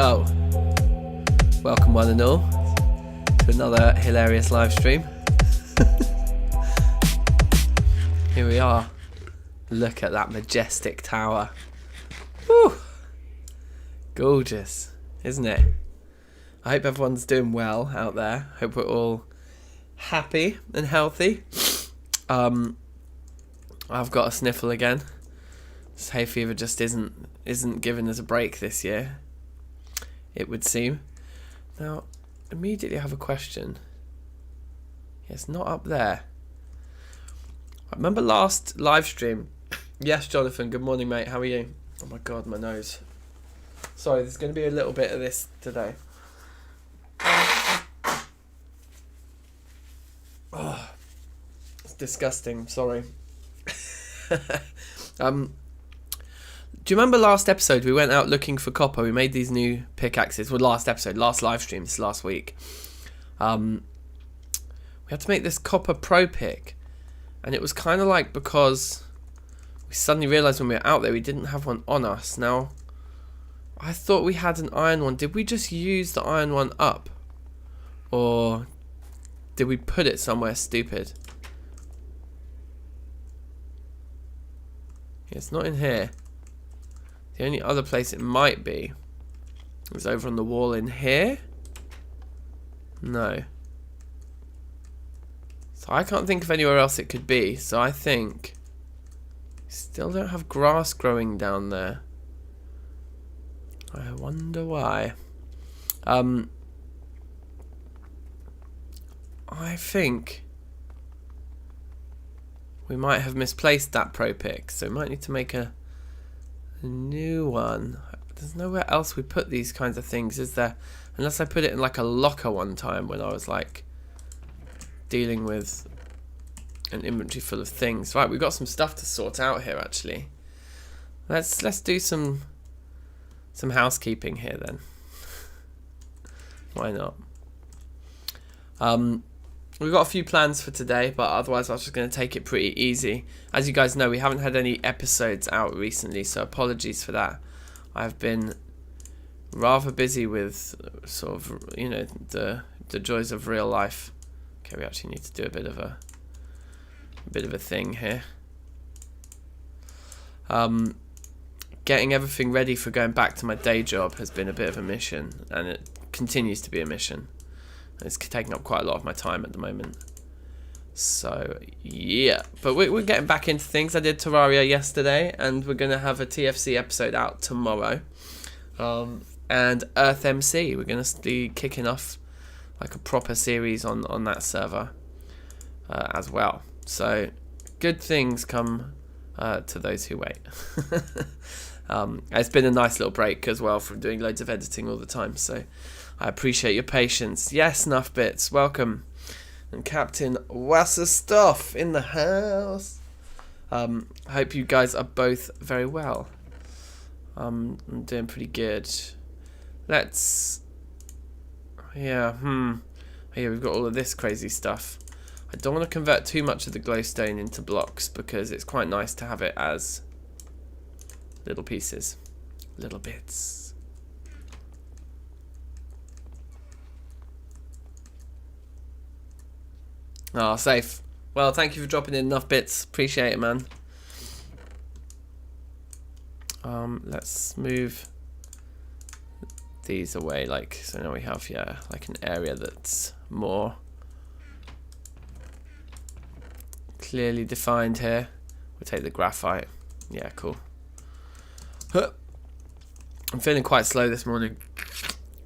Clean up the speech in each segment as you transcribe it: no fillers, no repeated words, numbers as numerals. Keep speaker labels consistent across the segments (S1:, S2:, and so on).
S1: Yo, welcome one and all to another hilarious live stream. Here we are. Look at that majestic tower. Woo! Gorgeous, isn't it? I hope everyone's doing well out there. Hope we're all happy and healthy. I've got a sniffle again. This hay fever just isn't giving us a break this year, it would seem. Now, immediately I have a question. Yeah, it's not up there. I remember last live stream. Yes, Jonathan, good morning, mate. How are you? Oh my god, my nose. Sorry, there's going to be a little bit of this today. Oh, it's disgusting. Sorry. Do you remember last episode we went out looking for copper? We made these new pickaxes. Well, last live stream, this last week. We had to make this copper pro pick, and it was kind of like because we suddenly realised when we were out there we didn't have one on us. Now, I thought we had an iron one. Did we just use the iron one up, or did we put it somewhere stupid? It's not in here. The only other place it might be is over on the wall in here. No. So I can't think of anywhere else it could be. So I think still don't have grass growing down there. I wonder why. I think we might have misplaced that pro pick, so we might need to make a new one. There's nowhere else we put these kinds of things, is there? Unless I put it in like a locker one time when I was like dealing with an inventory full of things. Right, we've got some stuff to sort out here actually. Let's do some housekeeping here then. Why not? We've got a few plans for today, but otherwise I was just going to take it pretty easy. As you guys know, we haven't had any episodes out recently, so apologies for that. I've been rather busy with sort of, you know, the joys of real life. Okay, we actually need to do a bit of a thing here. Getting everything ready for going back to my day job has been a bit of a mission, and it continues to be a mission. It's taking up quite a lot of my time at the moment. So, yeah. But we're getting back into things. I did Terraria yesterday, and we're going to have a TFC episode out tomorrow. And Earth MC. We're going to be kicking off like a proper series on that server as well. So, good things come to those who wait. It's been a nice little break as well from doing loads of editing all the time. So, I appreciate your patience. Yes, Nuff Bits, welcome. And Captain Wasserstoff in the house. I hope you guys are both very well. I'm doing pretty good. Let's... Yeah, Here we've got all of this crazy stuff. I don't want to convert too much of the glowstone into blocks because it's quite nice to have it as little pieces. Little bits. Oh, safe. Well, thank you for dropping in enough bits. Appreciate it, man. Let's move these away, like, so now we have, yeah, like an area that's more clearly defined here. We'll take the graphite. Yeah, cool. I'm feeling quite slow this morning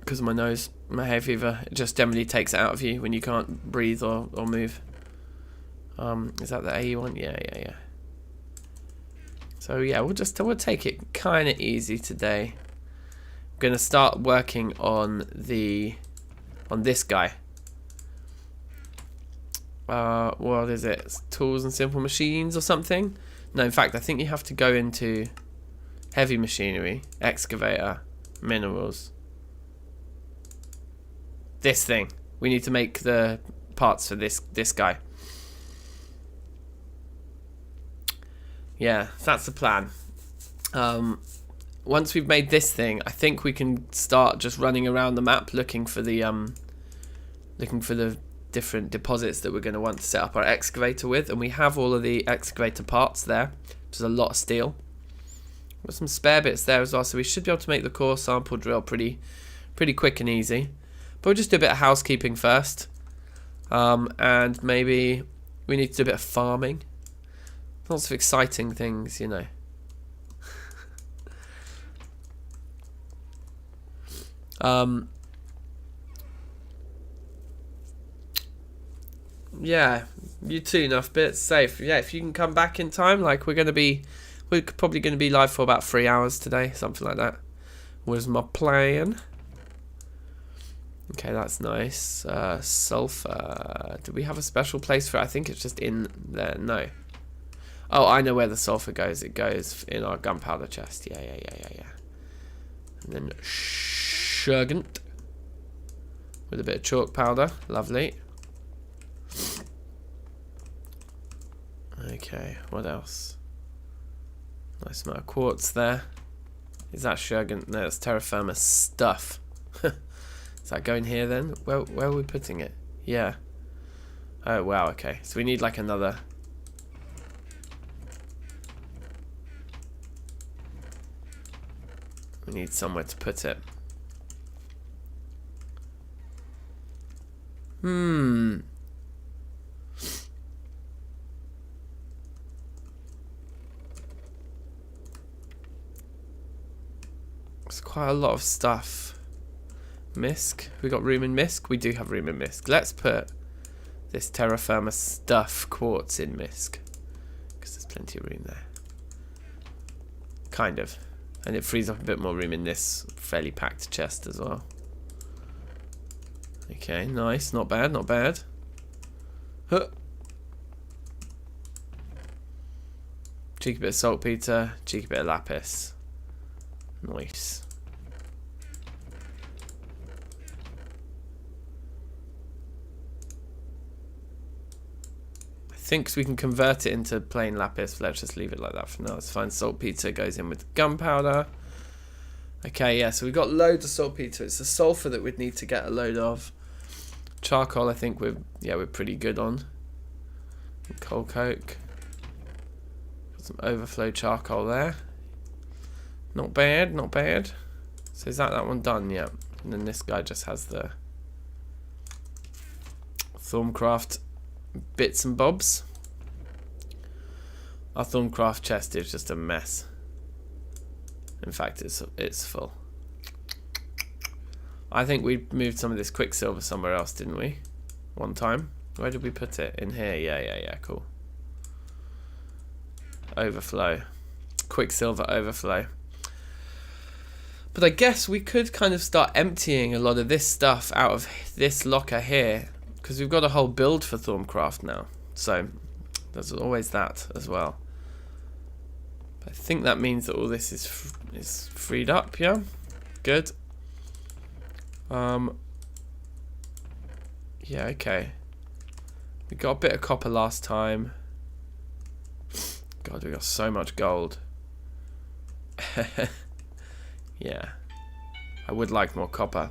S1: because of my nose. My hay fever, it just generally takes it out of you when you can't breathe or move. Is that the A you want? Yeah. So yeah, we'll take it kind of easy today. I'm gonna start working on this guy. What is it? Tools and simple machines or something? No, in fact, I think you have to go into heavy machinery, excavator, minerals. This thing. We need to make the parts for this guy. Yeah, that's the plan. once we've made this thing, I think we can start just running around the map looking for the different deposits that we're going to want to set up our excavator with, and we have all of the excavator parts there, which is a lot of steel. Got some spare bits there as well, so we should be able to make the core sample drill pretty quick and easy. But we'll just do a bit of housekeeping first, and maybe we need to do a bit of farming. Lots of exciting things, you know. Yeah, you too, enough bits safe. Yeah, if you can come back in time, like we're probably gonna be live for about 3 hours today, something like that. Was my plan. Okay, that's nice. Sulfur. Do we have a special place for it? I think it's just in there. No. Oh, I know where the sulfur goes. It goes in our gunpowder chest. Yeah. And then sugar with a bit of chalk powder. Lovely. Okay, what else? Nice amount of quartz there. Is that sugar? No, it's terra firma stuff. Is that going here then? Where are we putting it? Yeah. Oh wow, okay. So we need like another. We need somewhere to put it. It's quite a lot of stuff. Misc. We got room in Misc? We do have room in Misc. Let's put this terra firma stuff quartz in Misc, because there's plenty of room there. Kind of. And it frees up a bit more room in this fairly packed chest as well. Okay, nice. Not bad, not bad. Huh. Cheeky bit of saltpeter, cheeky bit of lapis. Nice. I think we can convert it into plain lapis. Let's just leave it like that for now. It's fine. Saltpeter goes in with gunpowder. Okay, yeah, so we've got loads of saltpeter. It's the sulfur that we'd need to get a load of. Charcoal, I think we're pretty good on. And coal coke. Got some overflow charcoal there. Not bad, not bad. So is that one done? Yeah. And then this guy just has the Thaumcraft bits and bobs. Our Thaumcraft chest is just a mess. In fact, it's full. I think we moved some of this Quicksilver somewhere else, didn't we? One time. Where did we put it? In here. Yeah. Cool. Overflow. Quicksilver overflow. But I guess we could kind of start emptying a lot of this stuff out of this locker here, because we've got a whole build for Thaumcraft now. So there's always that as well. But I think that means that all this is freed up. Yeah, good. Yeah, okay. We got a bit of copper last time. God, we got so much gold. Yeah. I would like more copper.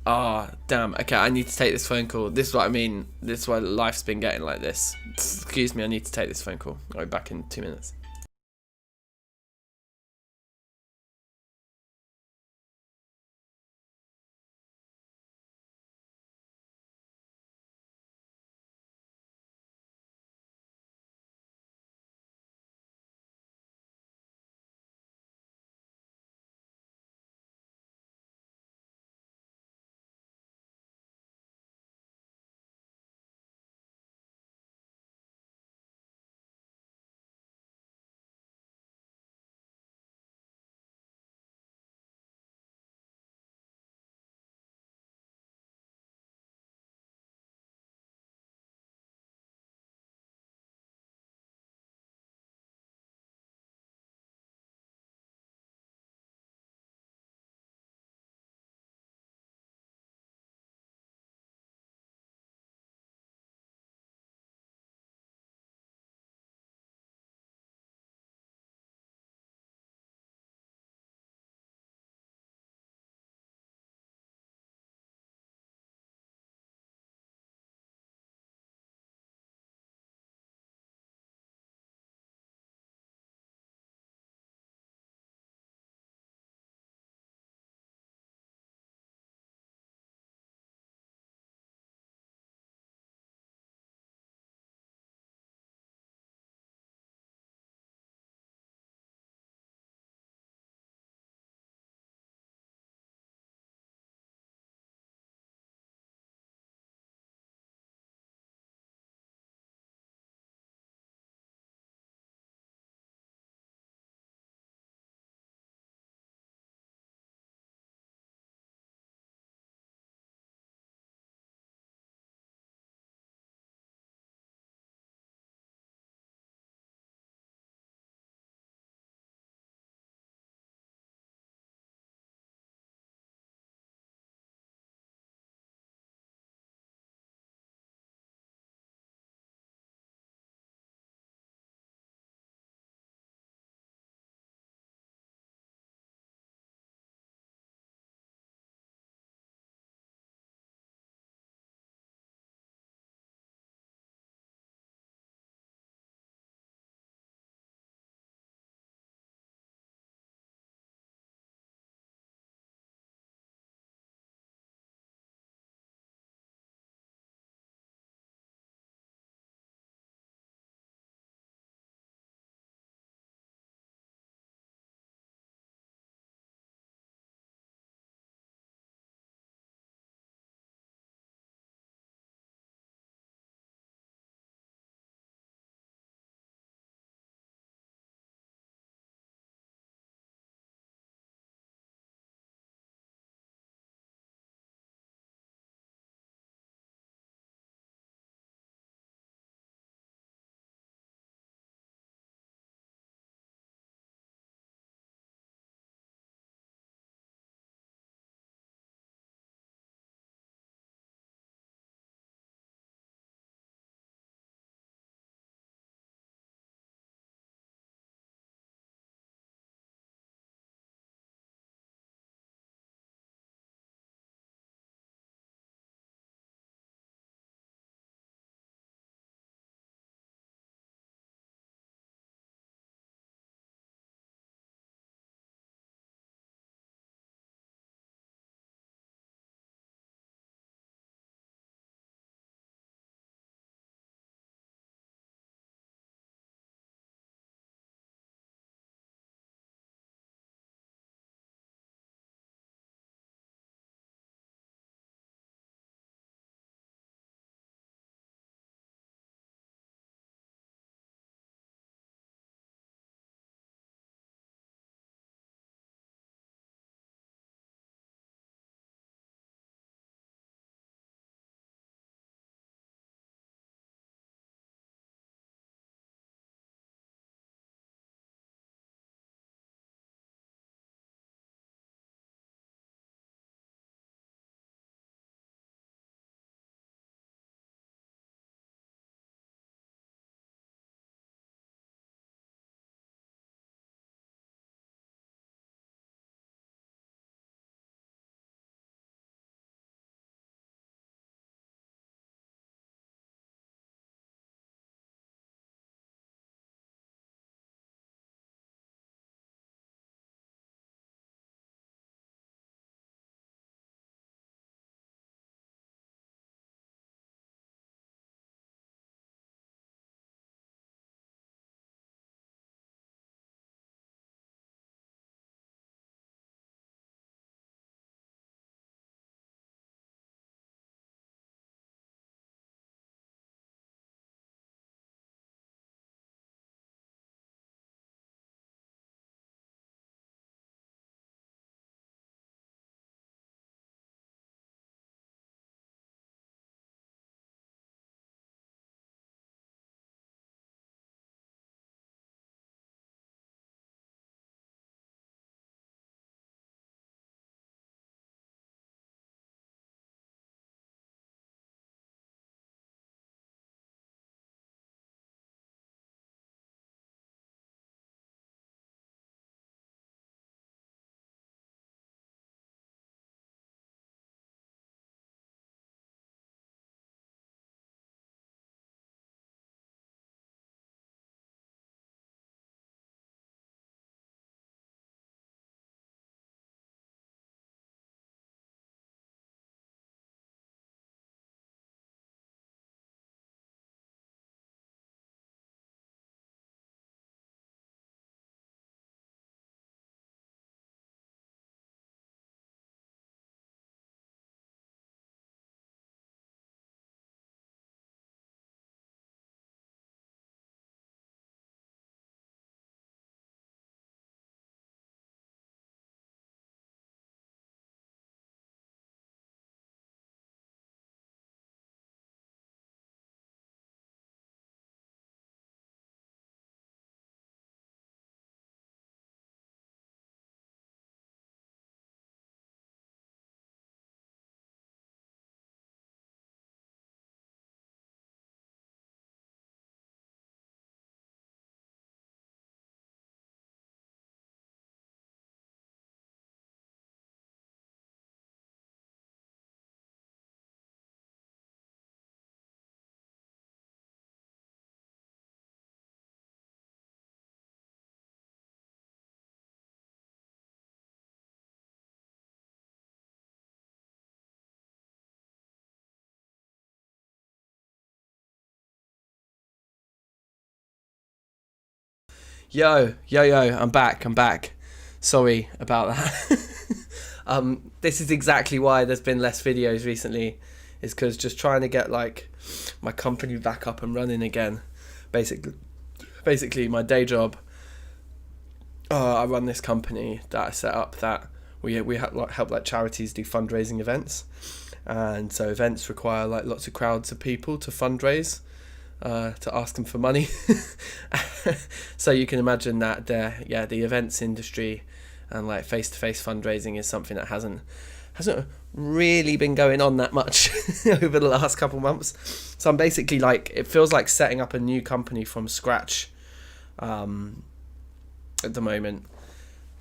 S1: Ah, damn. Okay, I need to take this phone call. This is what I mean. This is why life's been getting like this. Excuse me, I need to take this phone call. I'll be back in 2 minutes. Yo, I'm back. Sorry about that. This is exactly why there's been less videos recently, is because just trying to get like my company back up and running again. Basically my day job. I run this company that I set up that we help like charities do fundraising events, and so events require like lots of crowds of people to fundraise. To ask them for money. So you can imagine that the events industry and like face-to-face fundraising is something that hasn't really been going on that much over the last couple months. So I'm basically like, it feels like setting up a new company from scratch at the moment.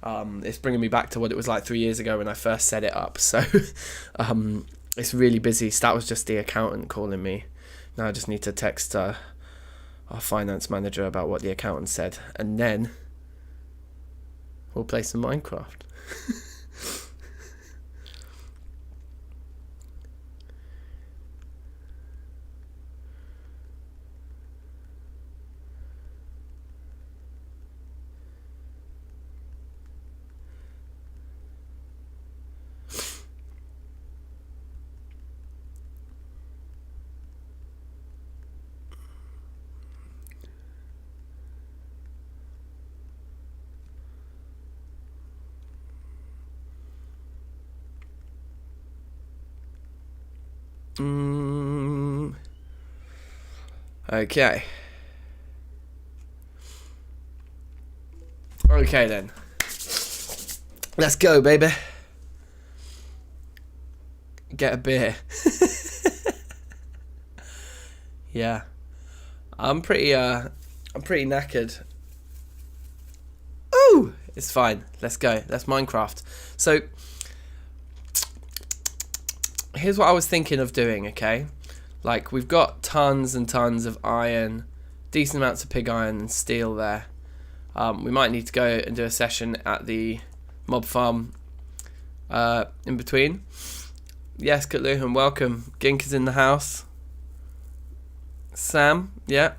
S1: It's bringing me back to what it was like 3 years ago when I first set it up. So it's really busy. So that was just the accountant calling me. Now I just need to text our finance manager about what the accountant said, and then we'll play some Minecraft. Okay then. Let's go, baby. Get a beer. Yeah. I'm pretty knackered. Ooh, it's fine. Let's go. Let's Minecraft. So here's what I was thinking of doing, okay? Like, we've got tons and tons of iron, decent amounts of pig iron and steel there. We might need to go and do a session at the mob farm in between. Yes, Cthulhu, welcome. Gink is in the house. Sam, yeah.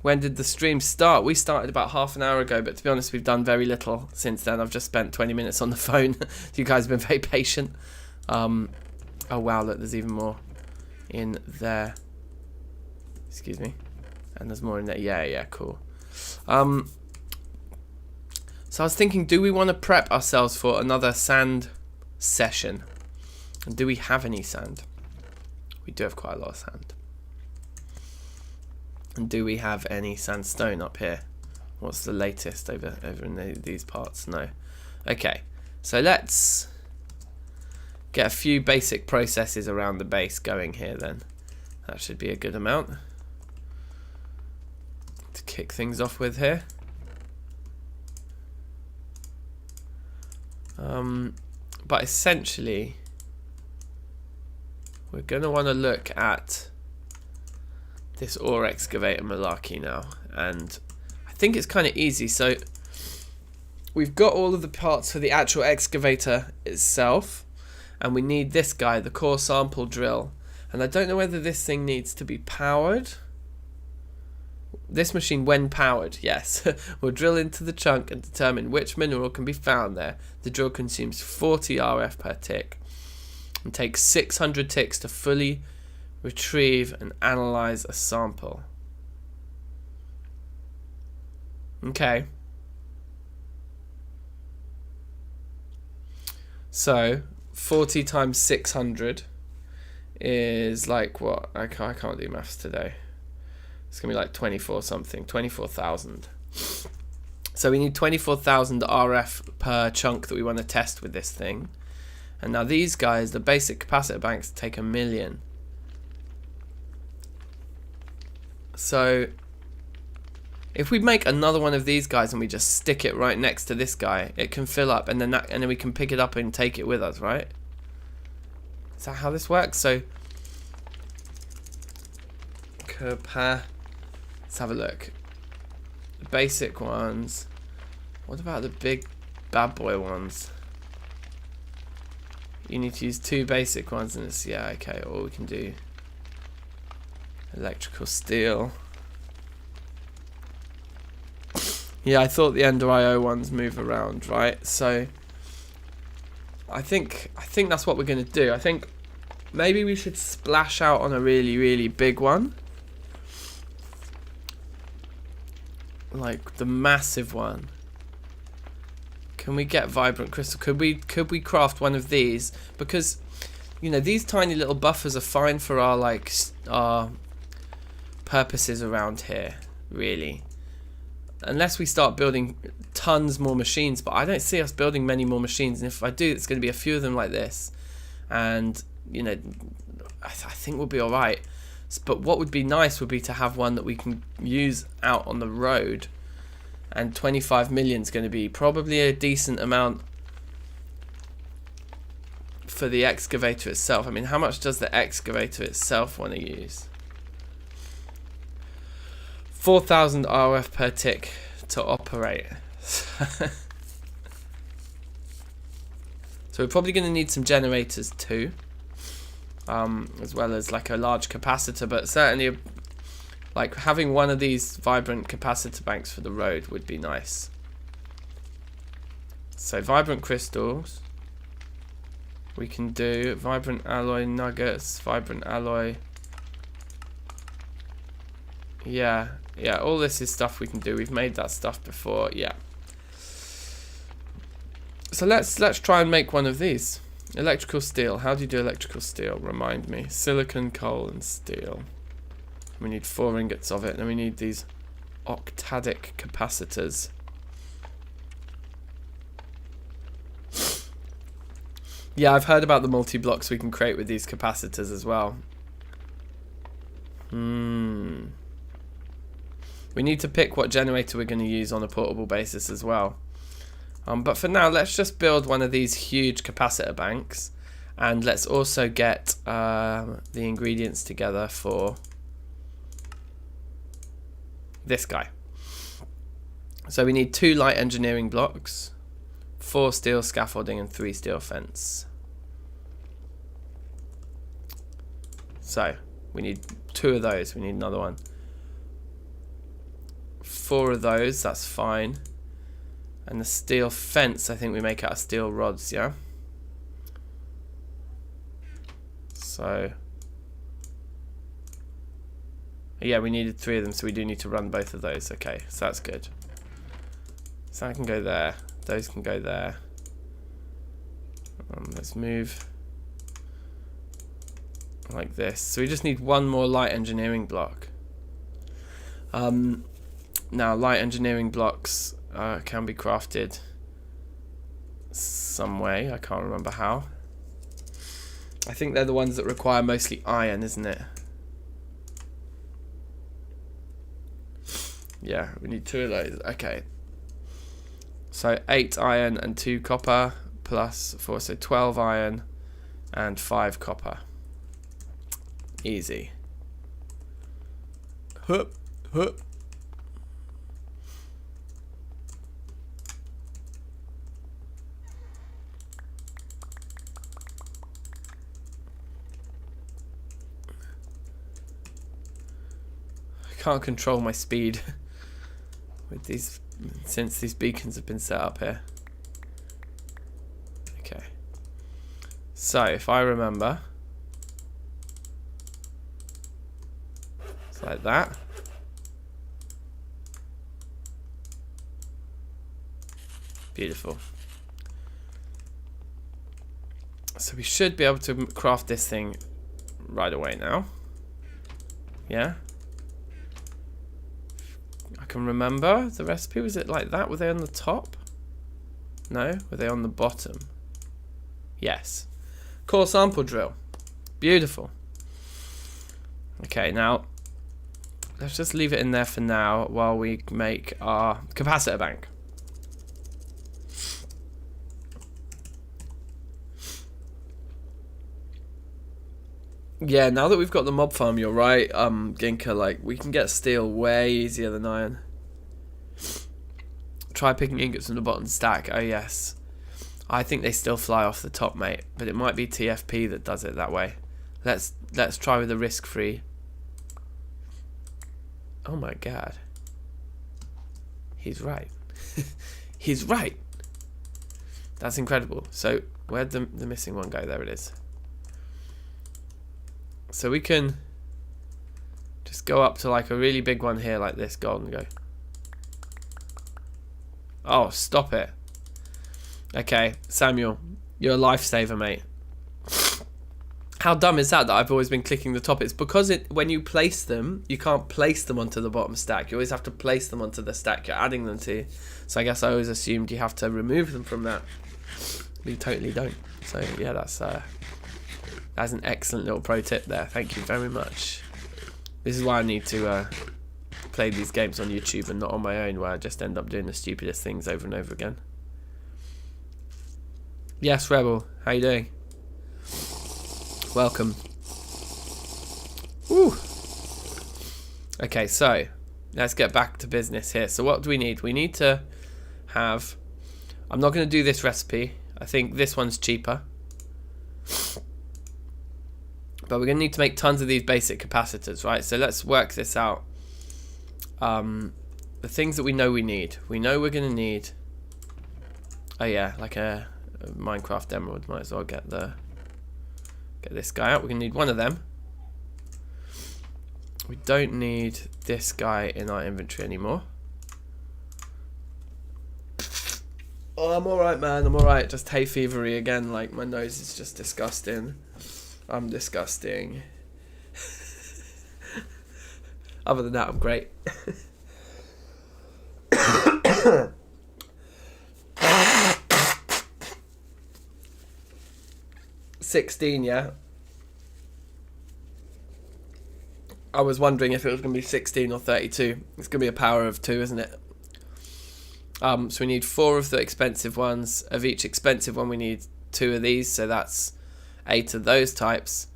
S1: When did the stream start? We started about half an hour ago, but to be honest, we've done very little since then. I've just spent 20 minutes on the phone. You guys have been very patient. Oh wow, look, there's even more in there. Excuse me. And there's more in there. Yeah, cool. So I was thinking, do we want to prep ourselves for another sand session? And do we have any sand? We do have quite a lot of sand. And do we have any sandstone up here? What's the latest over in these parts? No. Okay, so let's get a few basic processes around the base going here then. That should be a good amount to kick things off with here. But essentially we're going to want to look at this Ore Excavator malarkey now, and I think it's kind of easy. So we've got all of the parts for the actual excavator itself, and we need this guy, the core sample drill, and I don't know whether this thing needs to be powered. This machine, when powered, yes, will drill into the chunk and determine which mineral can be found there. The drill consumes 40 RF per tick and takes 600 ticks to fully retrieve and analyze a sample. Okay. So 40 times 600 is like what? I can't do maths today. It's going to be like 24,000. So we need 24,000 RF per chunk that we want to test with this thing. And now these guys, the basic capacitor banks, take 1 million. So if we make another one of these guys and we just stick it right next to this guy, it can fill up, and then we can pick it up and take it with us, right? Is that how this works? So let's have a look. The basic ones. What about the big bad boy ones? You need to use 2 basic ones, and it's, yeah, okay, or we can do electrical steel. Yeah, I thought the Ender IO ones move around, right? So I think that's what we're gonna do. I think maybe we should splash out on a really, really big one. Like the massive one. Can we get vibrant crystal? Could we craft one of these? Because, you know, these tiny little buffers are fine for our like our purposes around here, really. Unless we start building tons more machines, but I don't see us building many more machines, and if I do, it's going to be a few of them like this, and you know, I think we'll be all right. But what would be nice would be to have one that we can use out on the road, and 25 million is going to be probably a decent amount for the excavator itself. I mean, how much does the excavator itself want to use? 4,000 RF per tick to operate. So we're probably going to need some generators too, as well as like a large capacitor, but certainly like having one of these vibrant capacitor banks for the road would be nice. So vibrant crystals, we can do vibrant alloy nuggets, vibrant alloy. Yeah, all this is stuff we can do. We've made that stuff before. Yeah. So let's try and make one of these. Electrical steel. How do you do electrical steel? Remind me. Silicon, coal, and steel. We need 4 ingots of it, and then we need these octadic capacitors. Yeah, I've heard about the multi-blocks we can create with these capacitors as well. We need to pick what generator we're going to use on a portable basis as well. But for now, let's just build one of these huge capacitor banks, and let's also get the ingredients together for this guy. So we need 2 light engineering blocks, 4 steel scaffolding, and 3 steel fence. So we need 2 of those. We need another one. 4 of those, that's fine. And the steel fence, I think we make out of steel rods, yeah? So yeah, we needed 3 of them, so we do need to run both of those. Okay, so that's good. So I can go there. Those can go there. Let's move like this. So we just need 1 more light engineering block. Now, light engineering blocks can be crafted some way. I can't remember how. I think they're the ones that require mostly iron, isn't it? Yeah, we need 2 of those. Okay. So 8 iron and 2 copper plus 4, so 12 iron and 5 copper. Easy. Hup, hup. Can't control my speed with these since these beacons have been set up here. Okay, so if I remember, it's like that. Beautiful. So we should be able to craft this thing right away now. Yeah. I can remember the recipe. Was it like that? Were they on the top? No? Were they on the bottom? Yes. Core sample drill. Beautiful. Okay, now let's just leave it in there for now while we make our capacitor bank. Yeah, now that we've got the mob farm, you're right, Ginka, like, we can get steel way easier than iron. Try picking ingots from the bottom stack. Oh, yes. I think they still fly off the top, mate, but it might be TFP that does it that way. Let's try with the risk-free. Oh, my God. He's right. He's right. That's incredible. So where'd the missing one go? There it is. So we can just go up to like a really big one here like this, gold, and go. Oh, stop it. Okay, Samuel, you're a lifesaver, mate. How dumb is that I've always been clicking the top? It's because when you place them, you can't place them onto the bottom stack. You always have to place them onto the stack you're adding them to. So I guess I always assumed you have to remove them from that. But you totally don't. So yeah, that's an excellent little pro tip there. Thank you very much. This is why I need to play these games on YouTube and not on my own, where I just end up doing the stupidest things over and over again. Yes, Rebel, how you doing? Welcome. Woo. Okay, so let's get back to business here. So what do we need? We need to have... I'm not going to do this recipe. I think this one's cheaper. But we're going to need to make tons of these basic capacitors, right? So let's work this out. The things that we know we need. We know we're going to need... Oh yeah, like a Minecraft emerald. Might as well get this guy out. We're going to need one of them. We don't need this guy in our inventory anymore. Oh, I'm alright, man. I'm alright. Just hay fevery again. Like, my nose is just disgusting. I'm disgusting. Other than that, I'm great. 16, yeah. I was wondering if it was going to be 16 or 32. It's going to be a power of 2, isn't it? So we need 4 of the expensive ones. Of each expensive one, we need 2 of these. So that's 8 of those types.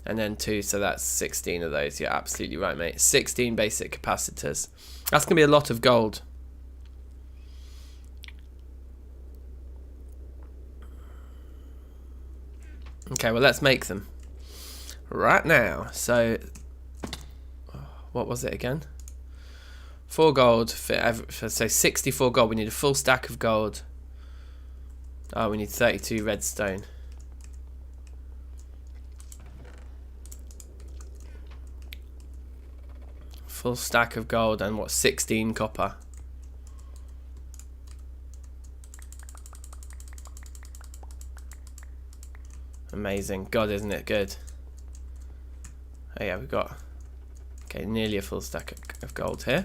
S1: And then 2, so that's 16 of those. You're absolutely right, mate. 16 basic capacitors. That's going to be a lot of gold. Okay, well, let's make them right now. So, what was it again? 4 gold, so 64 gold. We need a full stack of gold. Oh, we need 32 redstone. Full stack of gold and what, 16 copper. Amazing. God, isn't it good? Oh yeah, we've got nearly a full stack of gold here.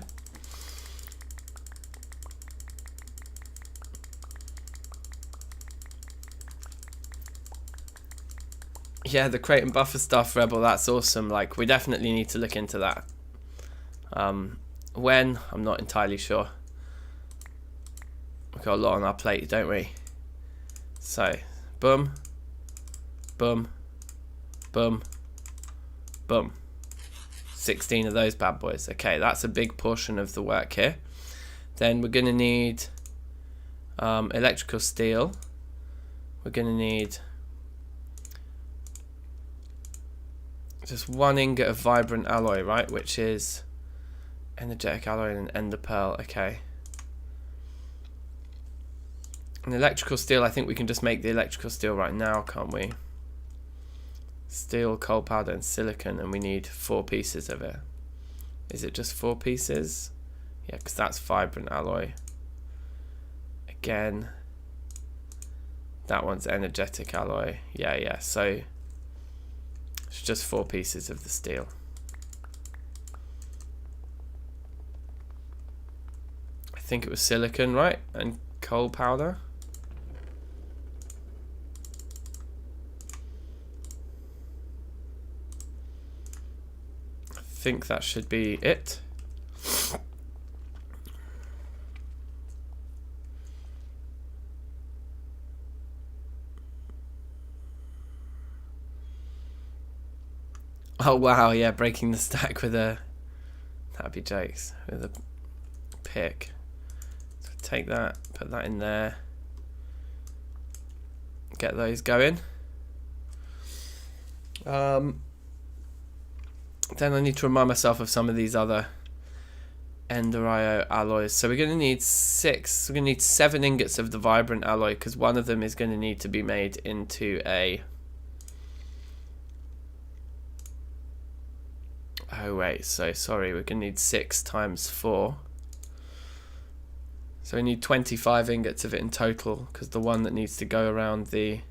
S1: Yeah, the crate and buffer stuff, Rebel, that's awesome. Like, we definitely need to look into that. When? I'm not entirely sure. We've got a lot on our plate, don't we? So, boom. Boom, boom, boom. 16 of those bad boys. Okay, that's a big portion of the work here. Then we're going to need electrical steel. We're going to need just 1 ingot of vibrant alloy, right? Which is energetic alloy and an ender pearl. Okay. And electrical steel, I think we can just make the electrical steel right now, can't we? Steel, coal powder and silicon, and we need 4 pieces of it. Is it just 4 pieces? Yeah, because that's vibrant alloy. Again, that one's energetic alloy. Yeah, so it's just 4 pieces of the steel. I think it was silicon, right? And coal powder. I think that should be it. Oh wow, yeah, breaking the stack with a... That'd be jokes. With a pick. So take that, put that in there. Get those going. Then I need to remind myself of some of these other Enderio alloys. So we're going to need 6. We're going to need 7 ingots of the vibrant alloy, because one of them is going to need to be made into a... Oh wait, so sorry, we're going to need 6 times 4. So we need 25 ingots of it in total, because the one that needs to go around the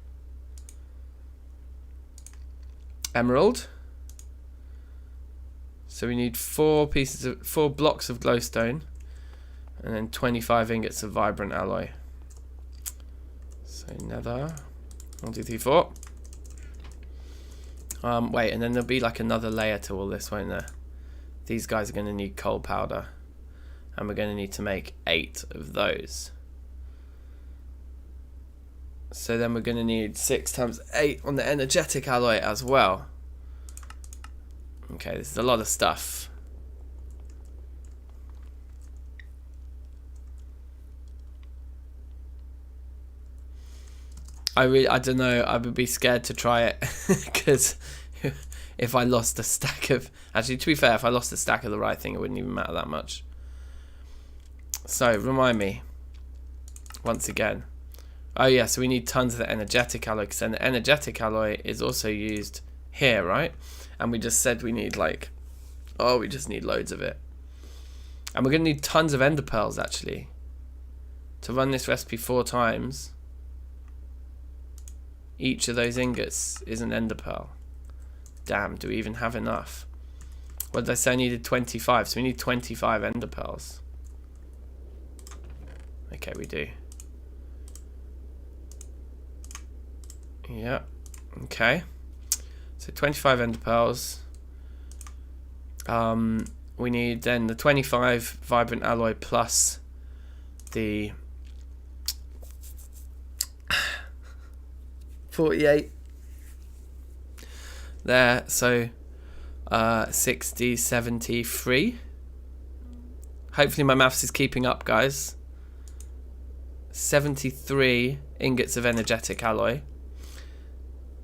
S1: emerald. So we need 4 blocks of glowstone, and then 25 ingots of vibrant alloy. So nether, 1, 2, 3, 4. Wait, and then there'll be like another layer to all this, won't there? These guys are going to need coal powder, and we're going to need to make 8 of those. So then we're going to need 6 times 8 on the energetic alloy as well. Okay, this is a lot of stuff. I don't know, I would be scared to try it, because if I lost a stack of... Actually, to be fair, if I lost a stack of the right thing, it wouldn't even matter that much. So, remind me, once again. Oh yeah, so we need tons of the energetic alloy, because then the energetic alloy is also used here, right? And we just said we need like... Oh, we just need loads of it. And we're going to need tons of ender pearls, actually. To run this recipe 4 times... Each of those ingots is an ender pearl. Damn, do we even have enough? What did I say? I needed 25, so we need 25 ender pearls. Okay, we do. Yeah, okay. So 25 ender pearls. We need then the 25 vibrant alloy plus the 48 there, so 60, 73. Hopefully my maths is keeping up, guys. 73 ingots of energetic alloy.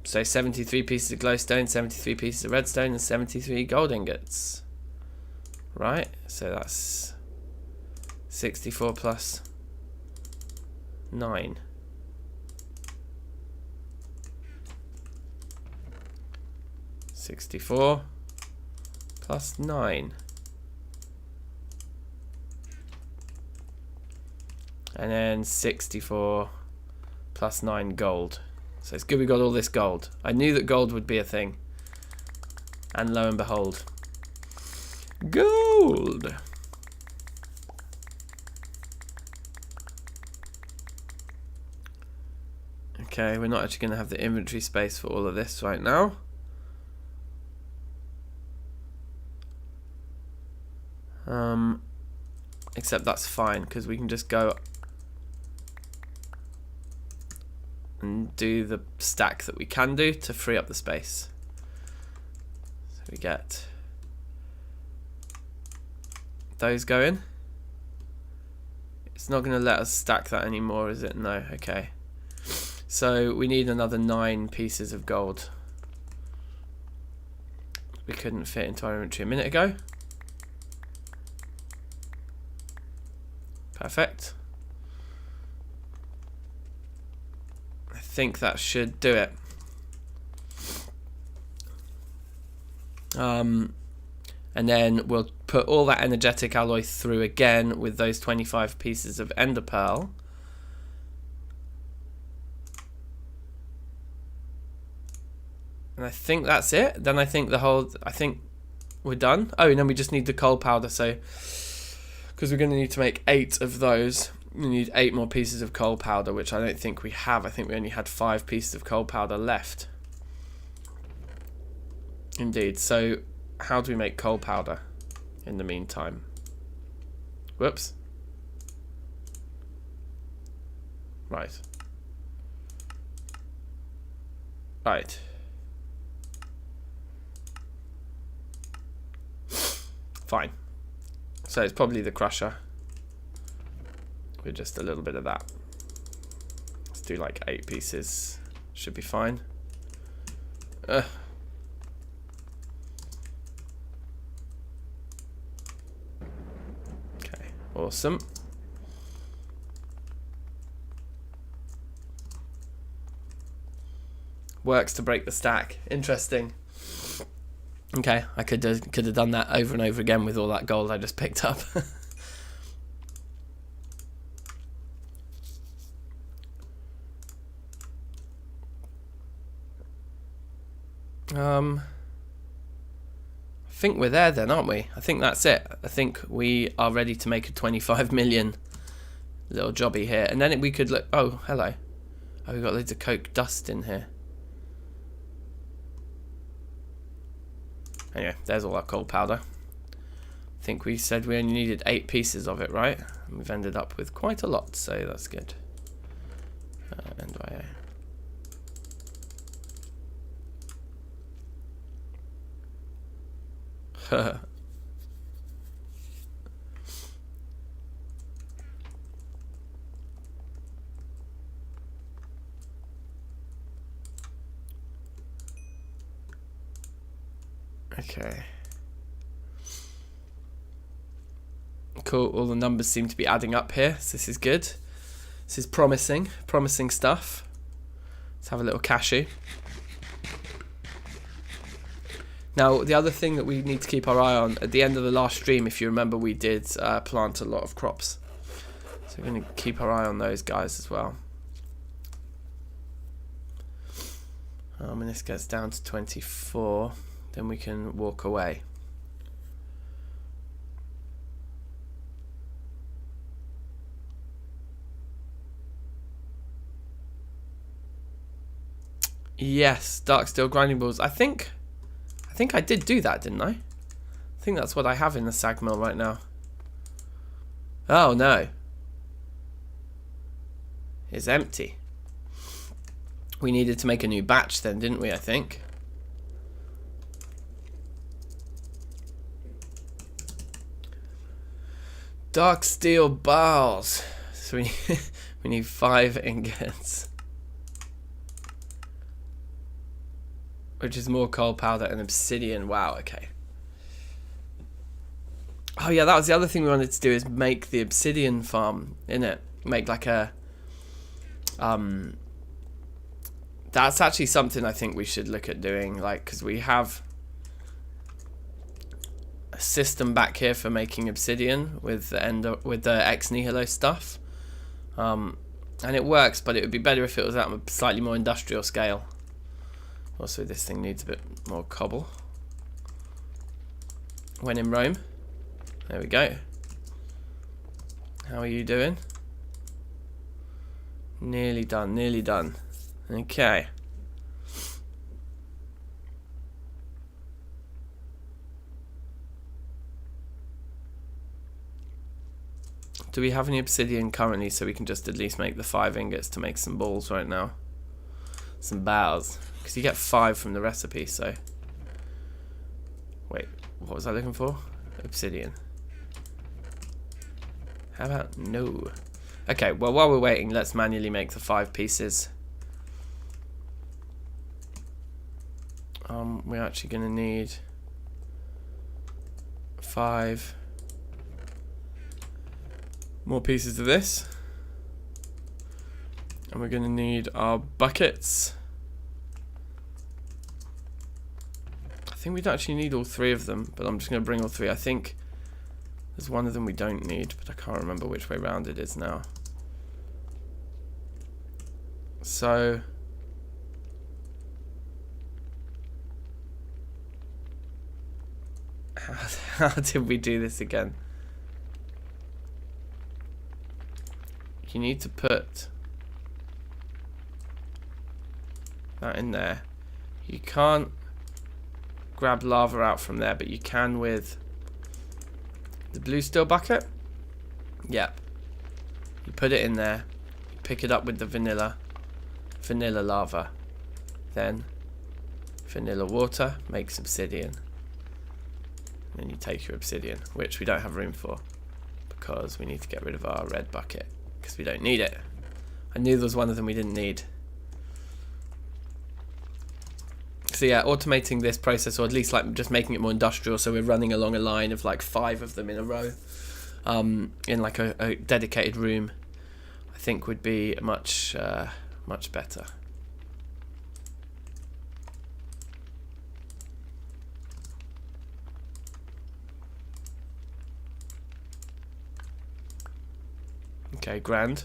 S1: So 73 pieces of glowstone, 73 pieces of redstone, and 73 gold ingots. Right, so that's 64 plus 9. 64 plus 9. And then 64 plus 9 gold. So it's good we got all this gold. I knew that gold would be a thing. And lo and behold. Gold! Okay, we're not actually going to have the inventory space for all of this right now. Except that's fine, because we can just go and do the stack that we can do to free up the space. So we get those going. It's not going to let us stack that anymore, is it? No, okay. So we need another 9 pieces of gold. We couldn't fit into our inventory a minute ago. Perfect. I think that should do it. And then we'll put all that energetic alloy through again with those 25 pieces of ender pearl. And I think that's it. Then I think we're done. Oh, and then we just need the coal powder, so because we're going to need to make 8 of those, we need 8 more pieces of coal powder, which I don't think we have. I think we only had 5 pieces of coal powder left. Indeed. So how do we make coal powder in the meantime? Whoops. Right. Right. Fine. So it's probably the crusher with just a little bit of that. Let's do like 8 pieces. Should be fine. Awesome. Works to break the stack. Interesting. Okay, I could have done that over and over again with all that gold I just picked up. I think we're there then, aren't we? I think that's it. I think we are ready to make a 25 million little jobby here. And then we could look... Oh, hello. Oh, we've got loads of coke dust in here. Anyway, there's all that coal powder. I think we said we only needed 8 pieces of it, right? And we've ended up with quite a lot, so that's good. NYA. Okay. Cool, all the numbers seem to be adding up here, so this is good. This is promising stuff. Let's have a little cashew. Now, the other thing that we need to keep our eye on, at the end of the last stream, if you remember, we did plant a lot of crops. So we're going to keep our eye on those guys as well. When this gets down to 24, then we can walk away. Yes, dark steel grinding balls. I think I did do that, didn't I? I think that's what I have in the sag mill right now. Oh no. It's empty. We needed to make a new batch then, didn't we, I think? Dark steel bars. So we need 5 ingots. Which is more coal powder and obsidian. Wow, okay. Oh yeah, that was the other thing we wanted to do, is make the obsidian farm, innit? Make like a... That's actually something I think we should look at doing, like, because we have a system back here for making obsidian with the ex nihilo stuff. And it works, but it would be better if it was at a slightly more industrial scale. Also, this thing needs a bit more cobble. When in Rome. There we go. How are you doing? Nearly done, nearly done. Okay. Do we have any obsidian currently, so we can just at least make the 5 ingots to make some balls right now? Some bars. Because you get 5 from the recipe, so... Wait, what was I looking for? Obsidian. How about no? Okay, well, while we're waiting, let's manually make the 5 pieces. We're actually going to need 5 more pieces of this. And we're going to need our buckets. I think we don't actually need all 3 of them, but I'm just going to bring all 3. I think there's one of them we don't need, but I can't remember which way round it is now. So... How did we do this again? You need to put that in there. You can't grab lava out from there, but you can with the blue steel bucket. Yep. You put it in there, you pick it up with the vanilla lava, then vanilla water makes obsidian. Then you take your obsidian, which we don't have room for because we need to get rid of our red bucket because we don't need it. I knew there was one of them we didn't need. So yeah, automating this process, or at least like just making it more industrial, so we're running along a line of like 5 of them in a row, in like a dedicated room, I think would be much better. Okay, grand.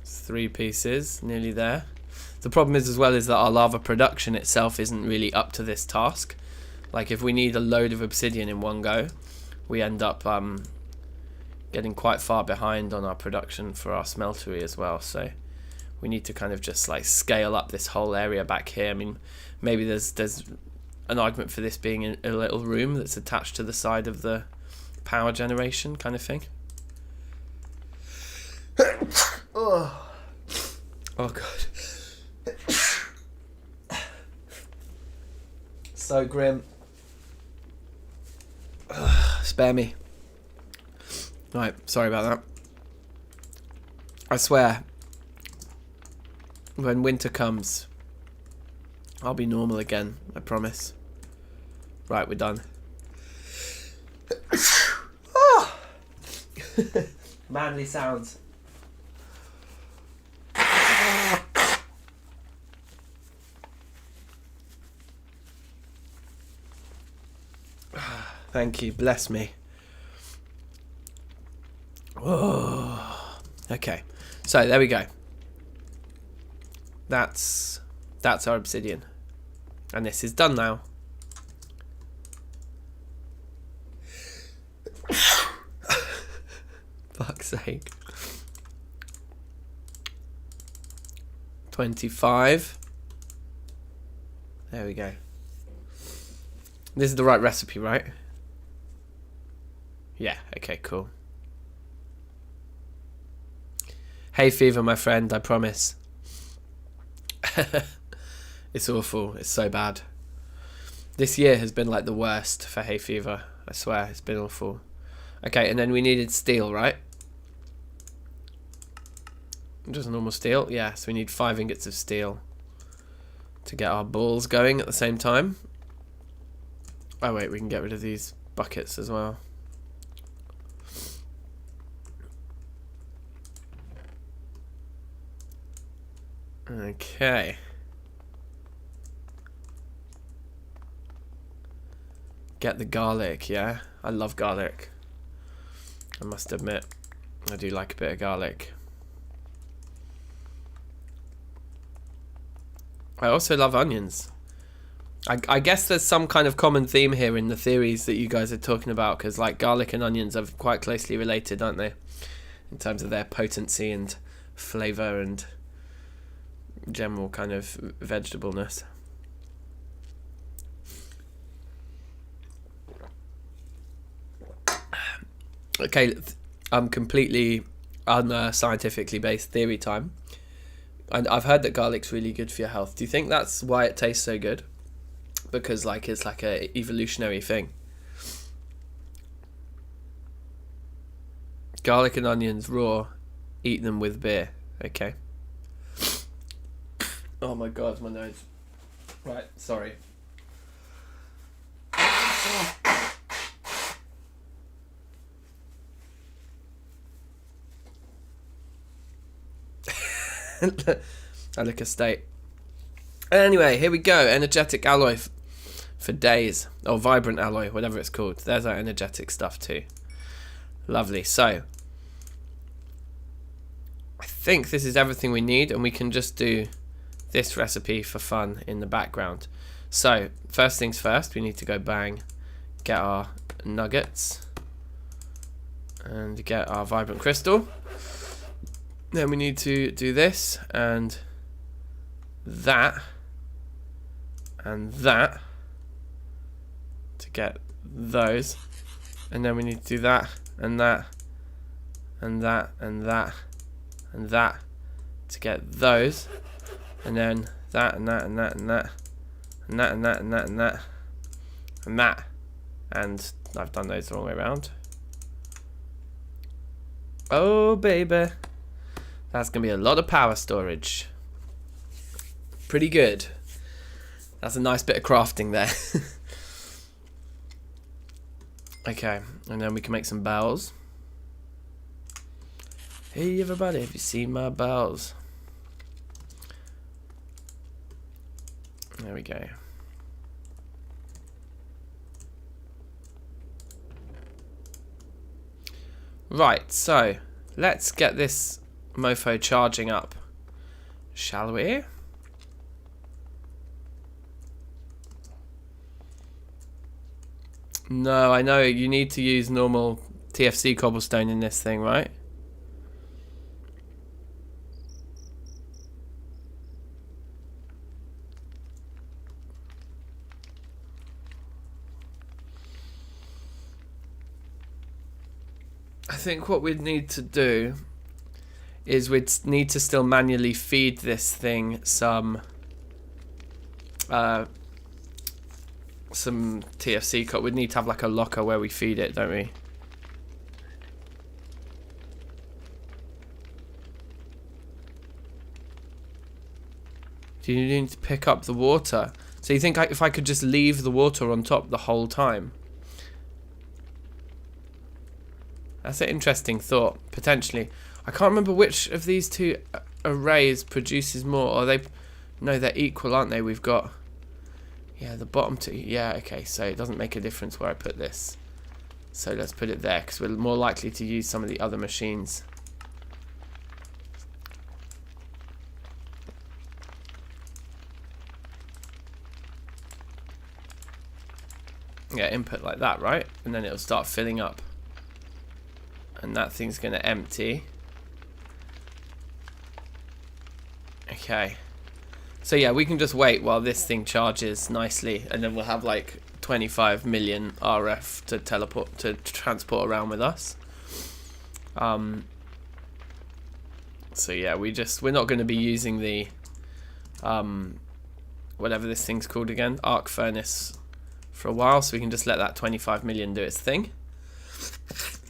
S1: It's 3 pieces, nearly there. The problem is as well is that our lava production itself isn't really up to this task. Like if we need a load of obsidian in one go, we end up getting quite far behind on our production for our smeltery as well, so we need to kind of just like scale up this whole area back here. I mean, maybe there's an argument for this being a little room that's attached to the side of the power generation kind of thing. Oh god, so grim. Spare me. Right, sorry about that. I swear, when winter comes, I'll be normal again, I promise. Right, we're done. Manly sounds. Thank you, bless me. Oh, okay, so there we go. That's our obsidian, and this is done now. Fuck's sake. 25. There we go. This is the right recipe, right? Yeah, okay, cool. Hay fever, my friend, I promise. It's awful. It's so bad. This year has been like the worst for hay fever. I swear, it's been awful. Okay, and then we needed steel, right? Just normal steel? Yeah, so we need 5 ingots of steel to get our balls going at the same time. Oh wait, we can get rid of these buckets as well. Okay. Get the garlic, yeah? I love garlic. I must admit, I do like a bit of garlic. I also love onions. I guess there's some kind of common theme here in the theories that you guys are talking about, because like garlic and onions are quite closely related, aren't they? In terms of their potency and flavour and general kind of vegetableness. Okay, completely unscientifically based theory time. And I've heard that garlic's really good for your health. Do you think that's why it tastes so good? Because like it's like a evolutionary thing. Garlic and onions raw, eat them with beer. Okay. Oh my god, my nose. Right, sorry. I look a state. Anyway, here we go. Energetic alloy for days. Or vibrant alloy, whatever it's called. There's our energetic stuff too. Lovely. So, I think this is everything we need, and we can just do this recipe for fun in the background. So, first things first, we need to go bang, get our nuggets, and get our vibrant crystal. Then we need to do this, and that, to get those. And then we need to do that, and that, and that, and that, and that, to get those. And then that, and that, and that, and that, and that, and that, and that, and that, and that. And I've done those the wrong way around. Oh, baby. That's going to be a lot of power storage. Pretty good. That's a nice bit of crafting there. Okay, and then we can make some bells. Hey everybody, have you seen my bells? There we go. Right, so let's get this mofo charging up, shall we? No, I know you need to use normal TFC cobblestone in this thing, right? I think what we'd need to do is we'd need to still manually feed this thing some TFC cut. We'd need to have like a locker where we feed it, don't we? Do you need to pick up the water? So you think if I could just leave the water on top the whole time? That's an interesting thought, potentially. I can't remember which of these two arrays produces more. Or they... No, they're equal, aren't they? We've got... Yeah, the bottom two. Yeah, okay, so it doesn't make a difference where I put this. So let's put it there, because we're more likely to use some of the other machines. Yeah, input like that, right? And then it'll start filling up. And that thing's going to empty. Okay. So yeah, we can just wait while this thing charges nicely, and then we'll have like 25 million RF to transport around with us. So yeah, we're not going to be using the whatever this thing's called again, arc furnace, for a while, so we can just let that 25 million do its thing.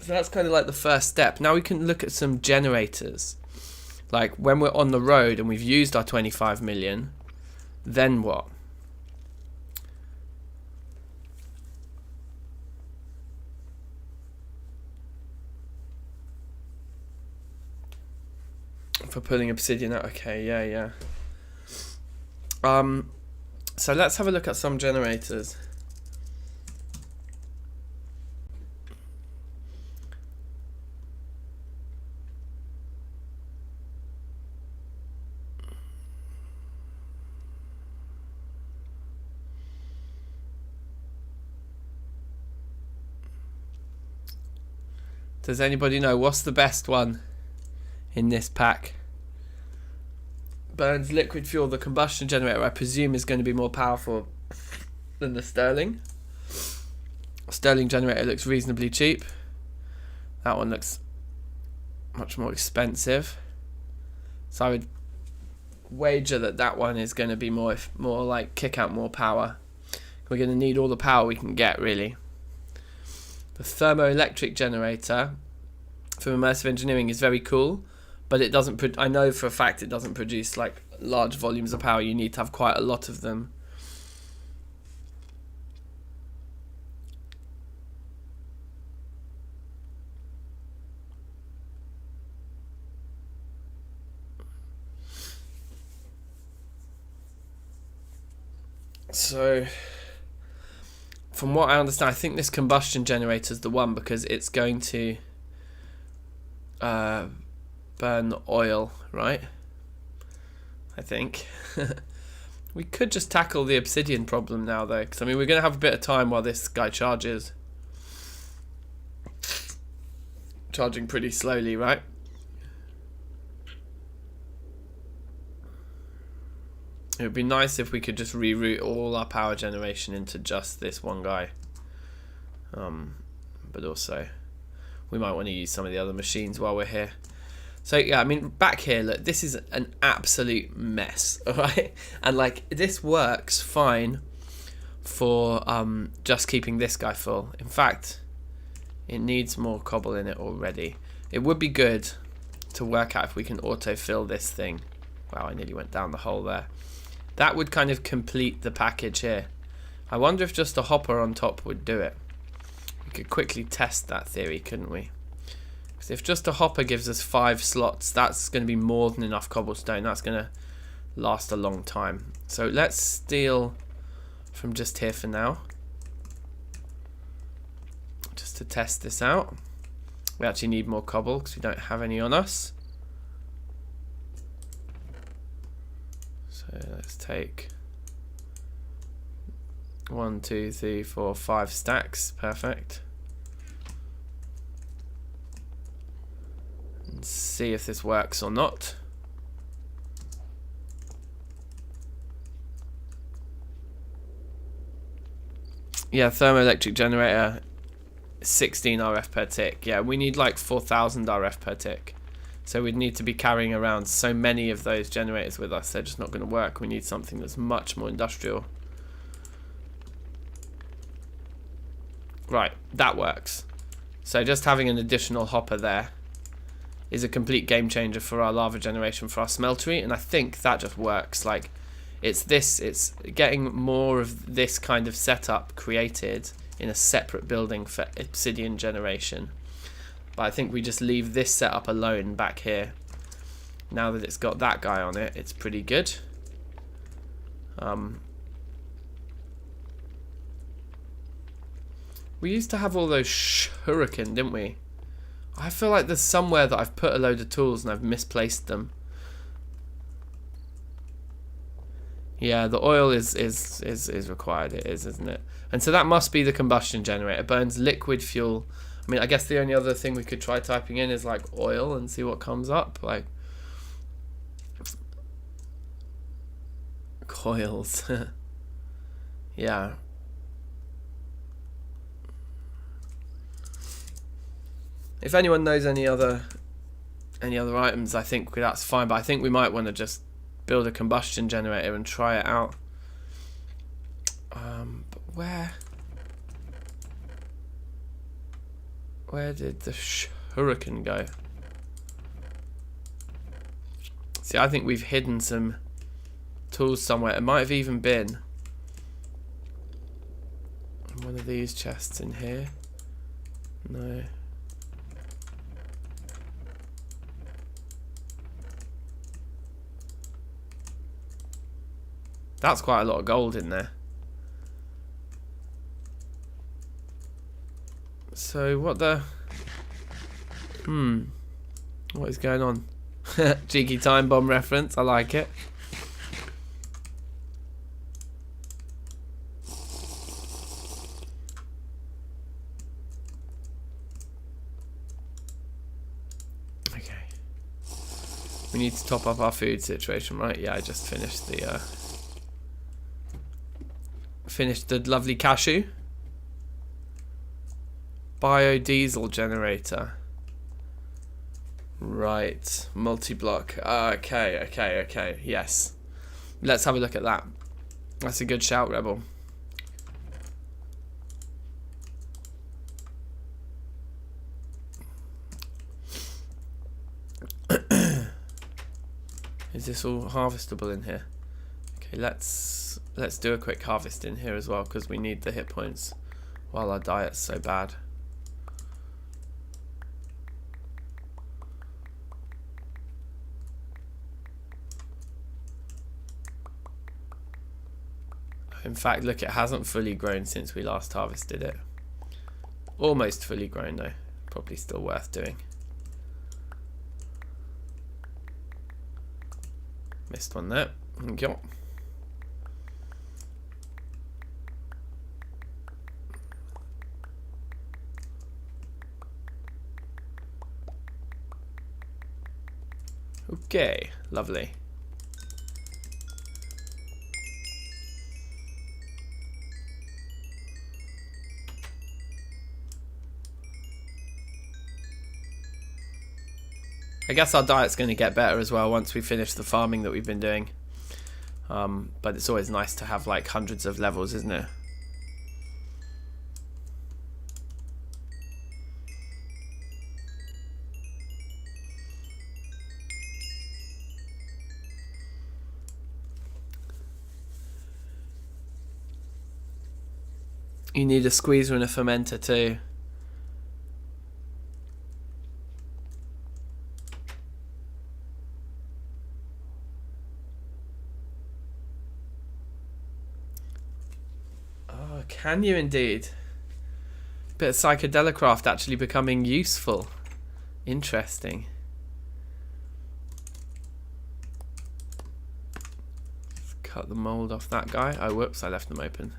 S1: So that's kind of like the first step. Now we can look at some generators. Like when we're on the road and we've used our 25 million, then what? For pulling obsidian out. Okay, yeah. So let's have a look at some generators. Does anybody know what's the best one in this pack? Burns liquid fuel. The combustion generator, I presume, is going to be more powerful than the Stirling. Stirling generator looks reasonably cheap. That one looks much more expensive. So I would wager that that one is going to be more like kick out more power. We're going to need all the power we can get, really. The thermoelectric generator from immersive engineering is very cool, but it doesn't. I know for a fact it doesn't produce like large volumes of power. You need to have quite a lot of them. So, from what I understand, I think this combustion generator is the one, because it's going to burn oil, right? I think. We could just tackle the obsidian problem now, though, because I mean we're going to have a bit of time while this guy charges. Charging pretty slowly, right? It would be nice if we could just reroute all our power generation into just this one guy. But also, we might want to use some of the other machines while we're here. So yeah, I mean, back here, look, this is an absolute mess, alright? And like, this works fine for just keeping this guy full. In fact, It needs more cobble in it already. It would be good to work out if we can autofill this thing. Wow, I nearly went down the hole there. That would kind of complete the package here. I wonder if just a hopper on top would do it. We could quickly test that theory, couldn't we? Because if just a hopper gives us 5 slots, that's going to be more than enough cobblestone. That's going to last a long time. So let's steal from just here for now, just to test this out. We actually need more cobble because we don't have any on us. So let's take 1, 2, 3, 4, 5 stacks. Perfect. And see if this works or not. Yeah, thermoelectric generator, 16 RF per tick. Yeah, we need like 4,000 RF per tick. So we'd need to be carrying around so many of those generators with us. They're just not going to work. We need something that's much more industrial. Right, that works. So just having an additional hopper there is a complete game changer for our lava generation for our smeltery, and I think that just works. Like, it's getting more of this kind of setup created in a separate building for obsidian generation. But I think we just leave this setup alone back here. Now that it's got that guy on it, it's pretty good. We used to have all those shuriken, didn't we? I feel like there's somewhere that I've put a load of tools and I've misplaced them. Yeah, the oil is required. It is, isn't it? And so that must be the combustion generator. It burns liquid fuel. I mean, I guess the only other thing we could try typing in is like oil and see what comes up. Like coils. Yeah. If anyone knows any other items, I think that's fine. But I think we might want to just build a combustion generator and try it out. But where did the shuriken go? See, I think we've hidden some tools somewhere. It might have even been in one of these chests in here. No. That's quite a lot of gold in there. So what the... What is going on? Cheeky time bomb reference. I like it. Okay. We need to top up our food situation, right? Yeah, I just finished the... Finished the lovely cashew. Biodiesel generator. Right. Multi-block. Okay. Yes. Let's have a look at that. That's a good shout, Rebel. Is this all harvestable in here? Okay, let's do a quick harvest in here as well, because we need the hit points while our diet's so bad. In fact, look, it hasn't fully grown since we last harvested it. Almost fully grown though. Probably still worth doing. Missed one there. Okay. Okay, lovely. I guess our diet's going to get better as well once we finish the farming that we've been doing. But it's always nice to have like hundreds of levels, isn't it? You need a squeezer and a fermenter too. Oh, can you indeed? Bit of psychedelic craft actually becoming useful. Interesting. Let's cut the mold off that guy. Oh, whoops, I left them open.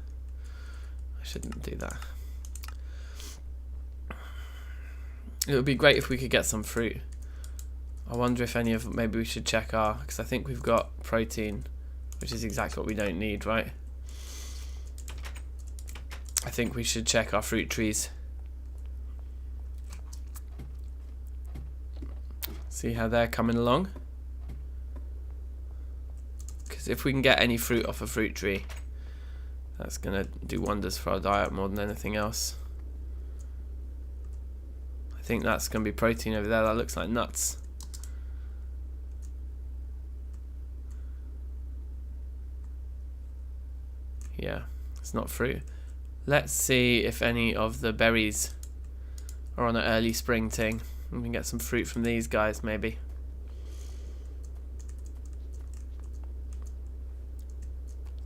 S1: I shouldn't do that. It would be great if we could get some fruit. I wonder if any of, maybe we should check our, because I think we've got protein, which is exactly what we don't need, right? I think we should check our fruit trees. See how they're coming along. Because if we can get any fruit off a fruit tree, that's going to do wonders for our diet more than anything else. I think that's going to be protein over there. That looks like nuts. Yeah, it's not fruit. Let's see if any of the berries are on an early spring thing. We can get some fruit from these guys, maybe.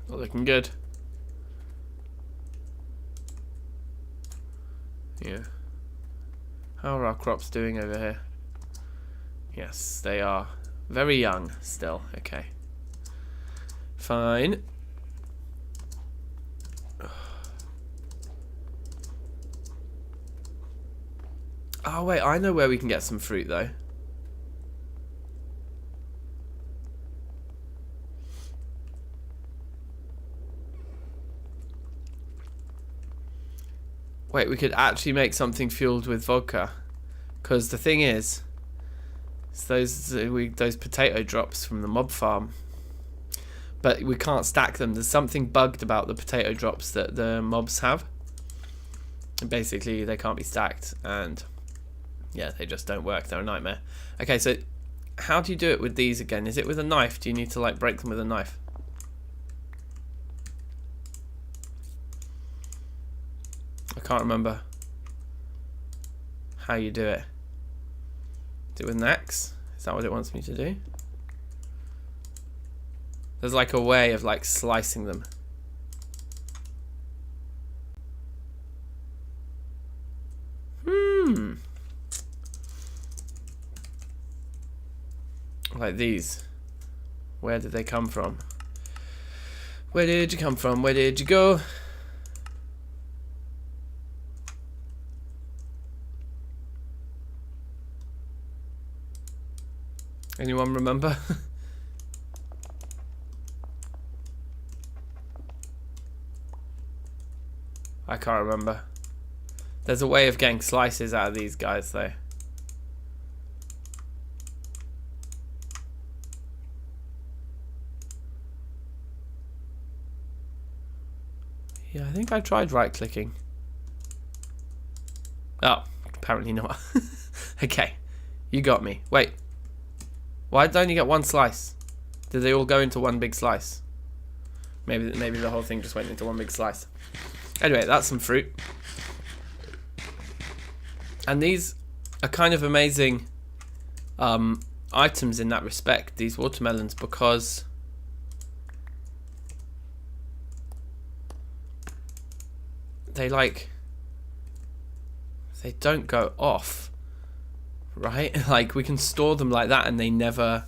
S1: Not looking good. Yeah. How are our crops doing over here? Yes, they are very young still. Okay. Fine. Oh wait, I know where we can get some fruit though. Wait, we could actually make something fueled with vodka. Because the thing is, it's those potato drops from the mob farm. But we can't stack them. There's something bugged about the potato drops that the mobs have. And basically, they can't be stacked. And yeah, they just don't work. They're a nightmare. Okay, so how do you do it with these again? Is it with a knife? Do you need to like break them with a knife? I can't remember how you do it. Do it with an axe? Is that what it wants me to do? There's like a way of like slicing them. Like these. Where did they come from? Where did you come from? Where did you go? Anyone remember? I can't remember. There's a way of getting slices out of these guys though. Yeah, I think I tried right clicking. Oh, apparently not. Okay, you got me. Wait. Why did I only get one slice? Did they all go into one big slice? Maybe the whole thing just went into one big slice. Anyway, that's some fruit. And these are kind of amazing items in that respect, these watermelons, because they don't go off. Right? Like we can store them like that and they never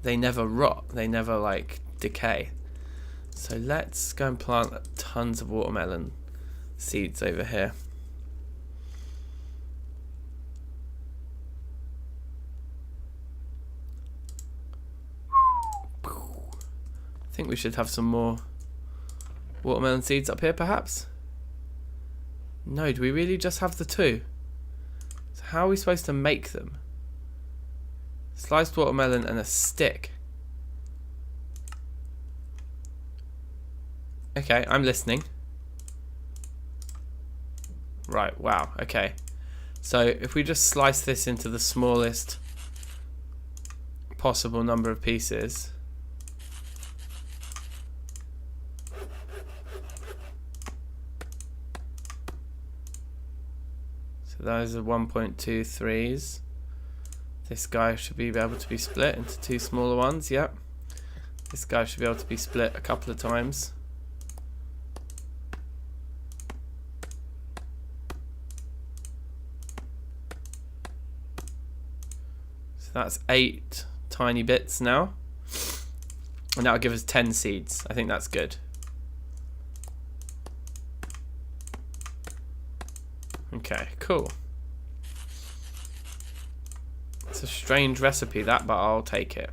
S1: rot. They never like decay. So let's go and plant tons of watermelon seeds over here. I think we should have some more watermelon seeds up here perhaps. No, do we really just have the two? How are we supposed to make them? Sliced watermelon and a stick. Okay, I'm listening. Right, wow, okay. So if we just slice this into the smallest possible number of pieces. those are 1.23s. This guy should be able to be split into two smaller ones. Yep. This guy should be able to be split a couple of times. So that's 8 tiny bits now. And that'll give us 10 seeds. I think that's good. Okay, cool. It's a strange recipe that, but I'll take it.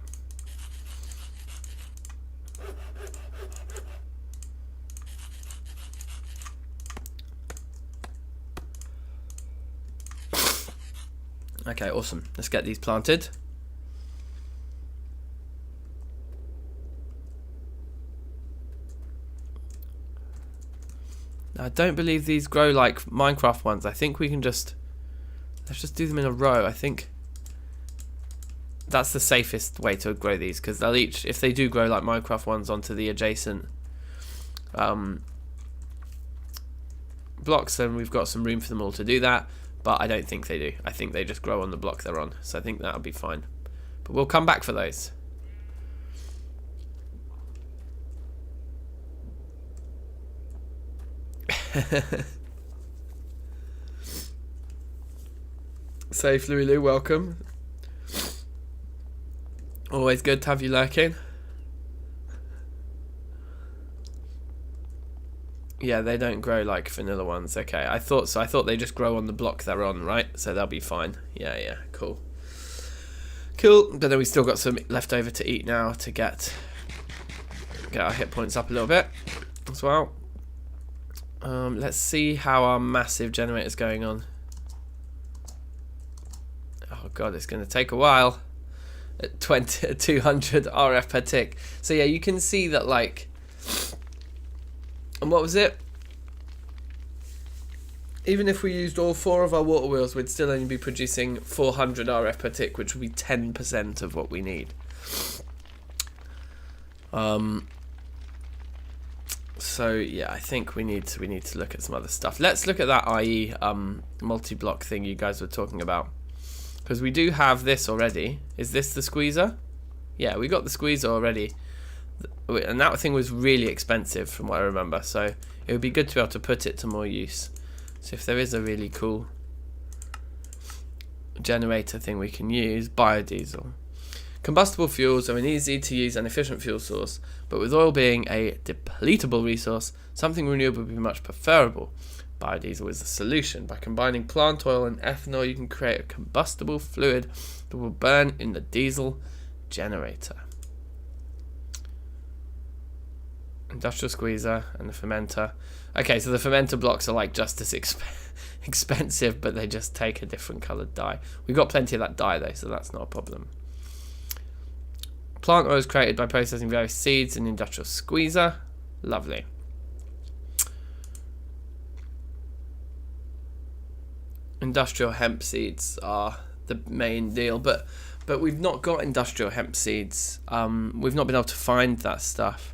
S1: Okay, awesome. Let's get these planted. I don't believe these grow like Minecraft ones. I think we can just... let's just do them in a row. I think that's the safest way to grow these, because they'll each, if they do grow like Minecraft ones onto the adjacent blocks, then we've got some room for them all to do that. But I don't think they do. I think they just grow on the block they're on. So I think that'll be fine. But we'll come back for those. Safe Lulu, welcome. Always good to have you lurking. Yeah, they don't grow like vanilla ones. Okay, I thought so. I thought they just grow on the block they're on, right? So they'll be fine. Yeah, cool. Cool. But then we still got some left over to eat now to get our hit points up a little bit as well. Let's see how our massive generator's going on. Oh god, it's going to take a while. At 200 RF per tick. So yeah, you can see that, like... and what was it? Even if we used all 4 of our water wheels, we'd still only be producing 400 RF per tick, which would be 10% of what we need. So yeah, I think we need to look at some other stuff. Let's look at that IE multi-block thing you guys were talking about, because we do have this already. Is this the squeezer? Yeah, we got the squeezer already. And that thing was really expensive from what I remember, so it would be good to be able to put it to more use. So if there is a really cool generator thing we can use, biodiesel. Combustible fuels are an easy to use and efficient fuel source, but with oil being a depletable resource, something renewable would be much preferable. Biodiesel is the solution. By combining plant oil and ethanol, you can create a combustible fluid that will burn in the diesel generator. Industrial squeezer and the fermenter. Okay, so the fermenter blocks are like just as expensive, but they just take a different coloured dye. We've got plenty of that dye though, so that's not a problem. Plant oil is created by processing various seeds in the industrial squeezer. Lovely. Industrial hemp seeds are the main deal, but we've not got industrial hemp seeds. We've not been able to find that stuff.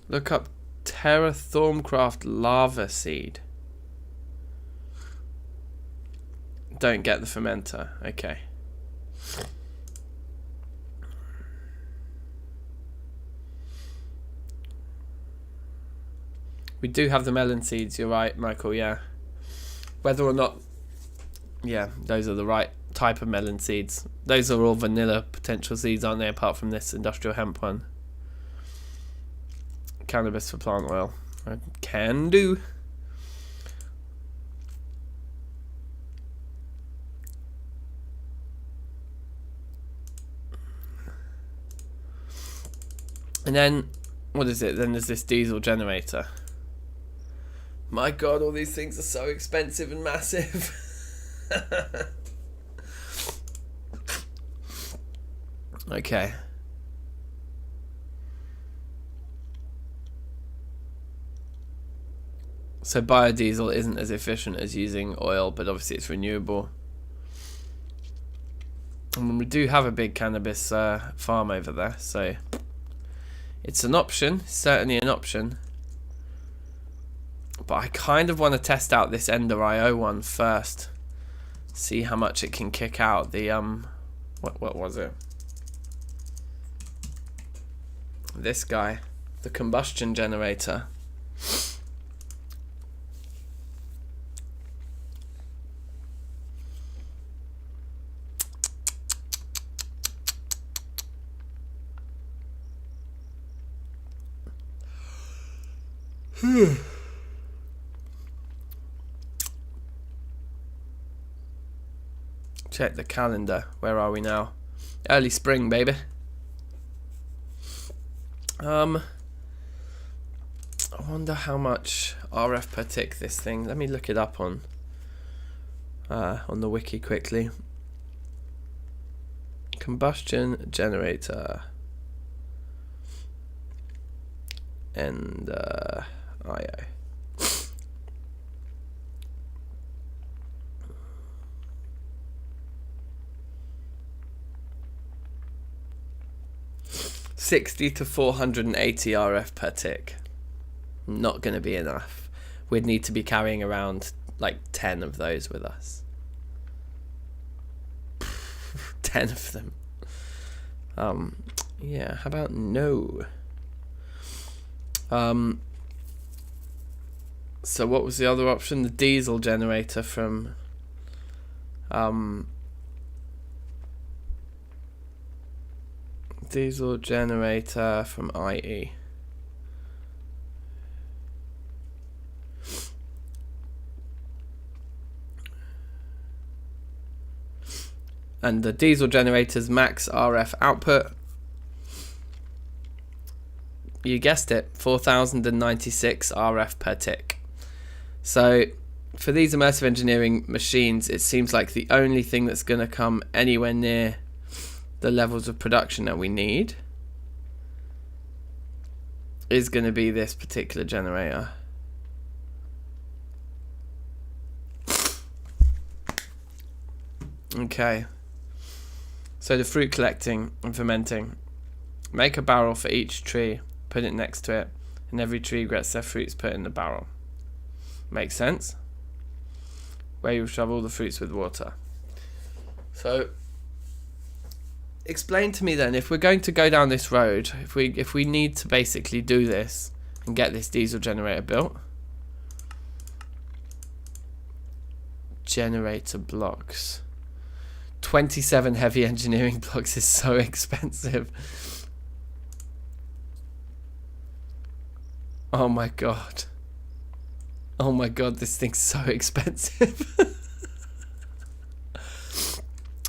S1: Look up Terrafirmacraft lava seed. Don't get the fermenter. Okay. We do have the melon seeds, you're right, Michael, yeah. Whether or not... yeah, those are the right type of melon seeds. Those are all vanilla potential seeds, aren't they, apart from this industrial hemp one. Cannabis for plant oil. I can do. And then, what is it? Then there's this diesel generator. My god, all these things are so expensive and massive. Okay. So biodiesel isn't as efficient as using oil, but obviously it's renewable. And we do have a big cannabis farm over there, so it's an option, certainly an option. But I kind of want to test out this Ender IO one first. See how much it can kick out. The what was it? This guy, the combustion generator. Check the calendar. Where are we now? Early spring, baby. I wonder how much RF per tick this thing. Let me look it up on the wiki quickly. Combustion generator and IO. $60 to $480 RF per tick. Not going to be enough. We'd need to be carrying around like 10 of those with us. 10 of them. Yeah, how about no? So what was the other option? The diesel generator from diesel generator from IE. And the diesel generator's max RF output, you guessed it, 4096 RF per tick. So for these immersive engineering machines, it seems like the only thing that's going to come anywhere near the levels of production that we need is going to be this particular generator. Okay. So the fruit collecting and fermenting. Make a barrel for each tree, put it next to it, and every tree gets their fruits put in the barrel. Makes sense? Where you shove all the fruits with water. So explain to me then, if we're going to go down this road, if we need to basically do this and get this diesel generator built. Generator blocks. 27 heavy engineering blocks is so expensive. Oh my god. Oh my god, this thing's so expensive.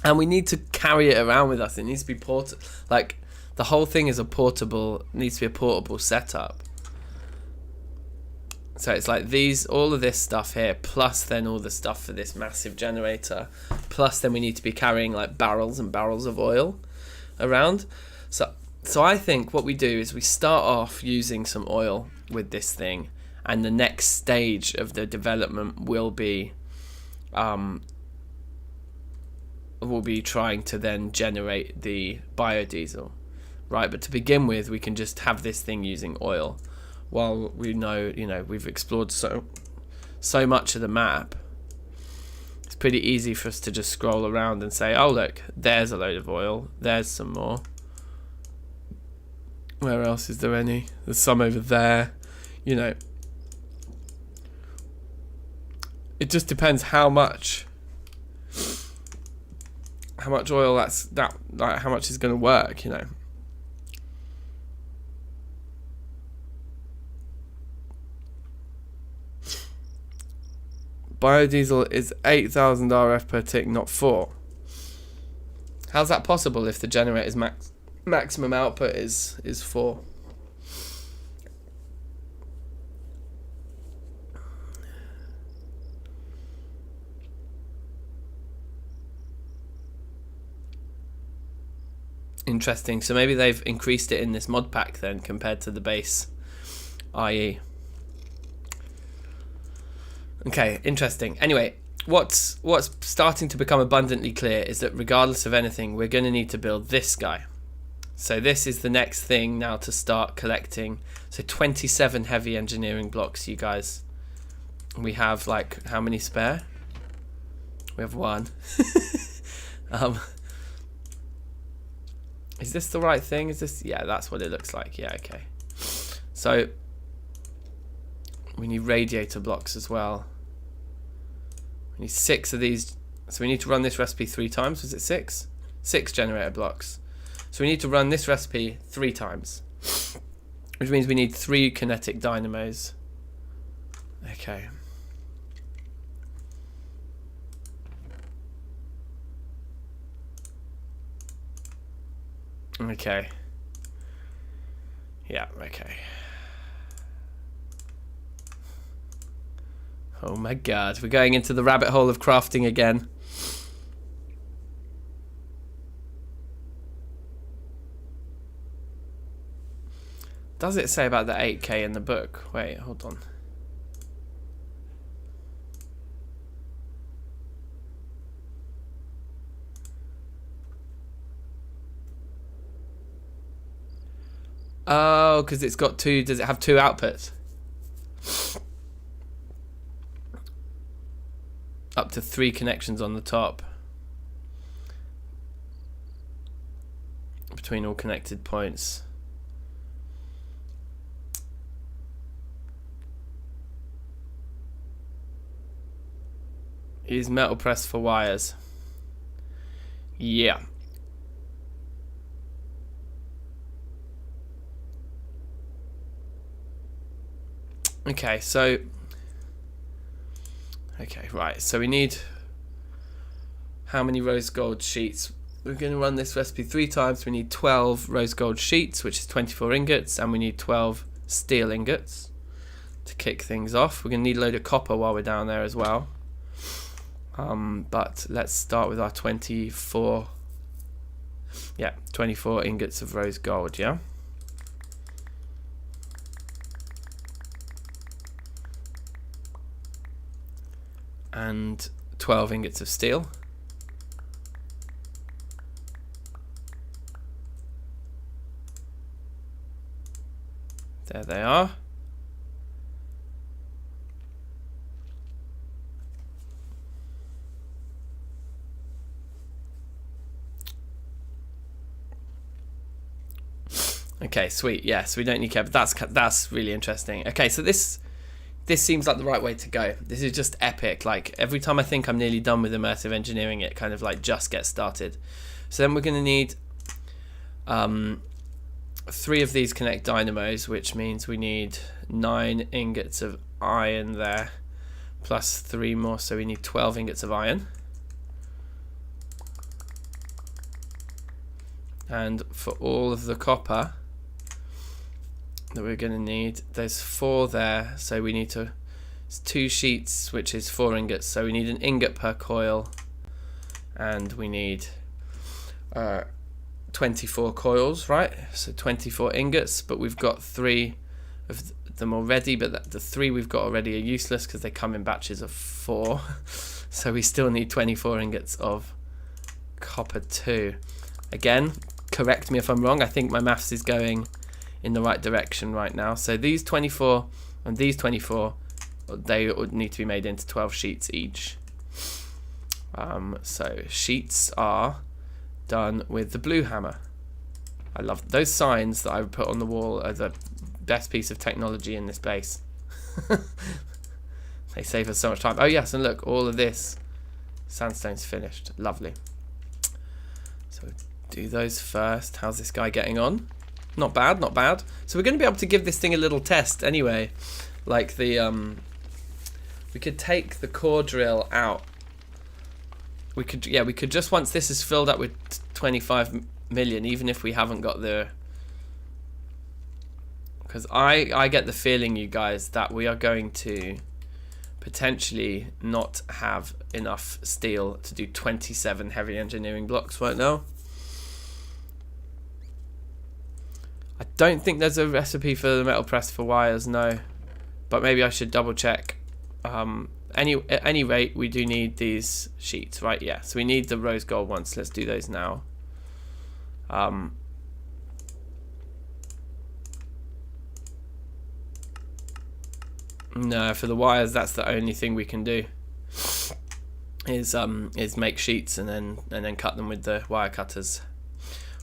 S1: And we need to carry it around with us. It needs to be portable. Like, the whole thing is needs to be a portable setup. So it's like all of this stuff here, plus then all the stuff for this massive generator, plus then we need to be carrying like barrels and barrels of oil around. So I think what we do is we start off using some oil with this thing, and the next stage of the development will be trying to then generate the biodiesel, right? But to begin with, we can just have this thing using oil. While we know, we've explored so much of the map, it's pretty easy for us to just scroll around and say, oh look, there's a load of oil, there's some more. Where else is there any? There's some over there, It just depends how much oil how much is going to work, Biodiesel is 8,000 RF per tick, not 4. How's that possible if the generator's maximum output is 4? Interesting. So maybe they've increased it in this mod pack then compared to the base IE. Okay, interesting. Anyway, what's starting to become abundantly clear is that regardless of anything, we're going to need to build this guy. So this is the next thing now to start collecting. So 27 heavy engineering blocks, you guys. We have like how many spare? We have one. Is this the right thing? Is this? Yeah, that's what it looks like. Yeah, okay. So we need radiator blocks as well. We need 6 of these. So we need to run this recipe 3 times. Was it 6? 6 generator blocks. So we need to run this recipe 3 times, which means we need 3 kinetic dynamos. Okay. Okay. Yeah, okay. Oh my god, we're going into the rabbit hole of crafting again. Does it say about the 8K in the book? Wait, hold on. Oh, because it's got 2. Does it have 2 outputs? Up to 3 connections on the top between all connected points. Use metal press for wires. Yeah. Okay, so right, so we need how many rose gold sheets? We're going to run this recipe 3 times. We need 12 rose gold sheets, which is 24 ingots, and we need 12 steel ingots to kick things off. We're going to need a load of copper while we're down there as well. But let's start with our 24 ingots of rose gold, yeah? And 12 ingots of steel. There they are. Okay, sweet. Yes, we don't need care, but that's really interesting. Okay, so this seems like the right way to go. This is just epic. Like every time I think I'm nearly done with immersive engineering, it kind of like just gets started. So then we're going to need 3 of these connect dynamos, which means we need 9 ingots of iron there, plus 3 more, so we need 12 ingots of iron. And for all of the copper that we're going to need, there's 4 there, so we need to, it's 2 sheets, which is 4 ingots, so we need an ingot per coil, and we need 24 coils, right? So 24 ingots, but we've got 3 of them already, but the 3 we've got already are useless because they come in batches of 4. So we still need 24 ingots of copper too. Again, correct me if I'm wrong, I think my maths is going in the right direction right now. So these 24 and these 24, they would need to be made into 12 sheets each. So sheets are done with the blue hammer. I love those signs that I would put on the wall are the best piece of technology in this base. They save us so much time. Oh yes, and look, all of this sandstone's finished. Lovely. So do those first. How's this guy getting on? Not bad, not bad. So we're going to be able to give this thing a little test anyway. Like the we could take the core drill out. We could just, once this is filled up with 25 million, even if we haven't got the, because I get the feeling, you guys, that we are going to potentially not have enough steel to do 27 heavy engineering blocks right now. I don't think there's a recipe for the metal press for wires, no. But maybe I should double check. at any rate, we do need these sheets, right? Yeah, so we need the rose gold ones. Let's do those now. No, for the wires, that's the only thing we can do. Is make sheets and then cut them with the wire cutters.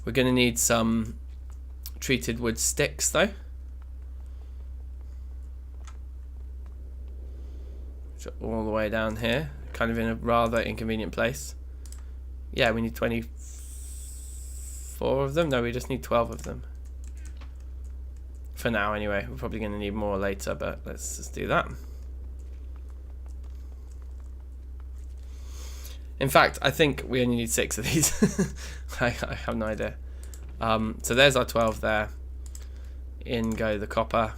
S1: We're going to need some treated wood sticks though. So all the way down here, kind of in a rather inconvenient place. Yeah, we need 24 of them. No, we just need 12 of them. For now, anyway. We're probably going to need more later, but let's just do that. In fact, I think we only need 6 of these. I have no idea. So there's our 12 there. In go the copper.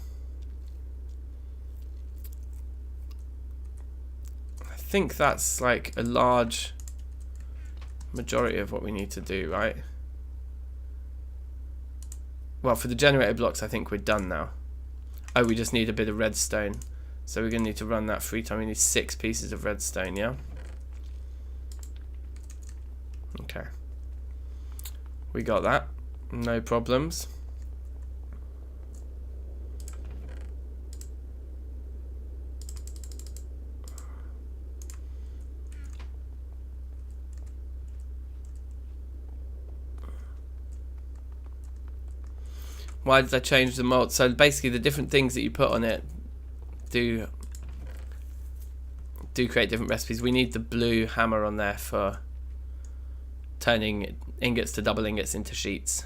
S1: I think that's like a large majority of what we need to do, right? Well, for the generator blocks, I think we're done now. Oh, we just need a bit of redstone. So we're going to need to run that 3 times. We need 6 pieces of redstone, yeah? Okay. We got that. No problems. Why did I change the mold? So basically the different things that you put on it do create different recipes. We need the blue hammer on there for turning ingots to double ingots into sheets.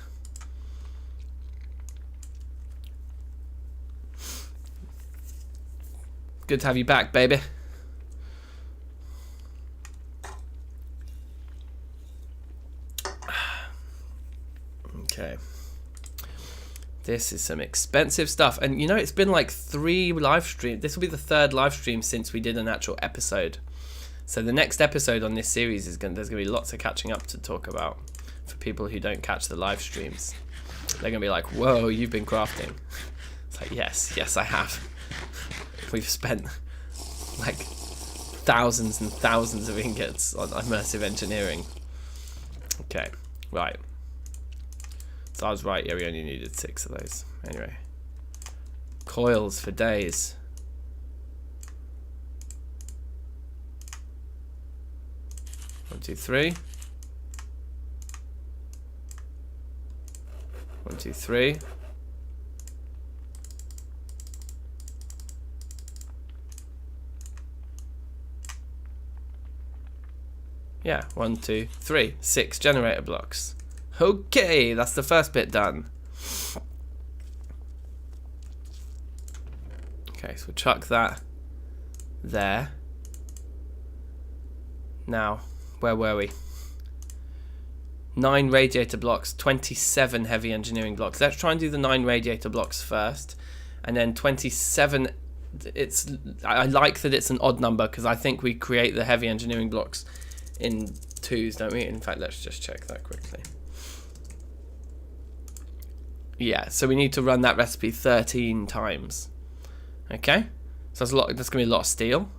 S1: Good to have you back, baby. Okay. This is some expensive stuff. And you know, it's been like 3 live streams. This will be the 3rd live stream since we did an actual episode. So the next episode on this series is there's going to be lots of catching up to talk about for people who don't catch the live streams. They're going to be like, whoa, you've been crafting. It's like, yes, I have. We've spent like thousands and thousands of ingots on immersive engineering. Okay, right. So I was right, yeah, we only needed 6 of those. Anyway. Coils for days. One, two, three. 1, 2, 3. Yeah, 1, 2, 3. 6 generator blocks. Okay, that's the first bit done. Okay, so we'll chuck that there. Now, where were we? 9 radiator blocks, 27 heavy engineering blocks. Let's try and do the 9 radiator blocks first. And then 27, I like that it's an odd number because I think we create the heavy engineering blocks in 2s, don't we? In fact, let's just check that quickly. Yeah, so we need to run that recipe 13 times. Okay, so that's a lot. That's gonna be a lot of steel.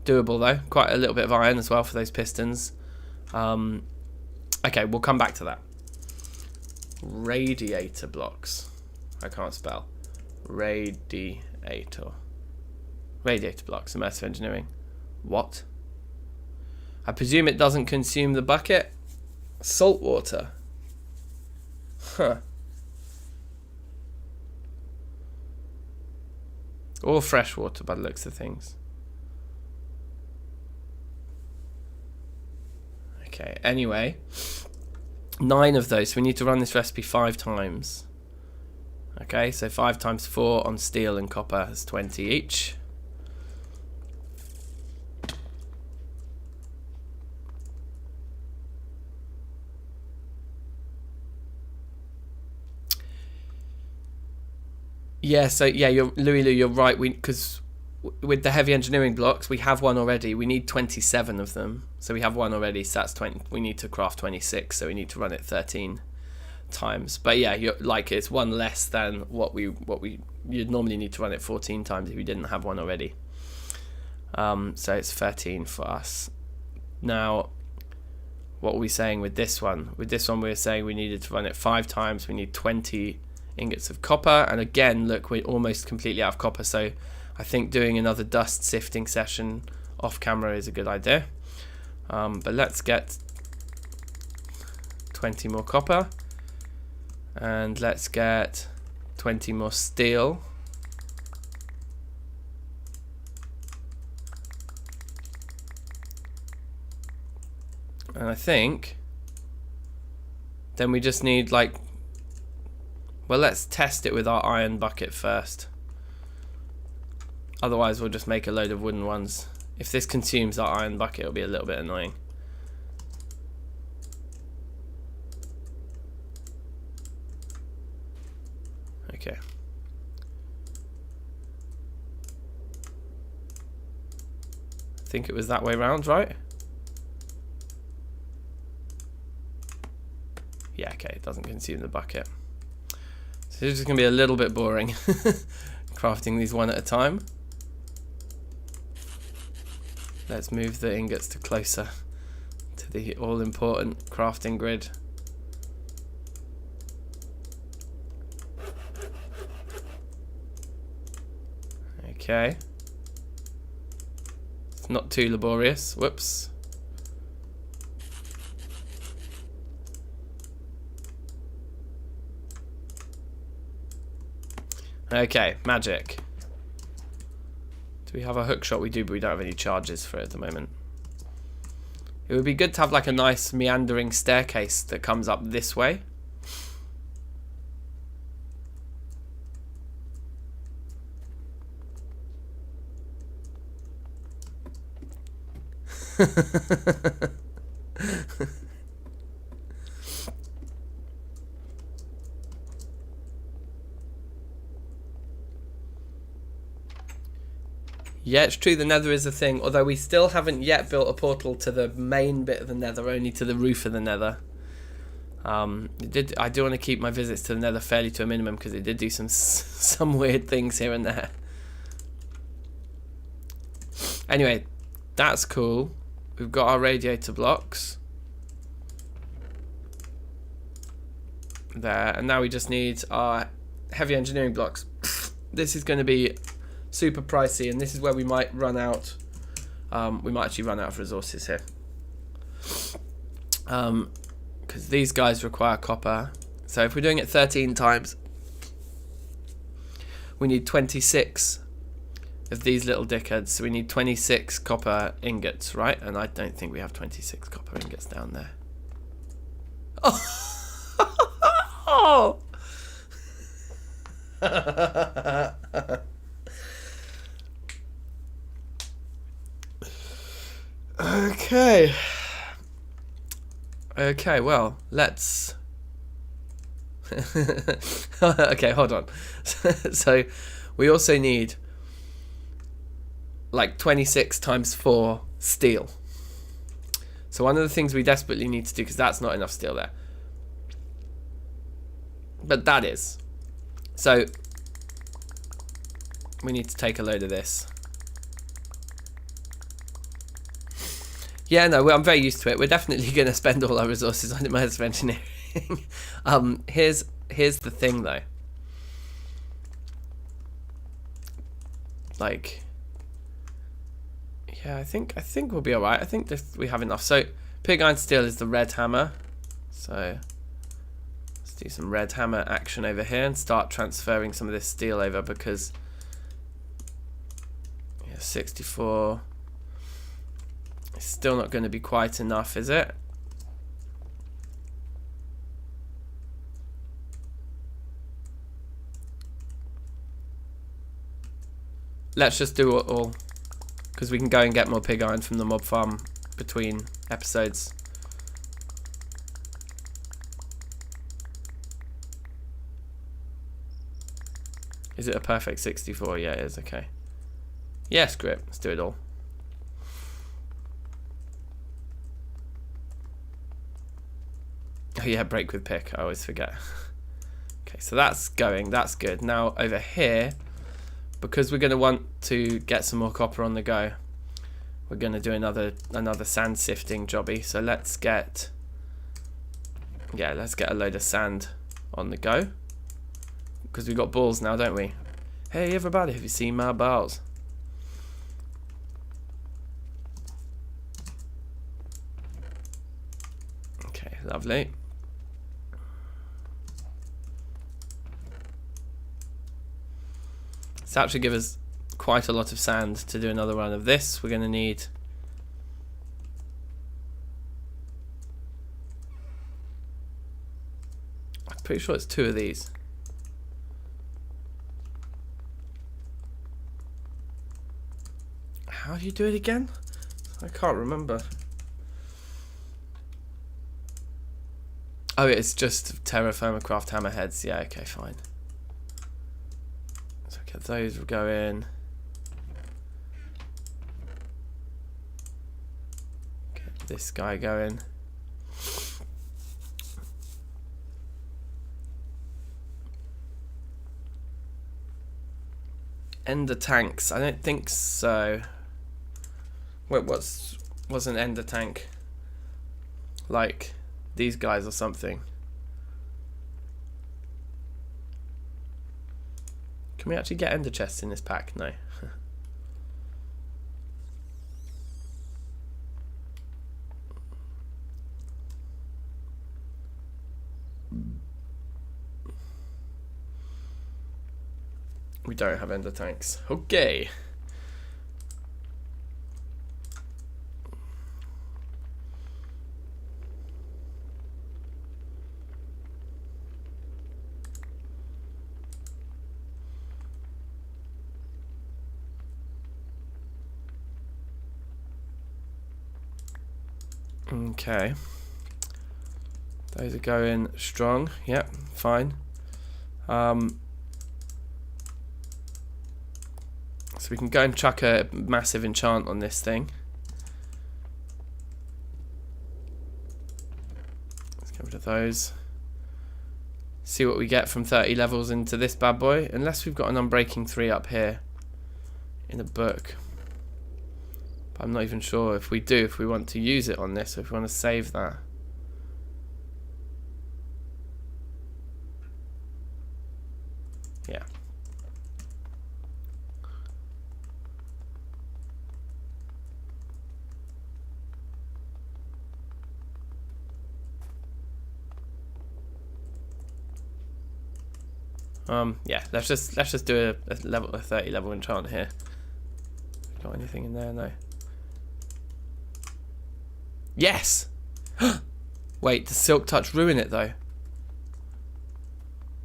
S1: Doable though. Quite a little bit of iron as well for those pistons. Okay, we'll come back to that. Radiator blocks. I can't spell. Radiator blocks. Immersive engineering. What? I presume it doesn't consume the bucket. Salt water. Huh. Or fresh water by the looks of things. Okay, anyway. 9 of those. So we need to run this recipe 5 times. Okay, so 5 times 4 on steel and copper is 20 each. Yeah, so yeah, you're right. Because with the heavy engineering blocks, we have one already. We need 27 of them, so we have one already. So that's 20. We need to craft 26, so we need to run it 13 times. But yeah, you're like it's one less than what you'd normally need to run it 14 times if you didn't have one already. So it's 13 for us. Now, what are we saying with this one? With this one, we were saying we needed to run it 5 times. We need 20 ingots of copper. And again, look, we're almost completely out of copper. So I think doing another dust sifting session off camera is a good idea. But let's get 20 more copper. And let's get 20 more steel. And I think then we just need, like, well, let's test it with our iron bucket first. Otherwise we'll just make a load of wooden ones. If this consumes our iron bucket, it'll be a little bit annoying. Okay. I think it was that way round, right? Yeah, okay, it doesn't consume the bucket. So it's just going to be a little bit boring crafting these one at a time. Let's move the ingots to closer to the all-important crafting grid. Okay. It's not too laborious. Whoops. Okay, magic. Do we have a hook shot? We do, but we don't have any charges for it at the moment. It would be good to have like a nice meandering staircase that comes up this way. Yeah, it's true, the nether is a thing, although we still haven't yet built a portal to the main bit of the nether, only to the roof of the nether. I do want to keep my visits to the nether fairly to a minimum, because it did do some weird things here and there. Anyway, that's cool. We've got our radiator blocks there, and now we just need our heavy engineering blocks. This is going to be super pricey, and this is where we might run out. We might actually run out of resources here, because these guys require copper. So if we're doing it 13 times, we need 26 of these little dickheads. So we need 26 copper ingots, right? And I don't think we have 26 copper ingots down there. Oh! Okay, well, let's... Okay, hold on. So, we also need, like, 26 times 4 steel. So one of the things we desperately need to do, because that's not enough steel there. But that is. So, we need to take a load of this. Yeah, no, I'm very used to it. We're definitely going to spend all our resources on immersive engineering. Here's the thing, though. Like, yeah, I think we'll be all right. I think we have enough. So, pig iron steel is the red hammer. So, let's do some red hammer action over here and start transferring some of this steel over, because 64. It's still not going to be quite enough, is it? Let's just do it all, because we can go and get more pig iron from the mob farm between episodes. Is it a perfect 64? Yeah, it is. Okay. Yeah, screw it. Let's do it all. Oh yeah, break with pick. I always forget. Okay, so that's going. That's good. Now over here, because we're going to want to get some more copper on the go, we're going to do another sand sifting jobby. So let's get a load of sand on the go, because we've got balls now, don't we? Hey everybody, have you seen my balls? Okay, lovely. This actually gives us quite a lot of sand to do another run of this. We're going to need I'm pretty sure it's 2 of these. How do you do it again? I can't remember. Oh, it's just Terrafirmacraft hammerheads. Yeah, okay, fine. So get those will go in. Get this guy going. Ender tanks? I don't think so. Wait, what's an ender tank? Like these guys or something? Can we actually get ender chests in this pack? No. We don't have ender tanks. Okay. Okay. Those are going strong. Yep, fine. So we can go and chuck a massive enchant on this thing. Let's get rid of those. See what we get from 30 levels into this bad boy. Unless we've got an Unbreaking 3 up here in a book. But I'm not even sure if we do, if we want to use it on this, or if we want to save that. Yeah. Yeah, let's just do a 30 level enchant here. Got anything in there? No. Yes! Wait, does Silk Touch ruin it though?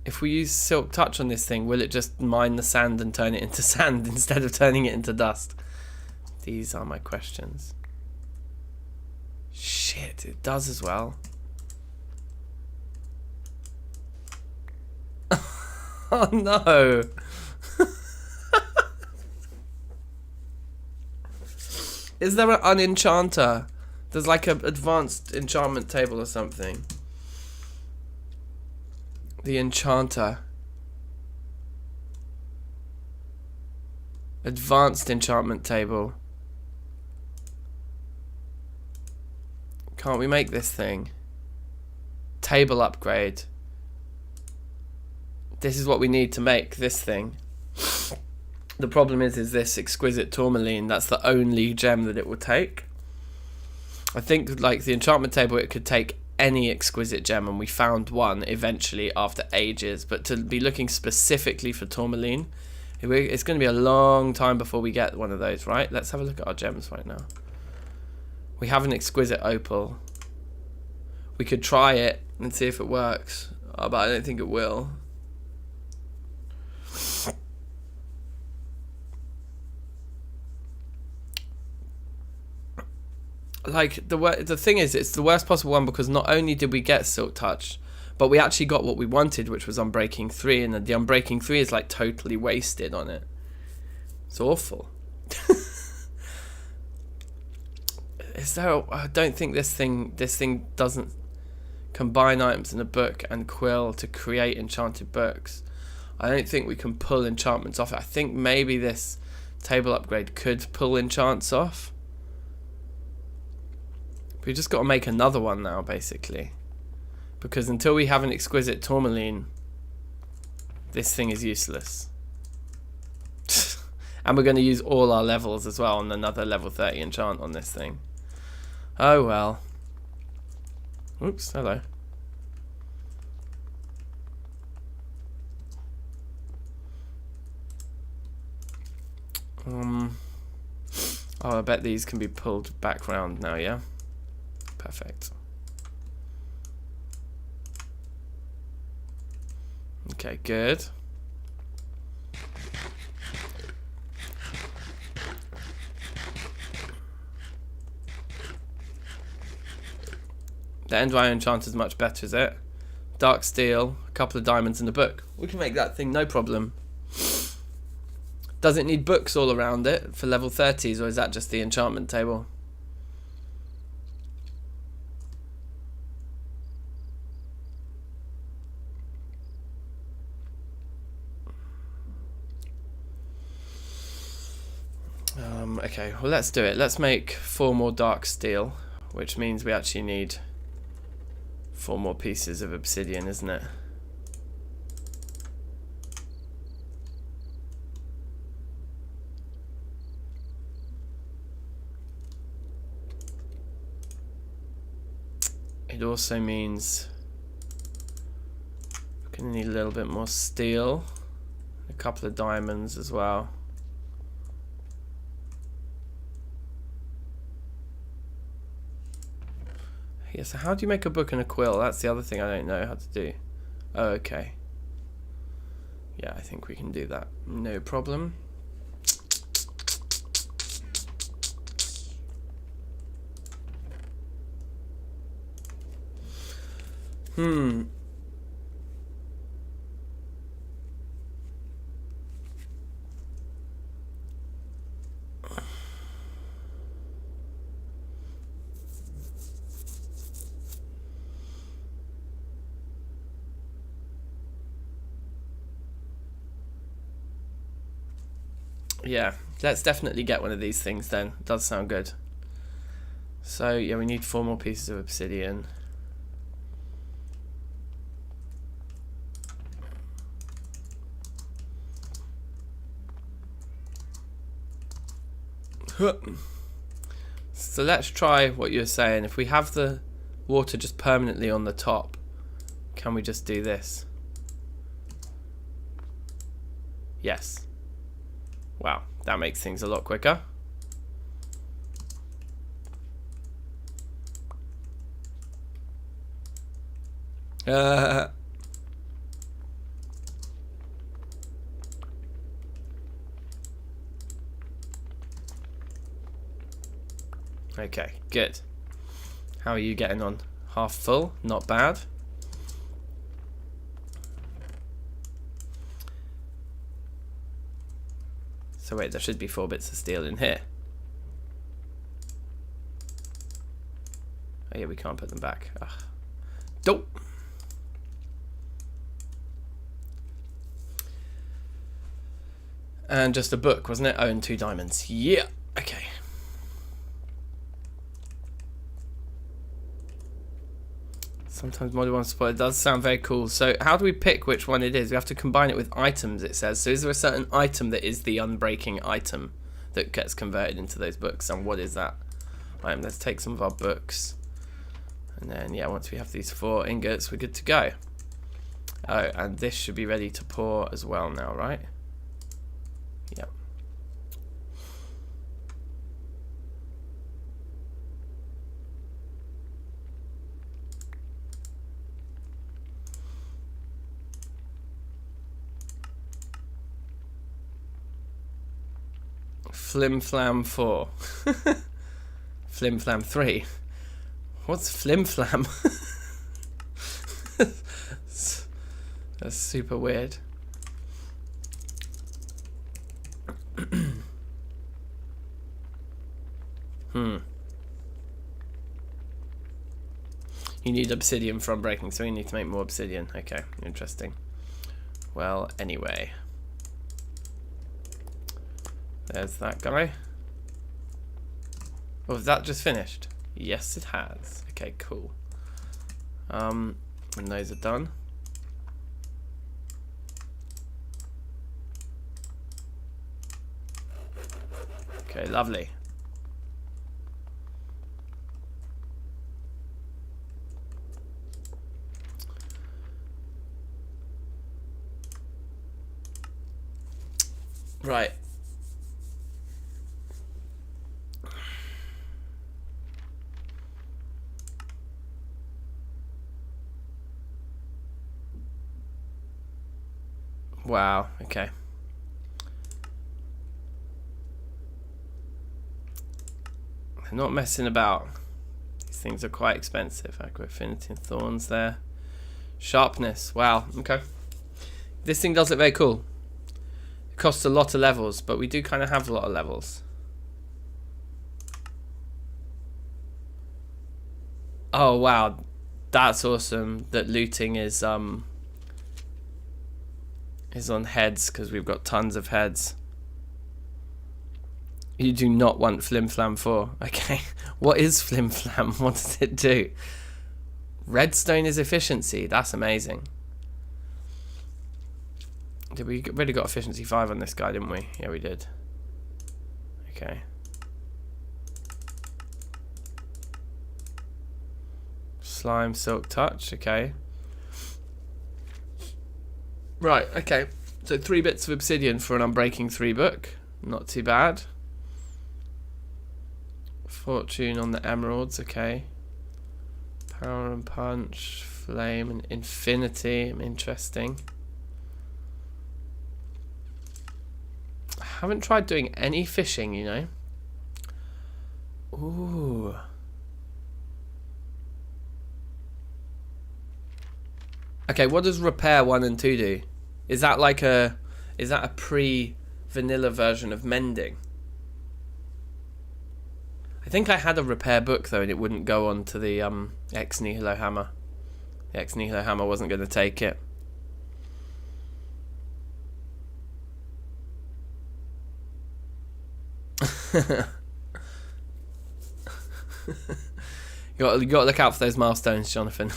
S1: If we use Silk Touch on this thing, will it just mine the sand and turn it into sand instead of turning it into dust? These are my questions. Shit, it does as well. Oh no! Is there an unenchanter? There's like an advanced enchantment table or something. The enchanter. Advanced enchantment table. Can't we make this thing? Table upgrade. This is what we need to make this thing. The problem is this exquisite tourmaline, that's the only gem that it will take. I think like the enchantment table, it could take any exquisite gem, and we found one eventually after ages, but to be looking specifically for tourmaline, it's going to be a long time before we get one of those, right? Let's have a look at our gems right now. We have an exquisite opal. We could try it and see if it works, but I don't think it will. Like the thing is, it's the worst possible one, because not only did we get Silk Touch, but we actually got what we wanted, which was Unbreaking 3, and the Unbreaking 3 is like totally wasted on it. It's awful. Is there? I don't think this thing doesn't combine items in a book and quill to create enchanted books. I don't think we can pull enchantments off it. I think maybe this table upgrade could pull enchants off. we just got to make another one now, basically. Because until we have an exquisite tourmaline, this thing is useless. And we're going to use all our levels as well on another level 30 enchant on this thing. Oh well. Oops, hello. Oh, I bet these can be pulled back round now, yeah? Perfect. Okay, good. The End Iron enchant is much better, is it? Dark steel, a couple of diamonds and a book. We can make that thing, no problem. Does it need books all around it for level 30s, or is that just the enchantment table? Okay, well let's do it. Let's make 4 more dark steel, which means we actually need 4 more pieces of obsidian, isn't it? It also means we're going to need a little bit more steel, a couple of diamonds as well. Yeah, so how do you make a book and a quill? That's the other thing I don't know how to do. Oh, okay. Yeah, I think we can do that. No problem. Yeah, let's definitely get one of these things then. Does sound good. So, yeah, we need 4 more pieces of obsidian. So let's try what you're saying. If we have the water just permanently on the top, can we just do this? Yes. Wow, that makes things a lot quicker. Okay, good. How are you getting on? Half full? Not bad. So wait, there should be 4 bits of steel in here. Oh yeah, we can't put them back. Ugh. Dope. And just a book, wasn't it? Oh, and 2 diamonds. Yeah. Okay. Sometimes Model 1 support, it does sound very cool. So how do we pick which one it is? We have to combine it with items, it says. So is there a certain item that is the unbreaking item that gets converted into those books? And what is that item? Let's take some of our books. And then, yeah, once we have these 4 ingots, we're good to go. Oh, and this should be ready to pour as well now, right? Yep. Flim Flam 4. Flim Flam 3. What's Flim Flam? That's super weird. You need obsidian from breaking, so you need to make more obsidian. Okay, interesting. Well, anyway. There's that guy. Oh, is that just finished? Yes, it has. Okay, cool. And those are done. Okay, lovely. Right. Wow, okay. They're not messing about. These things are quite expensive. Agro affinity and thorns there. Sharpness, wow, okay. This thing does look very cool. It costs a lot of levels, but we do kind of have a lot of levels. Oh wow, that's awesome that looting is on heads, because we've got tons of heads. You do not want Flim Flam 4. Okay, what is Flim Flam? What does it do? Redstone is efficiency. That's amazing. Did we already got efficiency 5 on this guy, didn't we? Yeah, we did. Okay. Slime Silk Touch. Okay. Right, okay. So 3 bits of obsidian for an Unbreaking 3 book. Not too bad. Fortune on the emeralds, okay. Power and Punch, Flame and Infinity, interesting. I haven't tried doing any fishing, you know. Ooh. Okay, what does Repair 1 and 2 do? Is that like a pre-vanilla version of Mending? I think I had a repair book though, and it wouldn't go on to the Ex Nihilo hammer. The Ex Nihilo hammer wasn't going to take it. you got to look out for those milestones, Jonathan.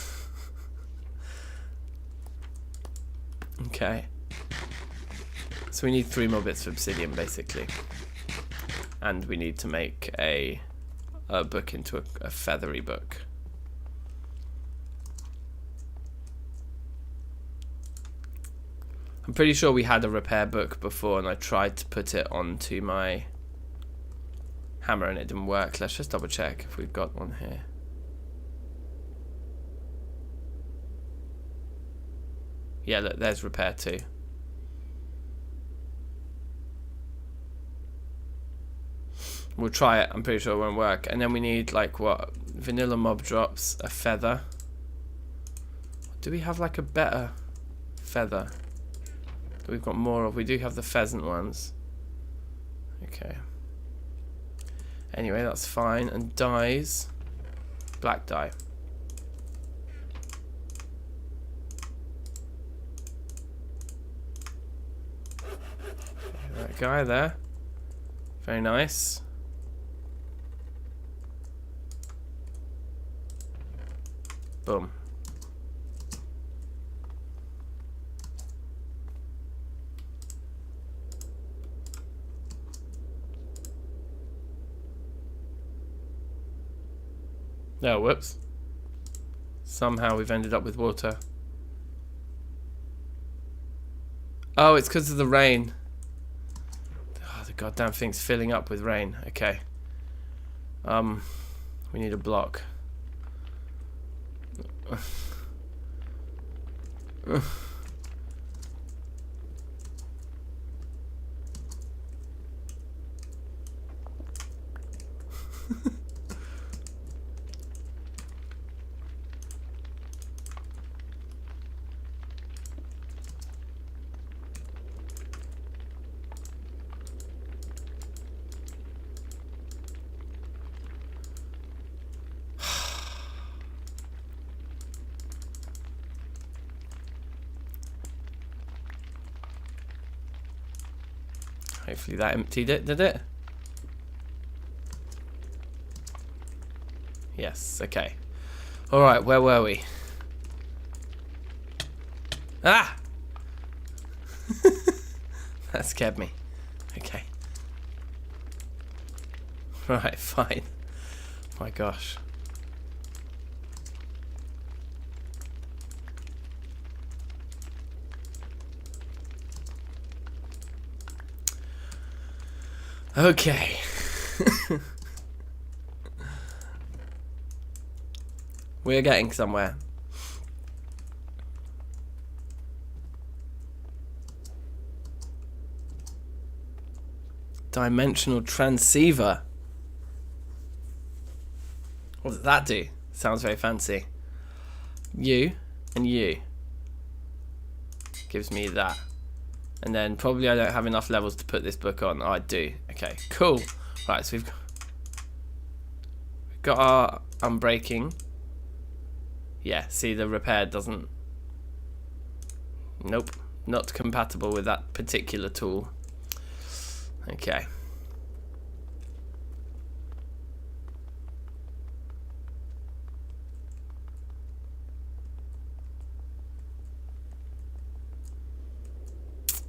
S1: Okay. So we need 3 more bits of obsidian, basically, and we need to make a book into a feathery book. I'm pretty sure we had a repair book before, and I tried to put it onto my hammer and it didn't work. Let's just double check if we've got one here. Yeah, look, there's repair 2. We'll try it. I'm pretty sure it won't work. And then we need, like, what? Vanilla mob drops, a feather. Do we have, like, a better feather that we've got more of? We do have the pheasant ones. Okay. Anyway, that's fine. And dyes. Black dye. That guy there. Very nice. Boom. Oh, whoops. Somehow we've ended up with water. Oh, it's because of the rain. Oh, the goddamn thing's filling up with rain. Okay. We need a block. Hopefully that emptied it, did it? Yes, okay. Alright, where were we? Ah! That scared me. Okay. Right, fine. My gosh. Okay. We're getting somewhere. Dimensional transceiver. What does that do? Sounds very fancy. You and you. Gives me that. And then probably I don't have enough levels to put this book on. Oh, I do. Okay, cool. Right, so we've got our unbreaking. Yeah, see, the repair doesn't... Nope, not compatible with that particular tool. Okay.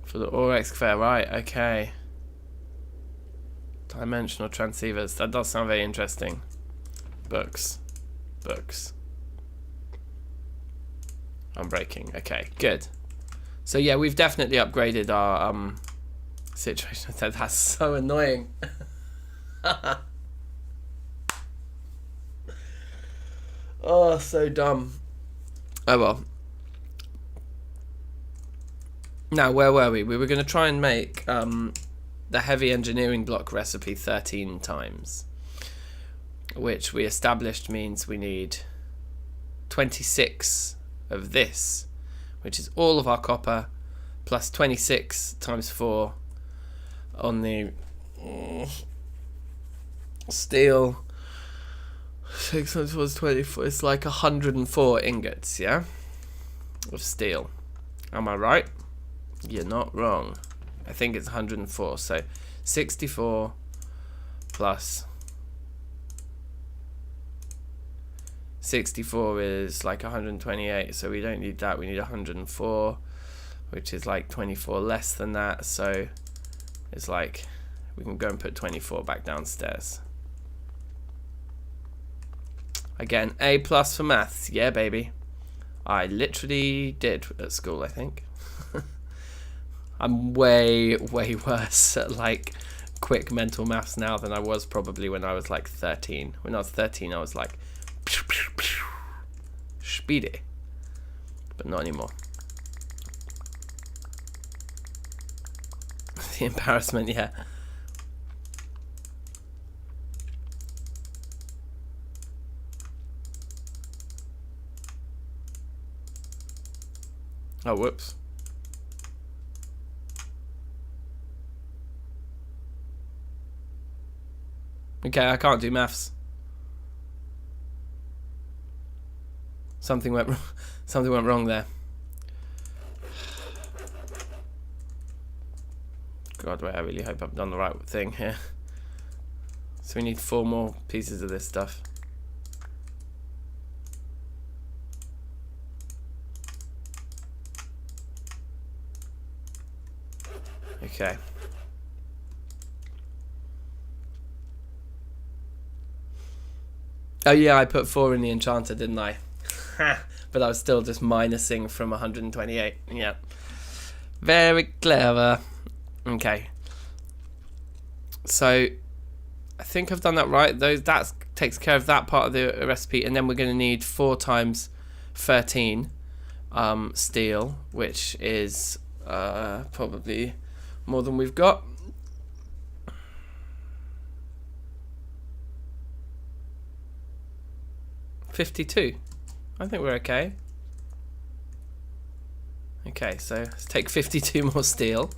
S1: For the Ore Excavator, right, okay. Dimensional transceivers, that does sound very interesting. Books. Books. Unbreaking, okay, good. So yeah, we've definitely upgraded our situation. That's so annoying. Oh, so dumb. Oh well. Now, where were we? We were going to try and make the heavy engineering block recipe 13 times, which we established means we need 26 of this, which is all of our copper, plus 26 times 4 on the steel. 6 times 4 is 24. It's like 104 ingots, yeah, of steel. Am I right? You're not wrong. I think it's 104. So 64 plus 64 is like 128. So we don't need that. We need 104, which is like 24 less than that. So it's like we can go and put 24 back downstairs. Again, A plus for maths. Yeah, baby. I literally did at school, I think. I'm way worse at like quick mental maths now than I was probably when I was like 13. When I was 13, I was like speedy, but not anymore. The embarrassment, yeah. Oh, whoops. Okay, I can't do maths. Something went wrong there. God, wait, I really hope I've done the right thing here. So we need 4 more pieces of this stuff. Okay. Oh yeah, I put 4 in the enchanter, didn't I? But I was still just minusing from 128. Yeah. Very clever. Okay. So I think I've done that right. That takes care of that part of the recipe, and then we're going to need 4 times 13 steel, which is probably more than we've got. $52. I think we're okay. Okay, so let's take 52 more steel.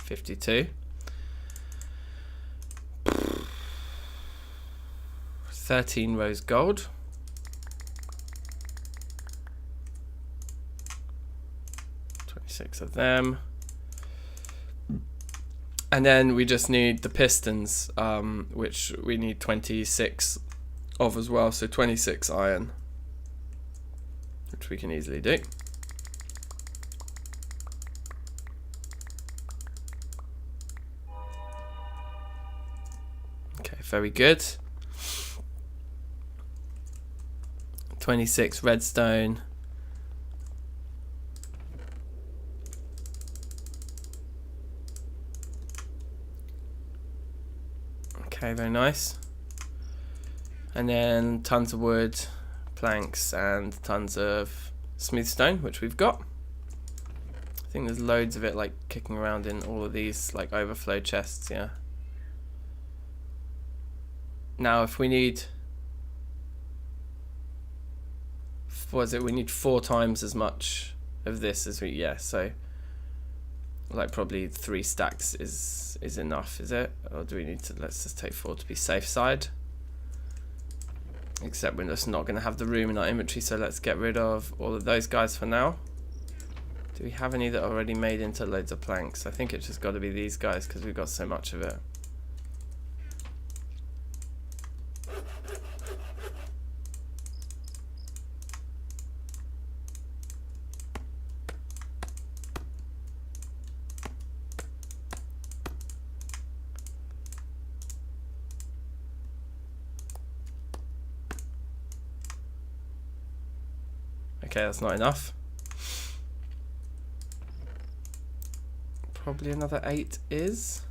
S1: $52. 13 rose gold. 26 of them. And then we just need the pistons, which we need 26 of as well, so 26 iron, which we can easily do. Okay, very good. 26 redstone. Okay, very nice. And then tons of wood, planks, and tons of smooth stone, which we've got. I think there's loads of it like kicking around in all of these like overflow chests, yeah. Now if we need, what is it, we need 4 times as much of this as we, yeah, so like probably 3 stacks is enough, is it? Or do we need to, let's just take 4 to be safe side. Except we're just not going to have the room in our inventory, so let's get rid of all of those guys for now. Do we have any that are already made into loads of planks? I think it's just got to be these guys because we've got so much of it. Okay, that's not enough. Probably another 8 is.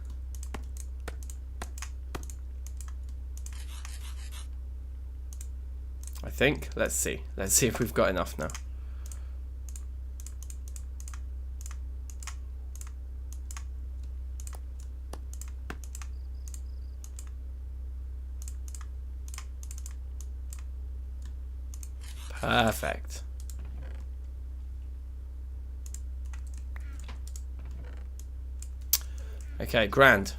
S1: I think. Let's see. Let's see if we've got enough now. Perfect. Okay, grand.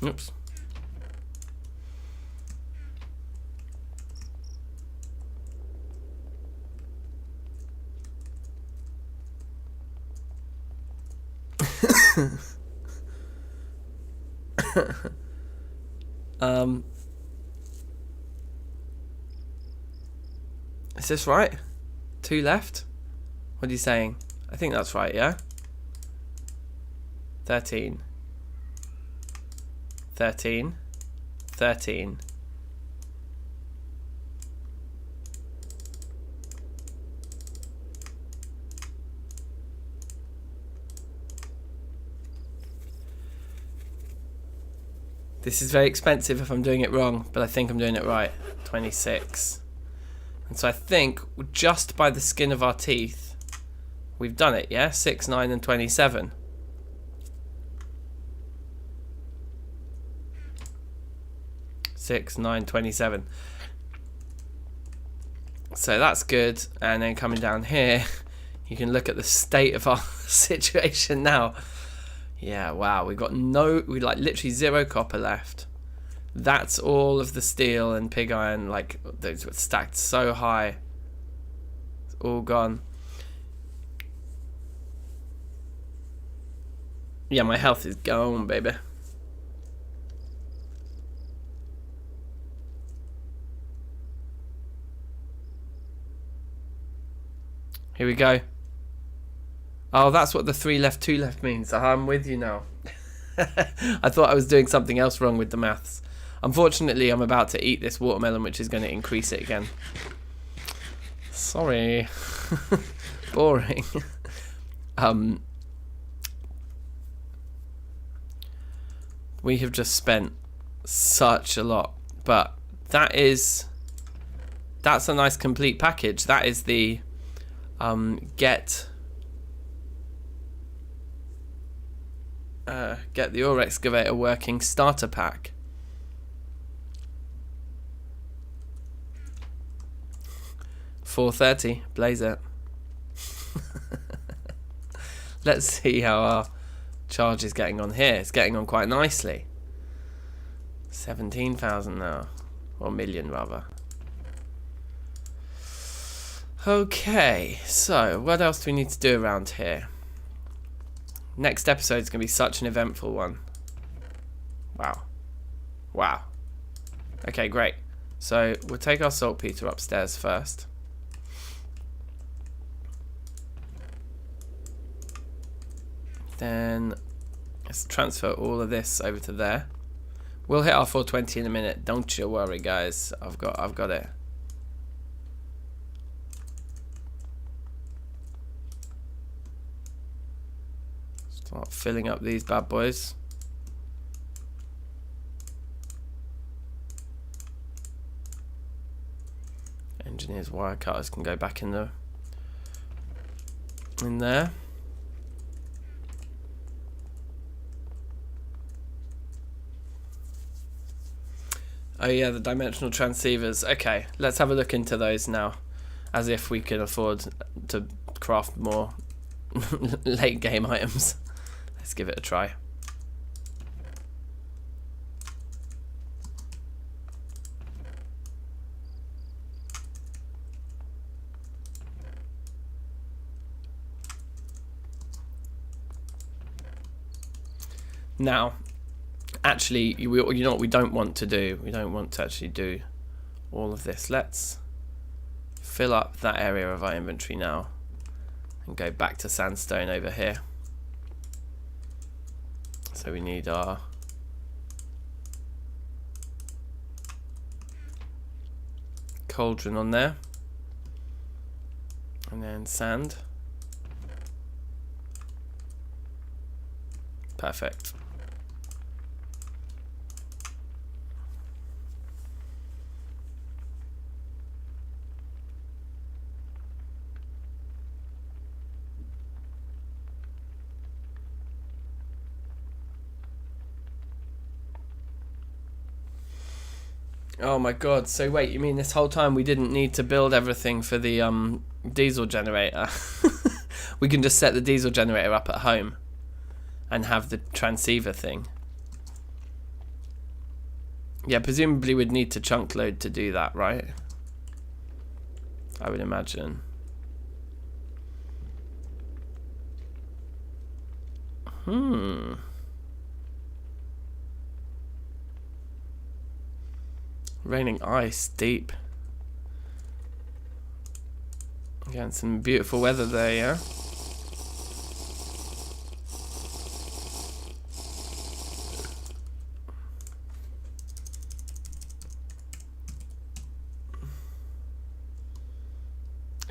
S1: Oops. Is this right? 2 left? What are you saying? I think that's right, yeah? 13. 13. 13. This is very expensive if I'm doing it wrong, but I think I'm doing it right. 26. And so I think just by the skin of our teeth, we've done it, yeah? 6, 9, and 27. Six, 9, 27. So that's good. And then coming down here, you can look at the state of our situation now. Yeah, wow, we like literally 0 copper left. That's all of the steel and pig iron, like those were stacked so high. It's all gone. Yeah, my health is gone, baby. Here we go. Oh, that's what the 3 left, 2 left means. I'm with you now. I thought I was doing something else wrong with the maths. Unfortunately, I'm about to eat this watermelon, which is going to increase it again. Sorry. Boring. We have just spent such a lot, but that's a nice complete package. That is the get the Ore Excavator working starter pack. $4.30, blaze it. Let's see how our charge is getting on here. It's getting on quite nicely. 17,000 now, or million rather. Okay, so what else do we need to do around here? Next episode is going to be such an eventful one. Wow. Wow. Okay, great. So we'll take our saltpeter upstairs first. Then let's transfer all of this over to there. We'll hit our 420 in a minute. Don't you worry, guys. I've got it. Start filling up these bad boys. Engineer's wire cutters can go back in there. Oh yeah, the dimensional transceivers. Okay, let's have a look into those now, as if we can afford to craft more late game items. Let's give it a try. Now, actually, you know what we don't want to do? We don't want to actually do all of this. Let's fill up that area of our inventory now and go back to sandstone over here. So we need our cauldron on there, and then sand. Perfect. Oh my god, so wait, you mean this whole time we didn't need to build everything for the diesel generator? We can just set the diesel generator up at home and have the transceiver thing. Yeah, presumably we'd need to chunk load to do that, right? I would imagine. Raining ice deep. Getting some beautiful weather there, yeah?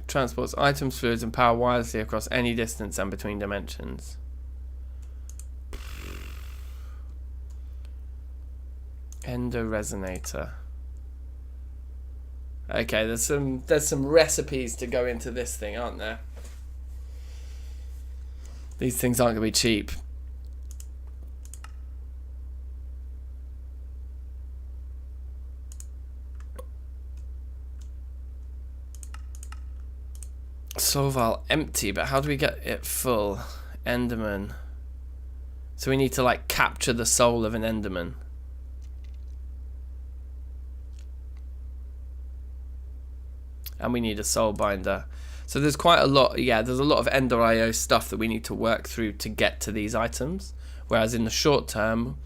S1: Transports items, fluids and power wirelessly across any distance and between dimensions. Endoresonator. Okay, there's some recipes to go into this thing, aren't there? These things aren't going to be cheap. Soul vial empty, but how do we get it full? Enderman. So we need to like capture the soul of an Enderman. And we need a soul binder. So there's quite a lot, yeah, there's a lot of Ender IO stuff that we need to work through to get to these items. Whereas in the short term,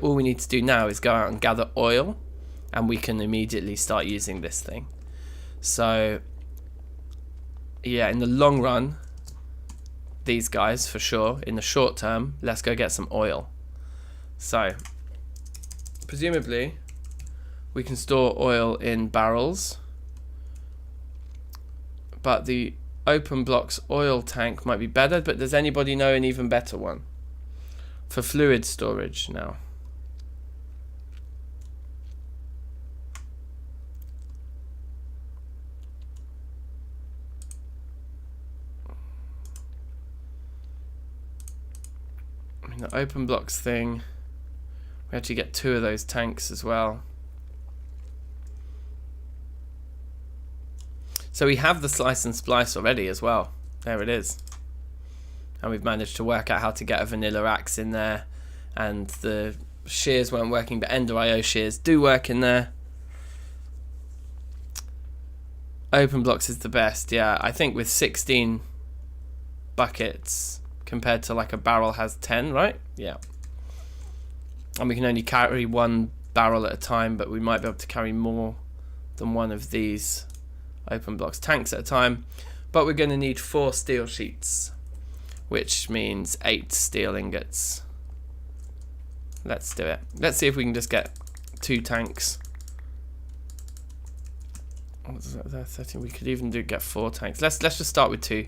S1: all we need to do now is go out and gather oil, and we can immediately start using this thing. So, yeah, in the long run, these guys for sure. In the short term, let's go get some oil. So, presumably, we can store oil in barrels. But the open blocks oil tank might be better, but does anybody know an even better one? For fluid storage now. I mean, the open blocks thing, we actually get 2 of those tanks as well. So we have the slice and splice already as well. There it is. And we've managed to work out how to get a vanilla axe in there. And the shears weren't working, but Ender IO shears do work in there. Open blocks is the best, yeah. I think with 16 buckets compared to like a barrel has 10, right? Yeah. And we can only carry one barrel at a time, but we might be able to carry more than one of these open blocks tanks at a time. But we're going to need 4 steel sheets, which means 8 steel ingots. Let's do it. Let's see if we can just get 2 tanks. What's that there? 13. We could even get 4 tanks. Let's just start with 2.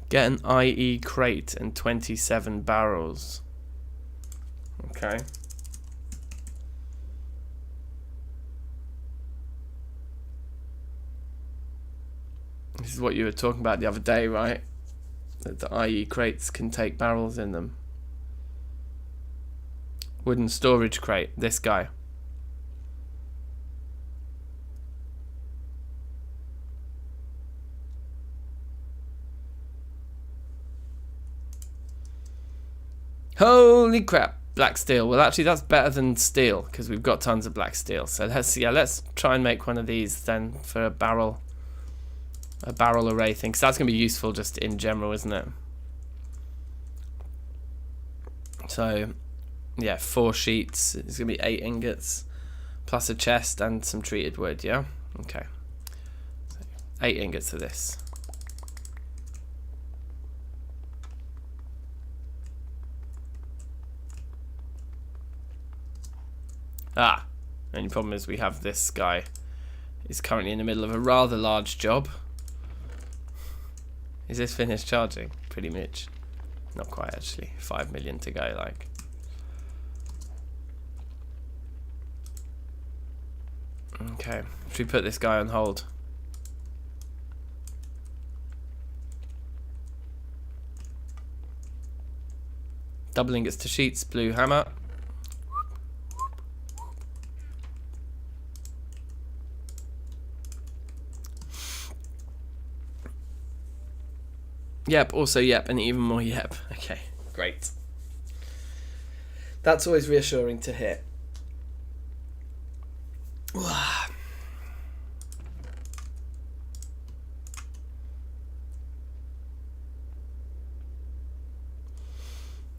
S1: Get an IE crate and 27 barrels. Okay. This is what you were talking about the other day, right? That the IE crates can take barrels in them. Wooden storage crate, this guy. Holy crap, black steel. Well, actually that's better than steel because we've got tons of black steel. So let's try and make one of these then for a barrel array thing, because that's going to be useful just in general, isn't it? So yeah, 4 sheets. It's going to be 8 ingots plus a chest and some treated wood. Yeah, okay, so 8 ingots of this. Only problem is we have this guy is currently in the middle of a rather large job. Is this finished charging? Pretty much. Not quite, actually. 5 million to go, like. Okay. Should we put this guy on hold? Double ingots to sheets, blue hammer. Yep, also yep, and even more yep. Okay, great. That's always reassuring to hear.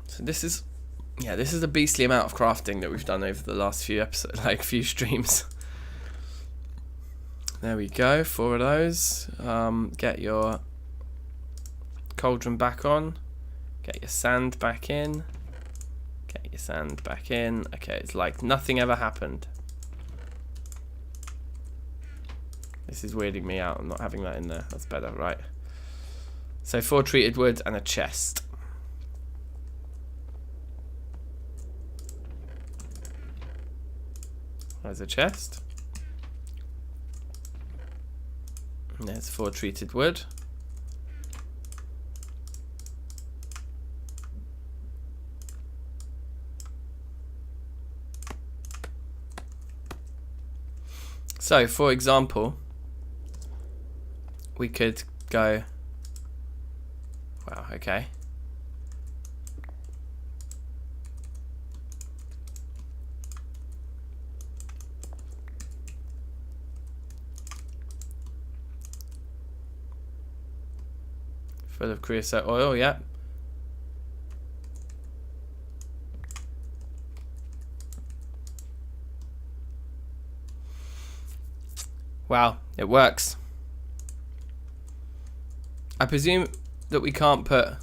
S1: So this is a beastly amount of crafting that we've done over the last few episodes, like few streams. There we go, 4 of those. Get your cauldron back on, get your sand back in, get your sand back in. Okay, it's like nothing ever happened. This is weirding me out. I'm not having that in there. That's better, right? So 4 treated wood and a chest. There's a chest. And there's 4 treated wood. So, for example, we could go, wow, okay. Full of creosote oil, yeah. Wow, it works. I presume that we can't put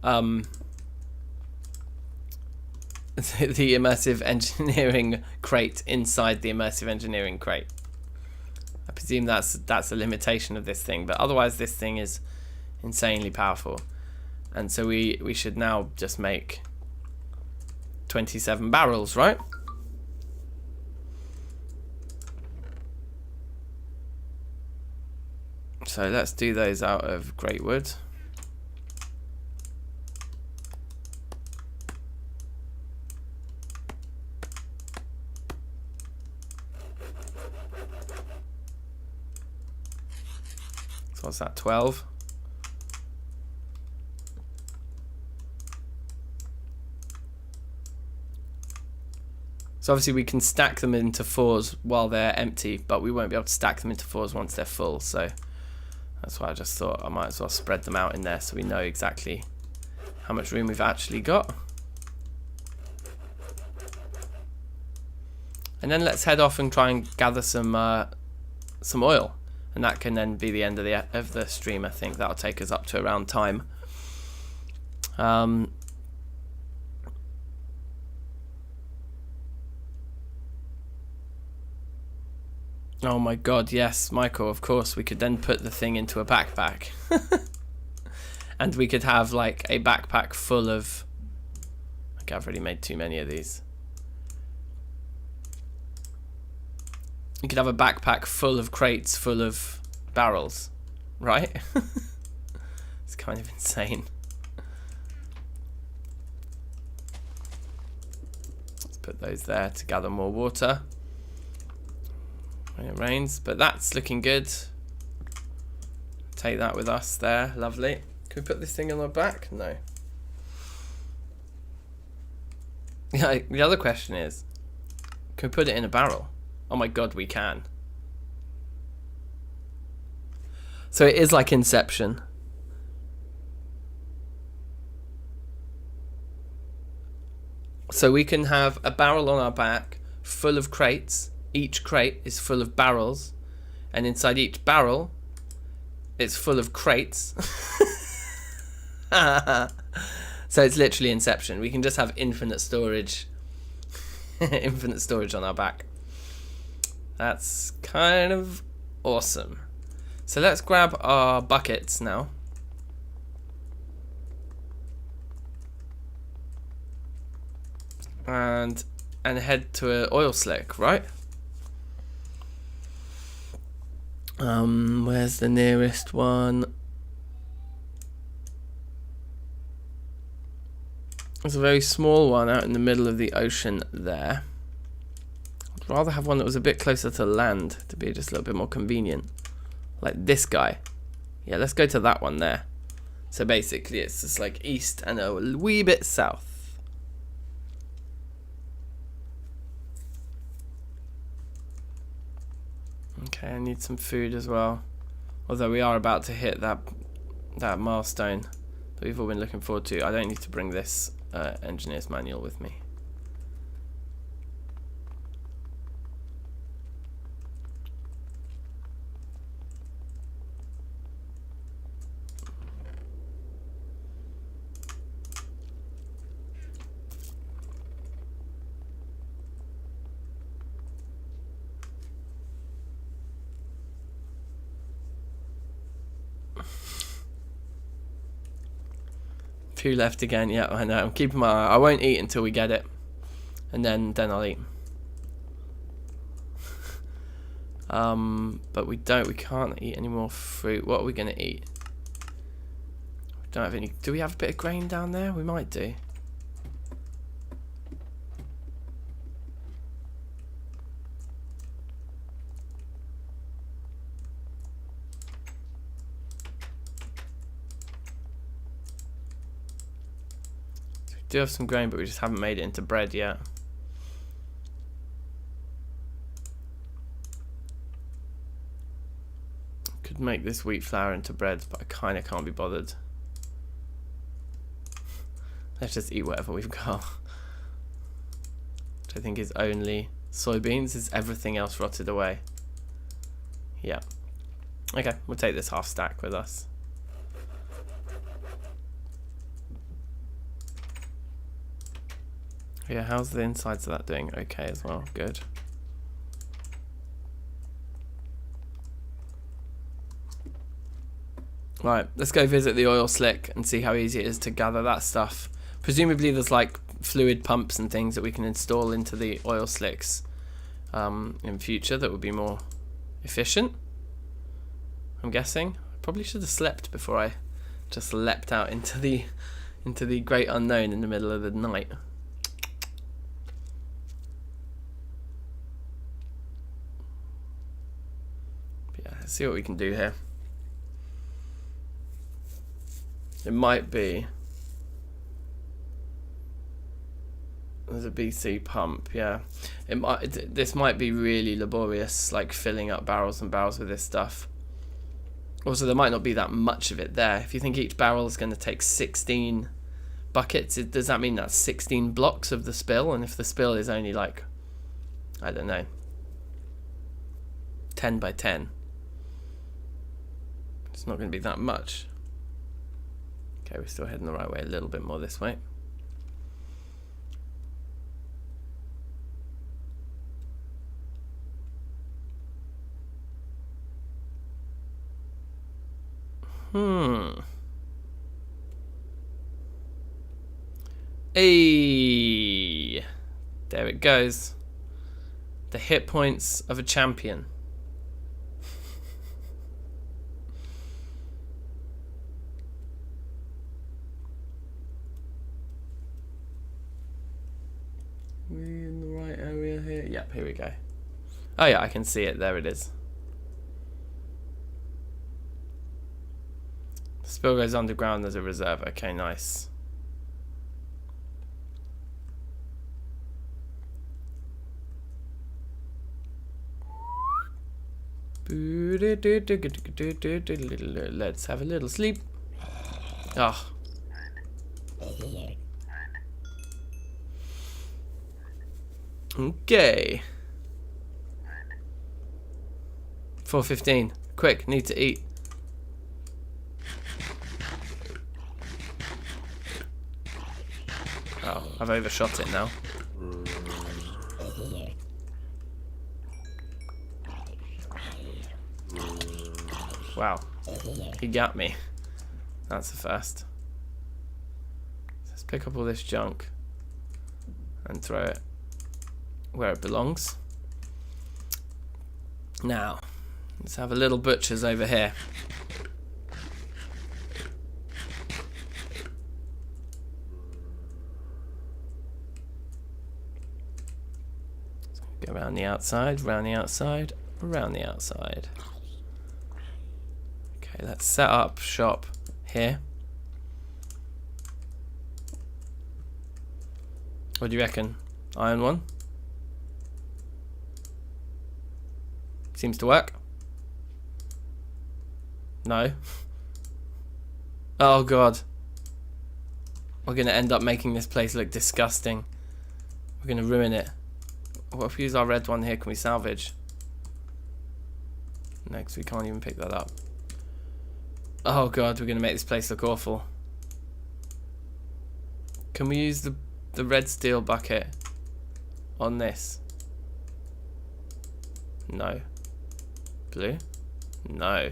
S1: the immersive engineering crate inside the immersive engineering crate. I presume that's a limitation of this thing, but otherwise this thing is insanely powerful. And so we should now just make 27 barrels, right? So let's do those out of great wood. So what's that, 12? So obviously we can stack them into 4s while they're empty, but we won't be able to stack them into 4s once they're full. So that's why I just thought I might as well spread them out in there so we know exactly how much room we've actually got. And then let's head off and try and gather some oil, and that can then be the end of the stream. I think that'll take us up to around time. Oh my god, yes, Michael, of course, we could then put the thing into a backpack. And we could have like a backpack full of... Okay, I've already made too many of these. You could have a backpack full of crates full of barrels, right? It's kind of insane. Let's put those there to gather more water when it rains, but that's looking good. Take that with us there, lovely. Can we put this thing on our back? No. Yeah, the other question is, can we put it in a barrel? Oh my god, we can. So it is like Inception. So we can have a barrel on our back full of crates. Each crate is full of barrels, and inside each barrel it's full of crates. So it's literally Inception. We can just have infinite storage. Infinite storage on our back. That's kind of awesome. So let's grab our buckets now. And head to an oil slick, right? Where's the nearest one? There's a very small one out in the middle of the ocean there. I'd rather have one that was a bit closer to land to be just a little bit more convenient. Like this guy. Yeah, let's go to that one there. So basically it's just like east and a wee bit south. Okay, I need some food as well. Although we are about to hit that milestone that we've all been looking forward to. I don't need to bring this engineer's manual with me. Two left again. Yeah, I know. I'm keeping my eye. I won't eat until we get it, and then I'll eat. But we can't eat any more fruit. What are we gonna eat? We don't have any. Do we have a bit of grain down there? We might do. We do have some grain, but we just haven't made it into bread yet. Could make this wheat flour into bread, but I kind of can't be bothered. Let's just eat whatever we've got. Which I think is only soybeans. Is everything else rotted away? Yeah. Okay, we'll take this half stack with us. Yeah, how's the insides of that doing? Okay as well, good. Right, let's go visit the oil slick and see how easy it is to gather that stuff. Presumably there's like fluid pumps and things that we can install into the oil slicks in future that would be more efficient, I'm guessing. I probably should have slept before I just leapt out into the great unknown in the middle of the night. Let's see what we can do here. It might be There's a BC pump, yeah. This might be really laborious, like filling up barrels and barrels with this stuff. Also, there might not be that much of it there. If you think each barrel is going to take 16 buckets, does that mean that's 16 blocks of the spill? And if the spill is only like, I don't know, 10 by 10, it's not going to be that much. Okay, we're still heading the right way, a little bit more this way. Hey, there it goes. The hit points of a champion. We're in the right area here. Yep, here we go. Oh yeah, I can see it. There it is. The spill goes underground as a reserve. Okay, nice. Let's have a little sleep. Ah. Okay. 4:15. Quick, need to eat. Oh, I've overshot it now. Wow, he got me. That's the first. Let's pick up all this junk and throw it where it belongs. Now, let's have a little butcher's over here. Go around the outside, round the outside, around the outside. Okay, let's set up shop here. What do you reckon? Iron one? Seems to work. No. Oh god. We're going to end up making this place look disgusting. We're going to ruin it. What if we use our red one here? Can we salvage? No, because we can't even pick that up. Oh god, we're going to make this place look awful. Can we use the red steel bucket on this? No. Blue? No.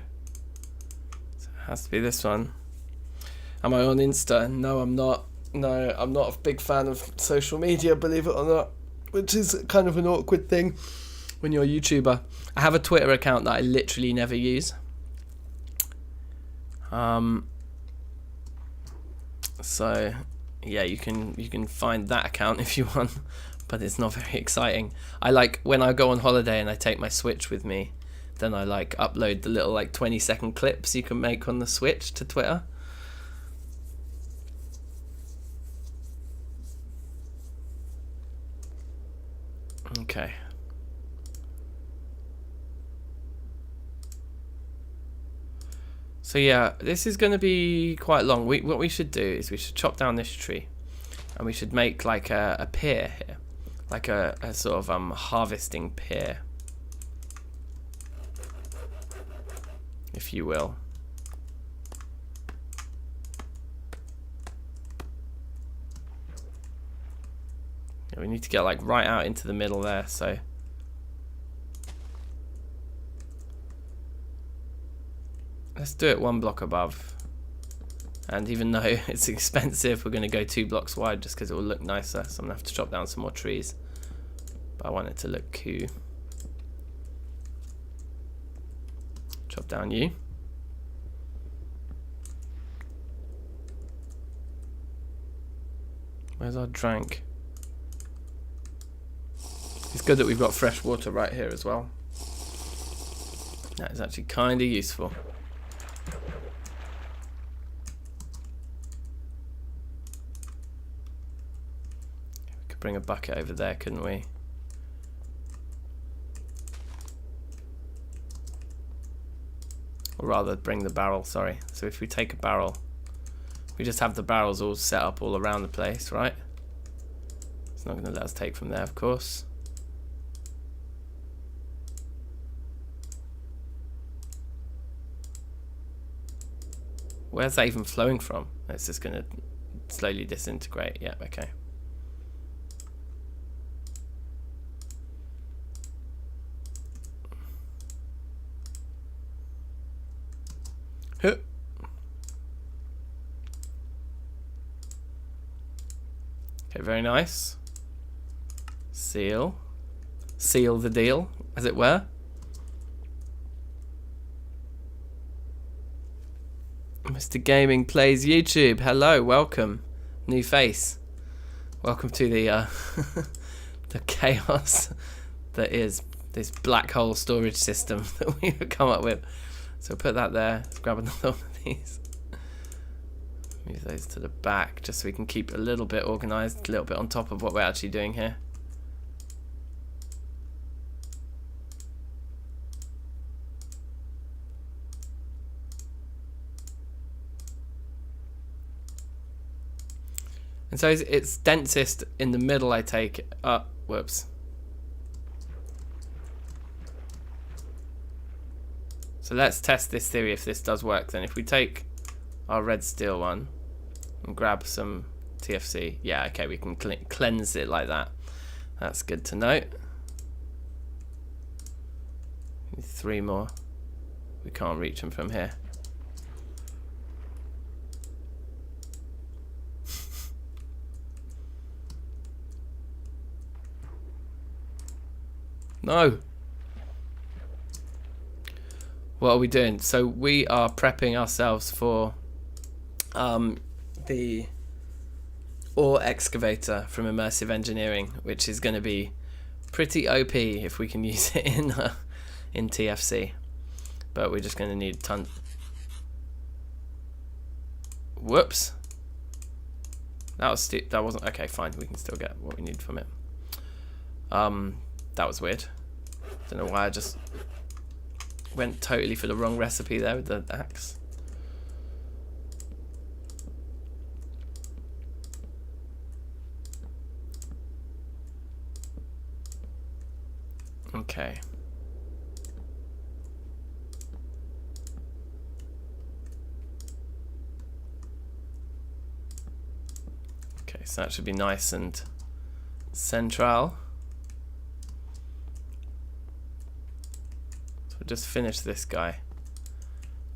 S1: So it has to be this one. Am I on Insta? No, I'm not. No, I'm not a big fan of social media, believe it or not. Which is kind of an awkward thing when you're a YouTuber. I have a Twitter account that I literally never use. So yeah, you can find that account if you want, but it's not very exciting. I like when I go on holiday and I take my Switch with me, then I like upload the little like 20-second clips you can make on the Switch to Twitter. Okay. So yeah, this is going to be quite long. What we should do is we should chop down this tree, and we should make like a pier here, like a sort of harvesting pier, if you will. Yeah, we need to get like right out into the middle there, so. Let's do it 1 block above. And even though it's expensive, we're going to go 2 blocks wide just because it will look nicer. So I'm going to have to chop down some more trees. But I want it to look cool. Chop down you. Where's our drink? It's good that we've got fresh water right here as well. That is actually kind of useful. Could bring a bucket over there, couldn't we? Or rather, bring the barrel, sorry. So if we take a barrel, we just have the barrels all set up all around the place, right? It's not going to let us take from there, of course. Where's that even flowing from? It's just going to slowly disintegrate. Yeah, okay. Huh. Okay, very nice. Seal. Seal the deal, as it were. Mr. Gaming Plays YouTube. Hello, welcome. New face. Welcome to the the chaos that is this black hole storage system that we've come up with. So put that there. Let's grab another one of these. Move those to the back just so we can keep a little bit organized, a little bit on top of what we're actually doing here. And so it's densest in the middle, I take it. Whoops. So let's test this theory if this does work then. If we take our red steel one and grab some TFC. Yeah, okay, we can cleanse it like that. That's good to know. Need 3 more. We can't reach them from here. No. What are we doing? So we are prepping ourselves for the Ore Excavator from Immersive Engineering, which is going to be pretty OP if we can use it in TFC. But we're just going to need tons. Whoops. That wasn't okay. Fine, we can still get what we need from it. That was weird. Don't know why I just went totally for the wrong recipe there with the axe. Okay. Okay, so that should be nice and central. Just finish this guy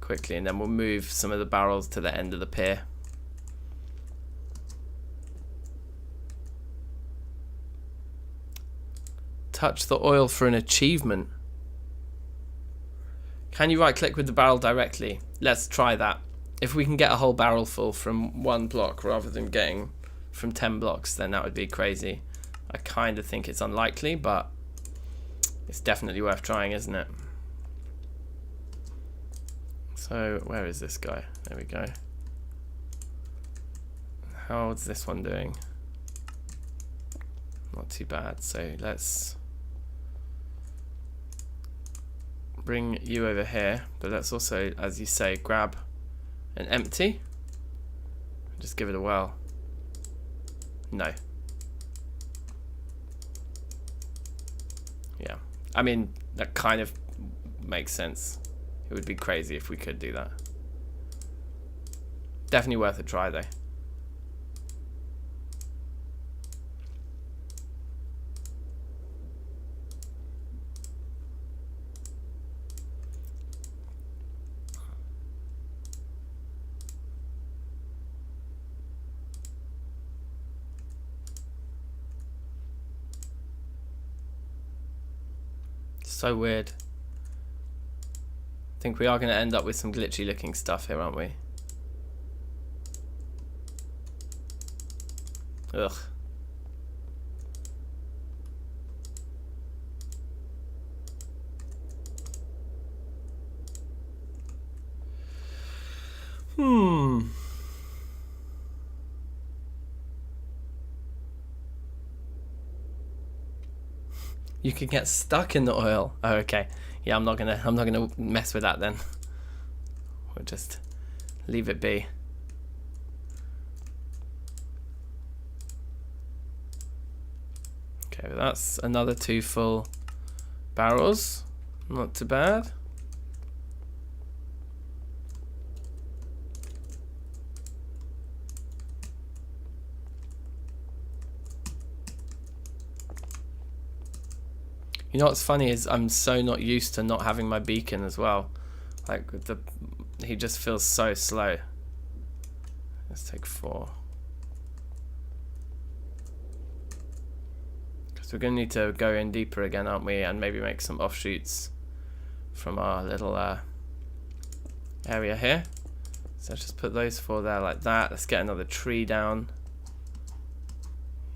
S1: quickly and then we'll move some of the barrels to the end of the pier. Touch the oil for an achievement. Can you right click with the barrel directly? Let's try that. If we can get a whole barrel full from 1 block rather than getting from 10 blocks, then that would be crazy. I kind of think it's unlikely, but it's definitely worth trying, isn't it? So where is this guy? There we go. How's this one doing? Not too bad. So let's bring you over here, but let's also, as you say, grab an empty. Just give it a whirl. No. Yeah. I mean, that kind of makes sense. It would be crazy if we could do that. Definitely worth a try though. So weird. I think we are going to end up with some glitchy looking stuff here, aren't we? Ugh. Hmm. You could get stuck in the oil. Oh, okay. Yeah, I'm not gonna mess with that then. We'll just leave it be. Okay, well that's another 2 full barrels. Not too bad. You know what's funny is I'm so not used to not having my beacon as well. Like he just feels so slow. Let's take 4. Because we're going to need to go in deeper again, aren't we? And maybe make some offshoots from our little area here. So just put those 4 there like that. Let's get another tree down.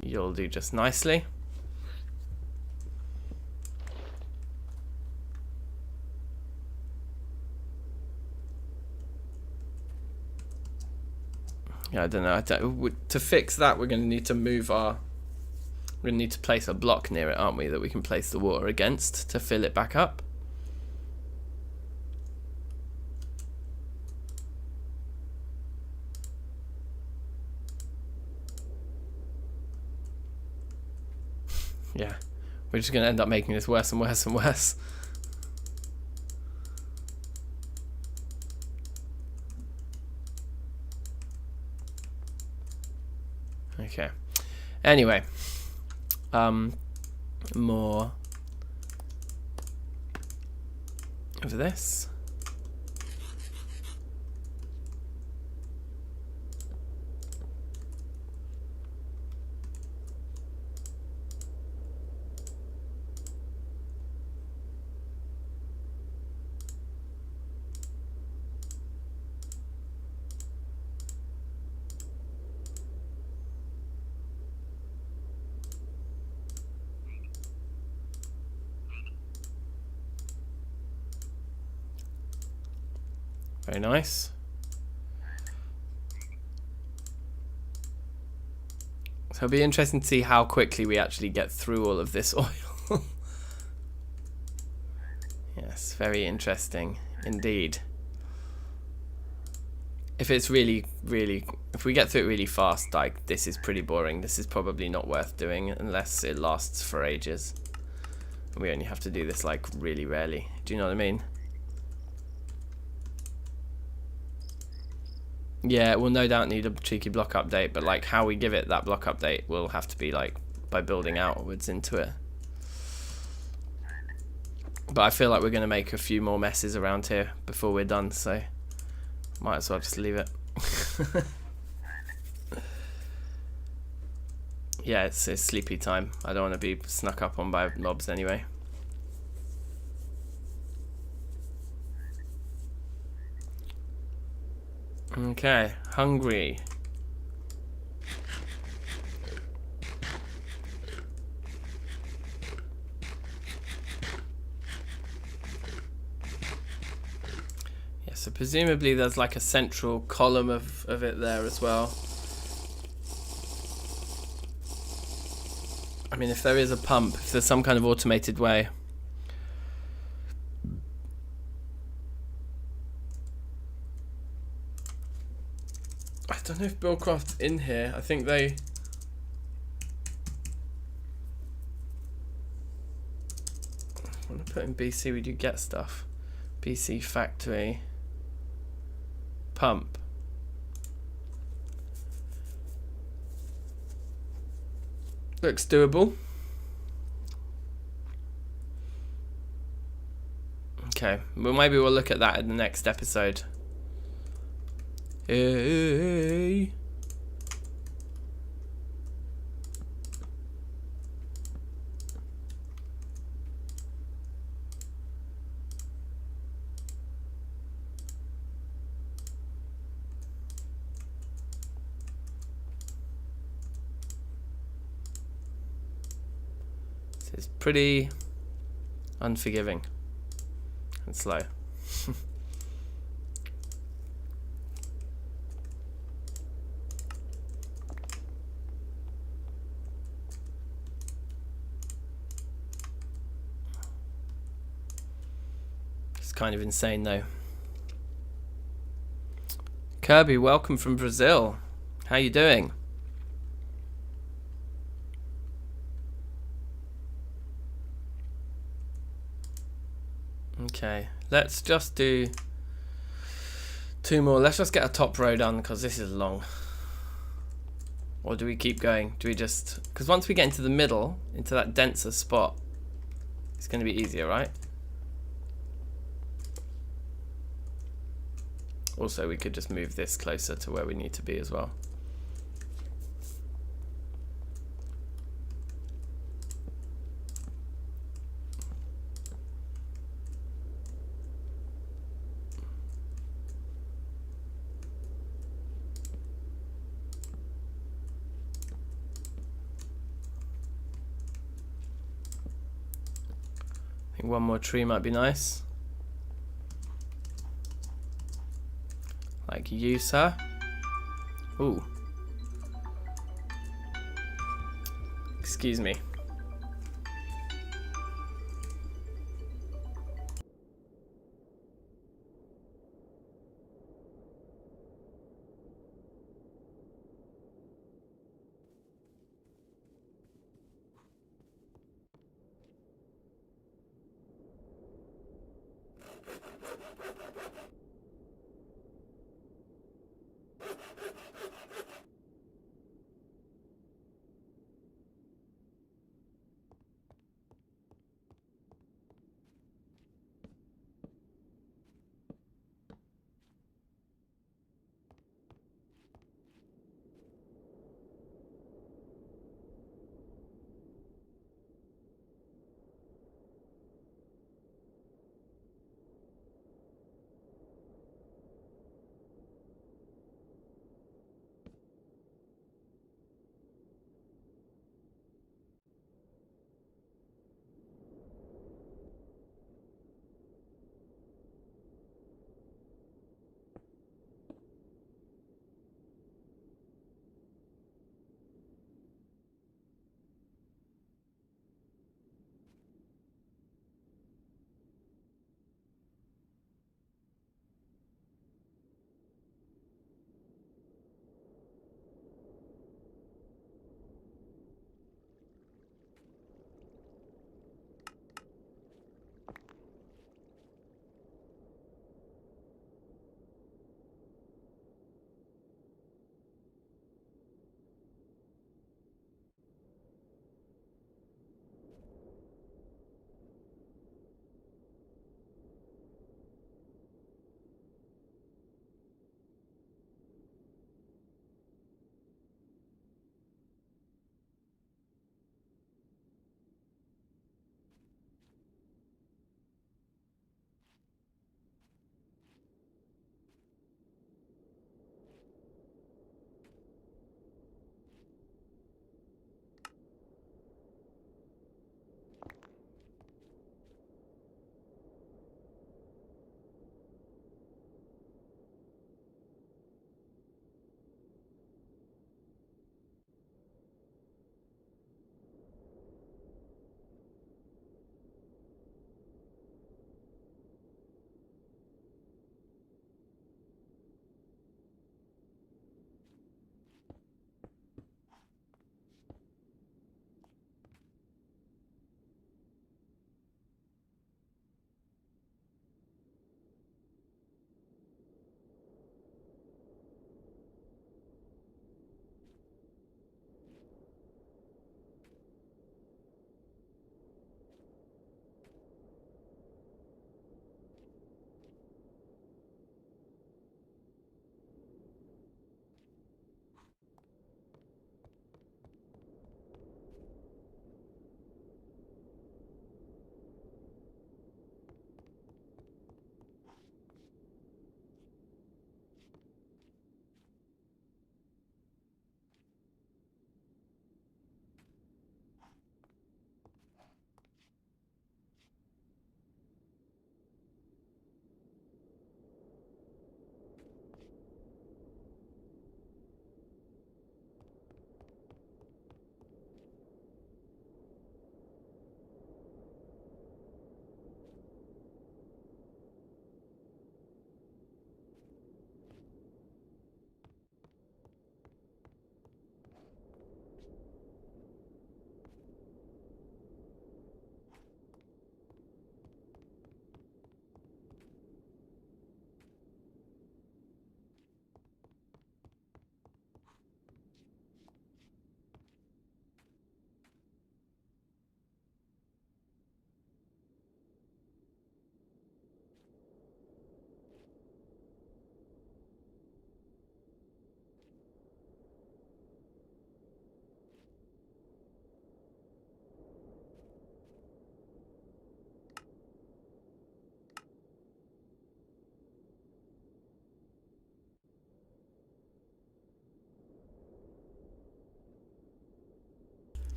S1: You'll do just nicely. Yeah, I don't know. To fix that, we're going to need to move our... We're going to need to place a block near it, aren't we? That we can place the water against to fill it back up. Yeah. We're just going to end up making this worse and worse and worse. Okay. Anyway, more of this. Very nice. So it'll be interesting to see how quickly we actually get through all of this oil. Yes, very interesting indeed. If it's really, if we get through it really fast, like this is pretty boring. This is probably not worth doing unless it lasts for ages. We only have to do this like really rarely. Do you know what I mean? Yeah, we'll no doubt need a cheeky block update, but like how we give it that block update will have to be like by building outwards into it. But I feel like we're going to make a few more messes around here before we're done, so might as well just leave it. Yeah, it's sleepy time. I don't want to be snuck up on by mobs anyway. Okay, hungry. Yeah, so presumably there's like a central column of it there as well. I mean, if there is a pump, if there's some kind of automated way. I don't know if Buildcraft's in here. I think they... When I put in BC, we do get stuff. BC factory. Pump. Looks doable. Okay, well maybe we'll look at that in the next episode. Hey. This is pretty unforgiving and slow. kind of insane though. Kirby, welcome from Brazil. How you doing? Okay, let's just do 2 more. Let's just get a top row done because this is long. Or do we keep going? Do we just... Because once we get into the middle, into that denser spot, it's going to be easier, right? Also, we could just move this closer to where we need to be as well. I think one more tree might be nice. Like you, sir. Ooh. Excuse me.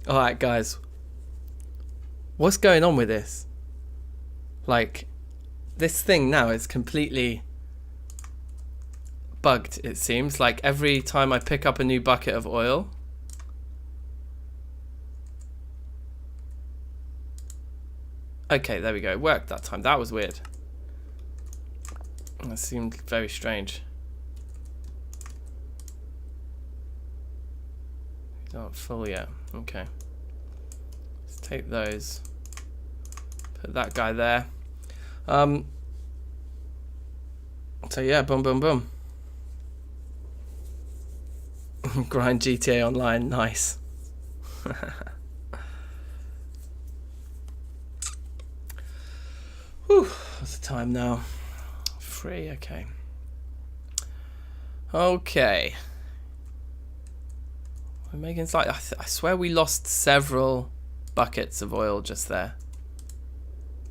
S1: Alright, guys. What's going on with this? Like, this thing now is completely bugged, it seems. Like, every time I pick up a new bucket of oil... Okay, there we go. It worked that time. That was weird. That seemed very strange. Not full yet. Okay. Let's take those. Put that guy there. So yeah, boom, boom, boom. Grind GTA Online, nice. Whew, what's the time now? 3, okay. Okay. We're making slight. I swear we lost several buckets of oil just there.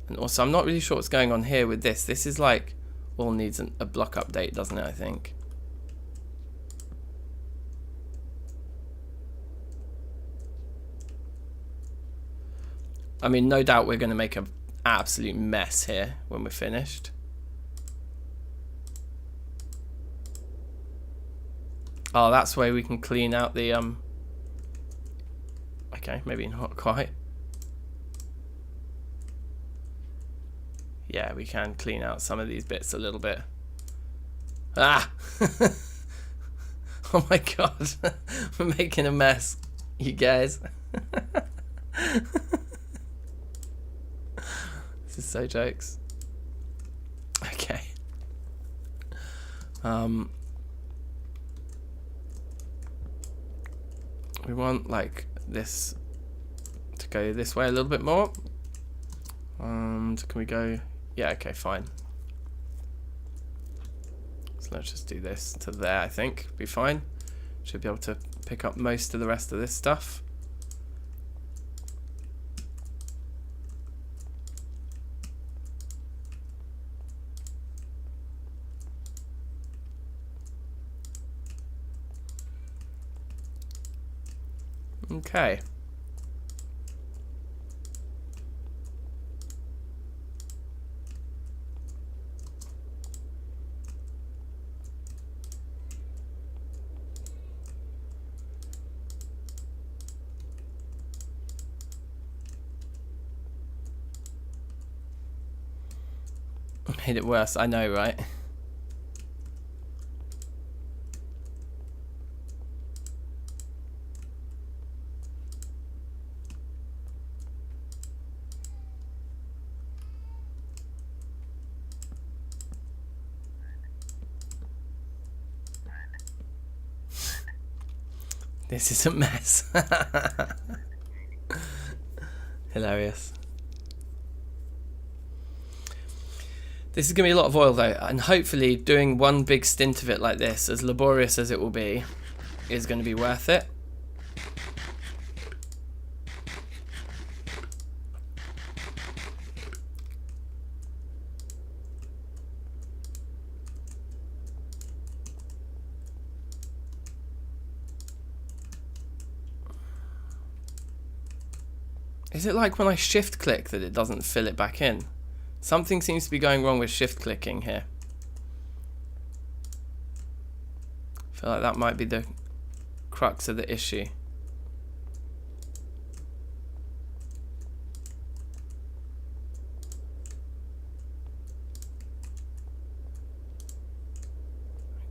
S1: And also, I'm not really sure what's going on here with this. This is like, all needs a block update, doesn't it, I think? I mean, no doubt we're going to make an absolute mess here when we're finished. Oh, that's where we can clean out the, Okay, maybe not quite. Yeah, we can clean out some of these bits a little bit. Ah! Oh my god. We're making a mess, you guys. This is so jokes. Okay. We want like this to go this way a little bit more. And can we go? Yeah, okay, fine. So let's just do this to there, I think. Be fine. Should be able to pick up most of the rest of this stuff. Okay. Made it worse, I know, right? This is a mess. Hilarious. This is going to be a lot of oil though, and hopefully doing one big stint of it like this, as laborious as it will be, is going to be worth it. Is it like when I shift click that it doesn't fill it back in? Something seems to be going wrong with shift clicking here. I feel like that might be the crux of the issue.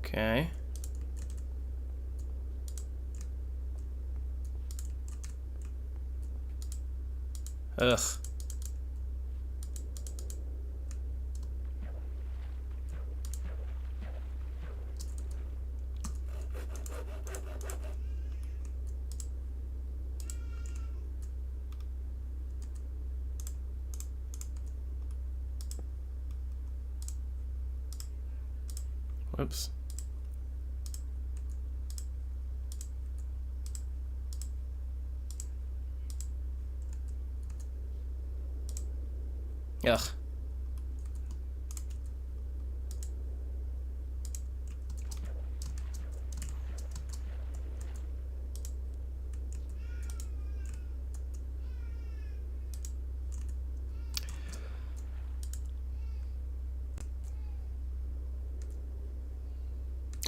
S1: Okay. Ugh. Whoops. Ugh.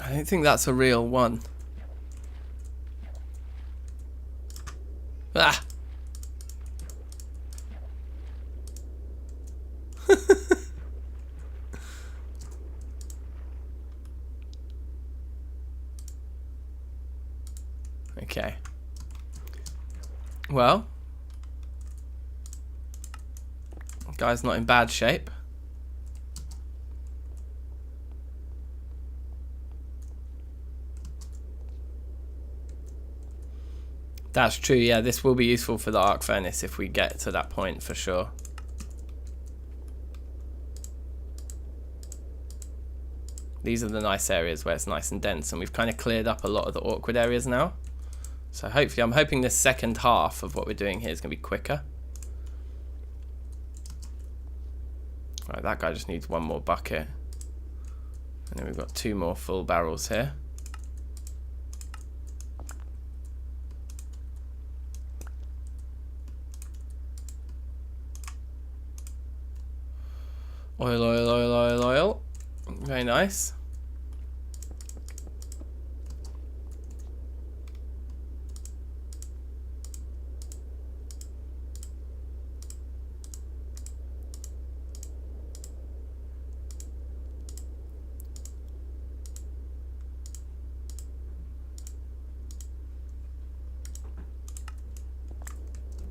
S1: I don't think that's a real one. Ah! Okay. Well, guy's not in bad shape. That's true, yeah, this will be useful for the arc furnace if we get to that point for sure. These are the nice areas where it's nice and dense, and we've kind of cleared up a lot of the awkward areas now. So hopefully, I'm hoping this second half of what we're doing here is going to be quicker. Right, that guy just needs one more bucket. And then we've got 2 more full barrels here. Oil, oil, oil, oil, oil. Very nice.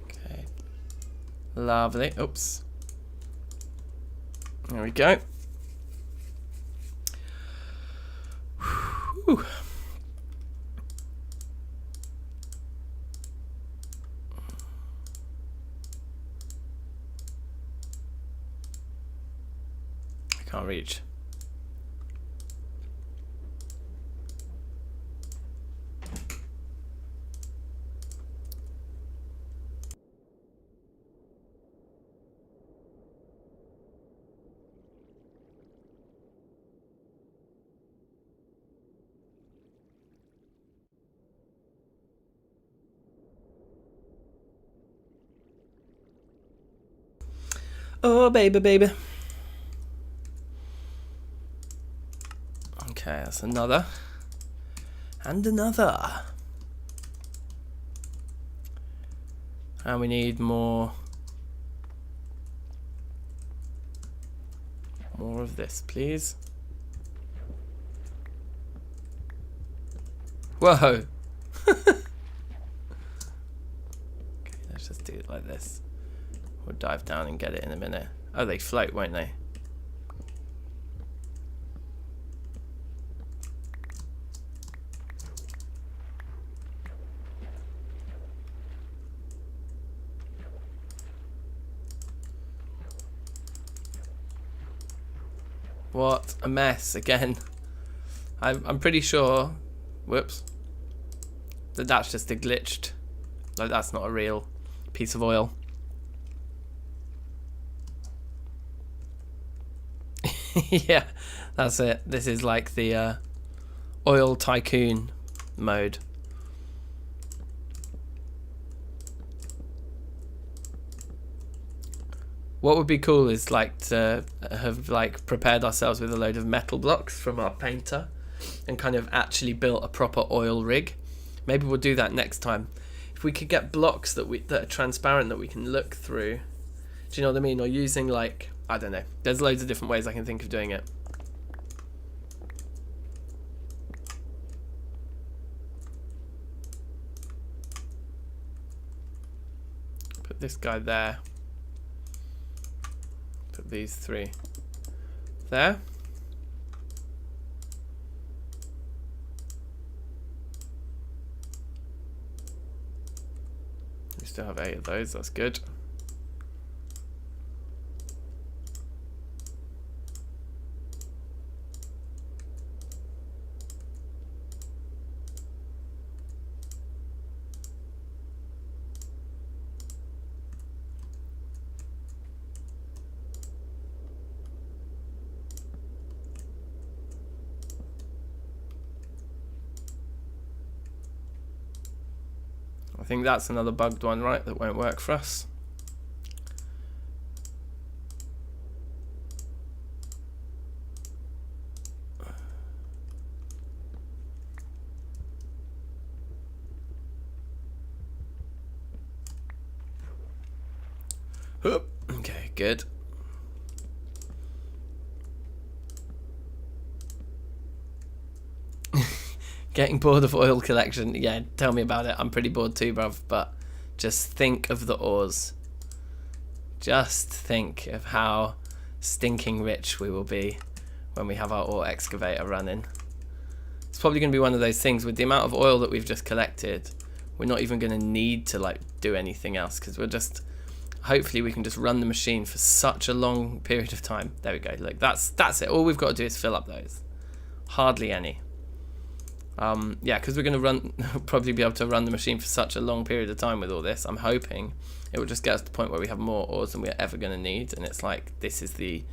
S1: Okay. Lovely. Oops. There we go. Whew. I can't reach. Oh, baby, baby. Okay, that's another. And another. And we need more. More of this, please. Whoa. Okay, let's just do it like this. We'll dive down and get it in a minute. Oh, they float, won't they? What a mess again. I'm pretty sure, whoops, that that's just a glitched, like that's not a real piece of oil. Yeah, that's it. This is like the oil tycoon mode. What would be cool is like to have like prepared ourselves with a load of metal blocks from our painter and kind of actually built a proper oil rig. Maybe we'll do that next time. If we could get blocks that are transparent that we can look through. Do you know what I mean? Or using like, I don't know. There's loads of different ways I can think of doing it. Put this guy there. Put these 3 there. We still have 8 of those, that's good. I think that's another bugged one, right, that won't work for us. Okay, good. Getting bored of oil collection. Yeah, tell me about it. I'm pretty bored too, bruv. But just think of the ores. Just think of how stinking rich we will be when we have our ore excavator running. It's probably going to be one of those things with the amount of oil that we've just collected. We're not even going to need to like do anything else because we're just, hopefully we can just run the machine for such a long period of time. There we go. Look, that's it. All we've got to do is fill up those. Hardly any. Yeah, because we're going to probably be able to run the machine for such a long period of time with all this. I'm hoping it will just get us to the point where we have more ores than we're ever going to need, and it's like this is the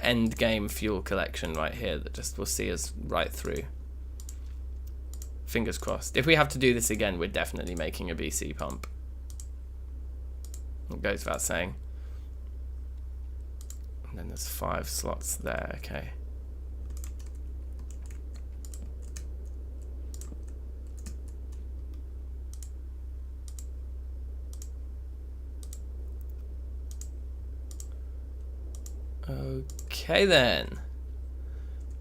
S1: end game fuel collection right here that just will see us right through. Fingers crossed. If we have to do this again, we're definitely making a BC pump. It goes without saying. And then there's 5 slots there. Okay. Okay then.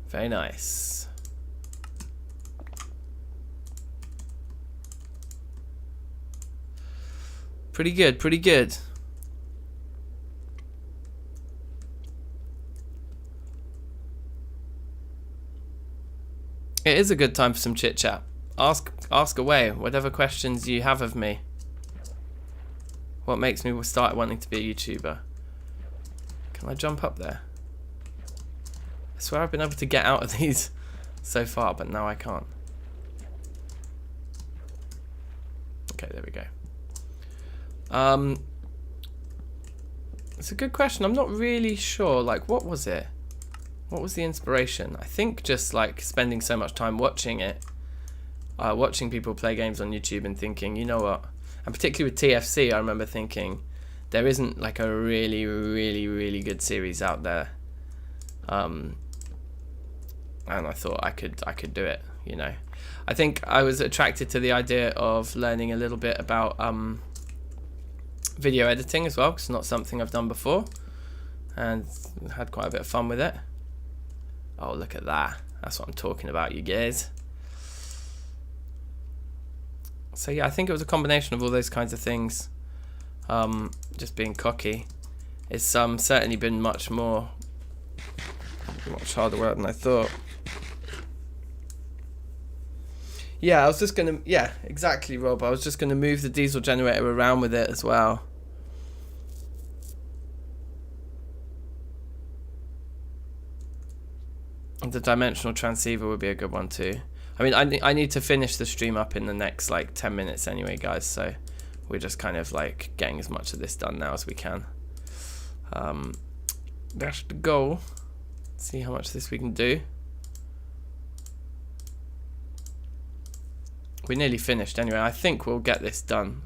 S1: Very nice. Pretty good, pretty good. It is a good time for some chit chat. Ask away, whatever questions you have of me. What makes me start wanting to be a YouTuber? Can I jump up there? I swear I've been able to get out of these so far, but now I can't. Okay, there we go. It's a good question. I'm not really sure. Like, what was it? What was the inspiration? I think just like spending so much time watching it, watching people play games on YouTube and thinking, you know what? And particularly with TFC, I remember thinking, there isn't like a really, really, really good series out there, and I thought I could do it. You know, I think I was attracted to the idea of learning a little bit about video editing as well, because it's not something I've done before, and had quite a bit of fun with it. Oh, look at that! That's what I'm talking about, you guys. So yeah, I think it was a combination of all those kinds of things. Just being cocky. It's certainly been much harder work than I thought. Yeah, I was just gonna, yeah, exactly, Rob. I was just gonna move the diesel generator around with it as well. And the dimensional transceiver would be a good one too. I mean, I need to finish the stream up in the next like 10 minutes anyway, guys, so we're just kind of like getting as much of this done now as we can. That's the goal. See how much of this we can do. We're nearly finished anyway. I think we'll get this done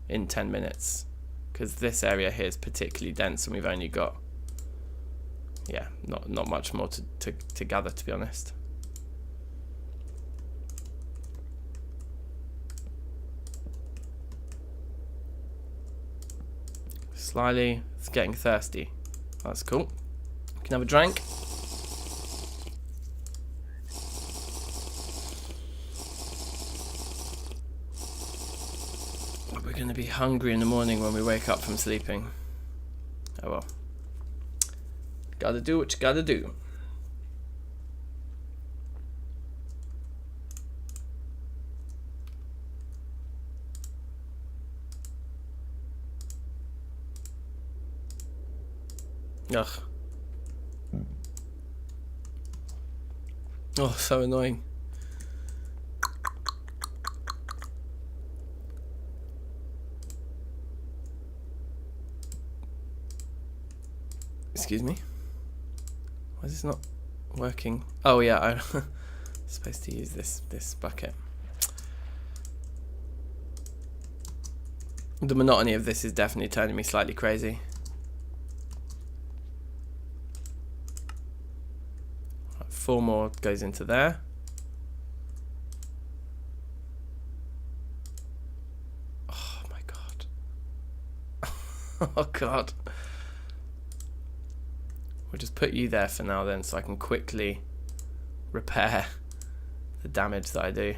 S1: in 10 minutes because this area here is particularly dense and we've only got, yeah, not much more to gather, to be honest. Slyly, it's getting thirsty. That's cool. We can have a drink. We're going to be hungry in the morning when we wake up from sleeping. Oh well. Gotta do what you gotta do. Ugh. Oh, so annoying. Excuse me. Why is this not working? Oh yeah, I'm supposed to use this bucket. The monotony of this is definitely turning me slightly crazy. 4 more goes into there. Oh my god. Oh god. We'll just put you there for now then, so I can quickly repair the damage that I do.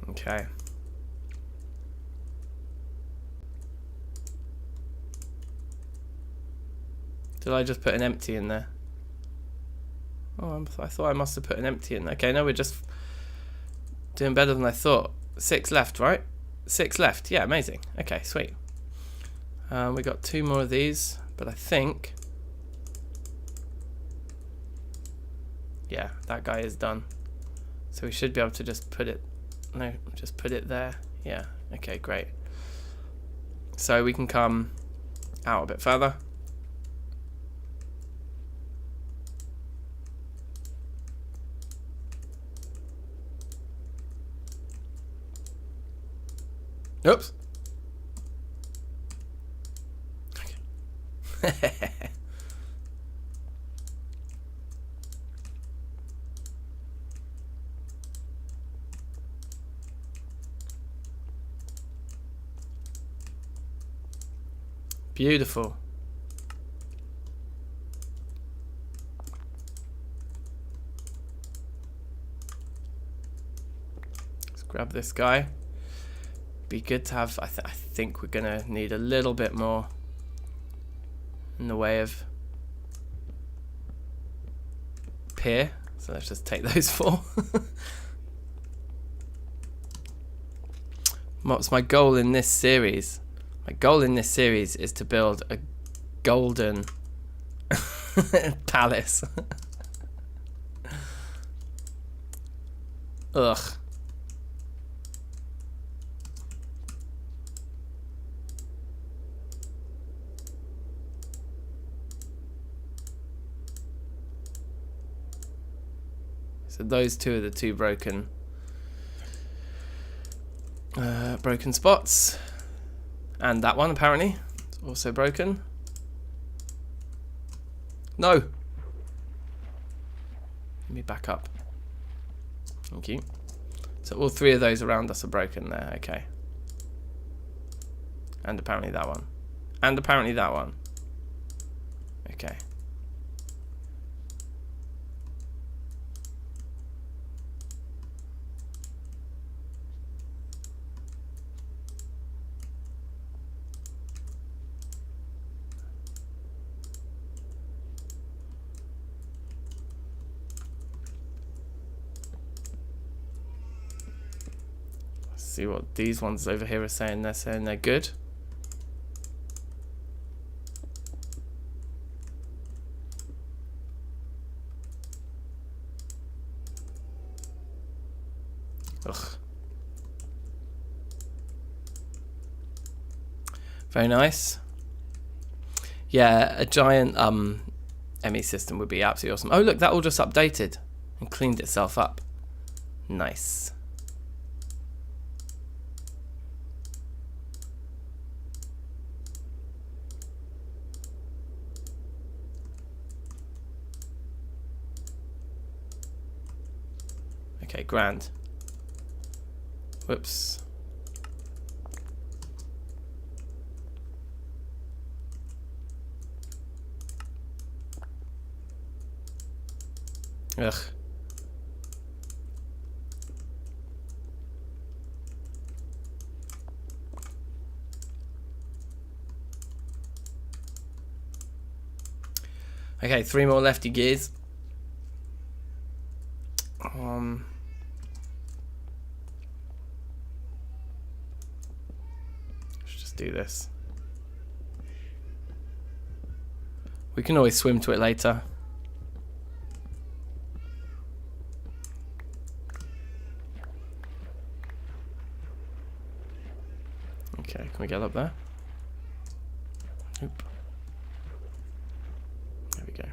S1: Okay. Did I just put an empty in there? Oh, I thought I must have put an empty in there. Okay, no, we're just doing better than I thought. 6 left, right? 6 left. Yeah, amazing. Okay, sweet. We got 2 more of these, but I think... yeah, that guy is done. So we should be able to just put it... no, just put it there. Yeah, okay, great. So we can come out a bit further. Oops. Okay. Beautiful. Let's grab this guy. Be good to have. I think we're gonna need a little bit more in the way of pier, so let's just take those 4. What's my goal in this series? My goal in this series is to build a golden palace. Ugh. So those 2 are the 2 broken spots, and that one apparently is also broken. No. Let me back up. Thank you. So all 3 of those around us are broken there. Okay. And apparently that one. And apparently that one. Okay. See what these ones over here are saying. They're saying they're good. Ugh. Very nice. Yeah, a giant ME system would be absolutely awesome. Oh look, that all just updated and cleaned itself up. Nice. Okay, grand. Whoops. Ugh. Okay, 3 more lefty gears. Let's just do this. We can always swim to it later. Okay, can we get up there? Nope. There we go.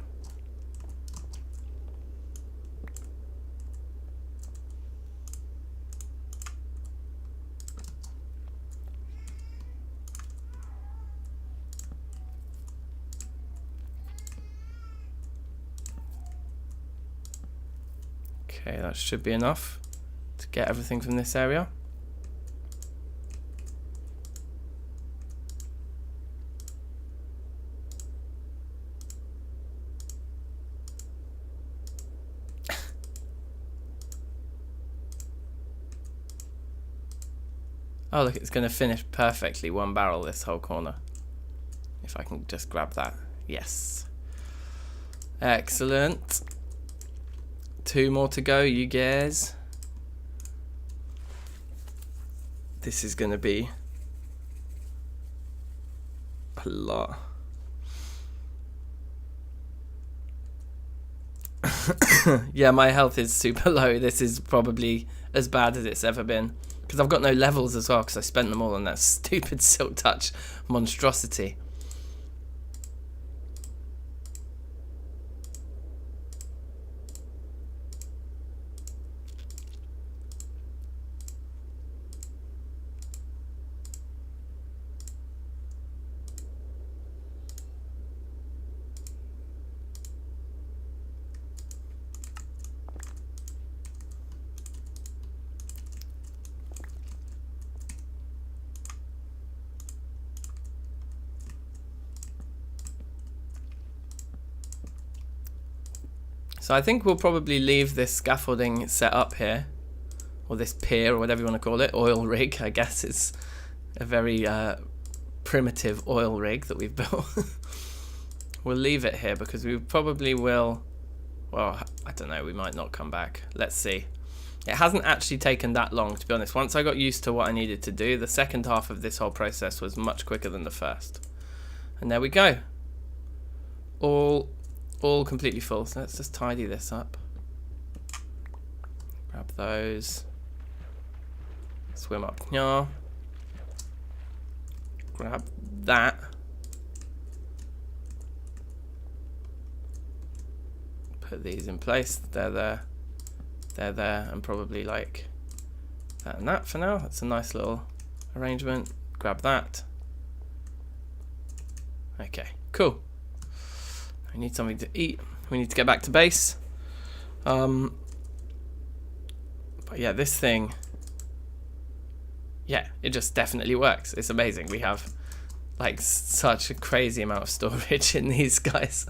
S1: Okay, that should be enough to get everything from this area. Oh look, it's going to finish perfectly 1 barrel this whole corner. If I can just grab that. Yes. Excellent. 2 more to go, you guys. This is going to be a lot. Yeah, my health is super low. This is probably as bad as it's ever been. Because I've got no levels as well, because I spent them all on that stupid Silk Touch monstrosity. So I think we'll probably leave this scaffolding set up here, or this pier, or whatever you want to call it, oil rig. I guess it's a very primitive oil rig that we've built. We'll leave it here because we probably will, well, I don't know, we might not come back. Let's see. It hasn't actually taken that long, to be honest. Once I got used to what I needed to do, the second half of this whole process was much quicker than the first. And there we go. All completely full. So let's just tidy this up. Grab those. Swim up here. Grab that. Put these in place. They're there. They're there. And probably like that and that for now. That's a nice little arrangement. Grab that. Okay, cool. We need something to eat. We need to get back to base. But yeah, this thing, yeah, it just definitely works. It's amazing. We have like such a crazy amount of storage in these guys.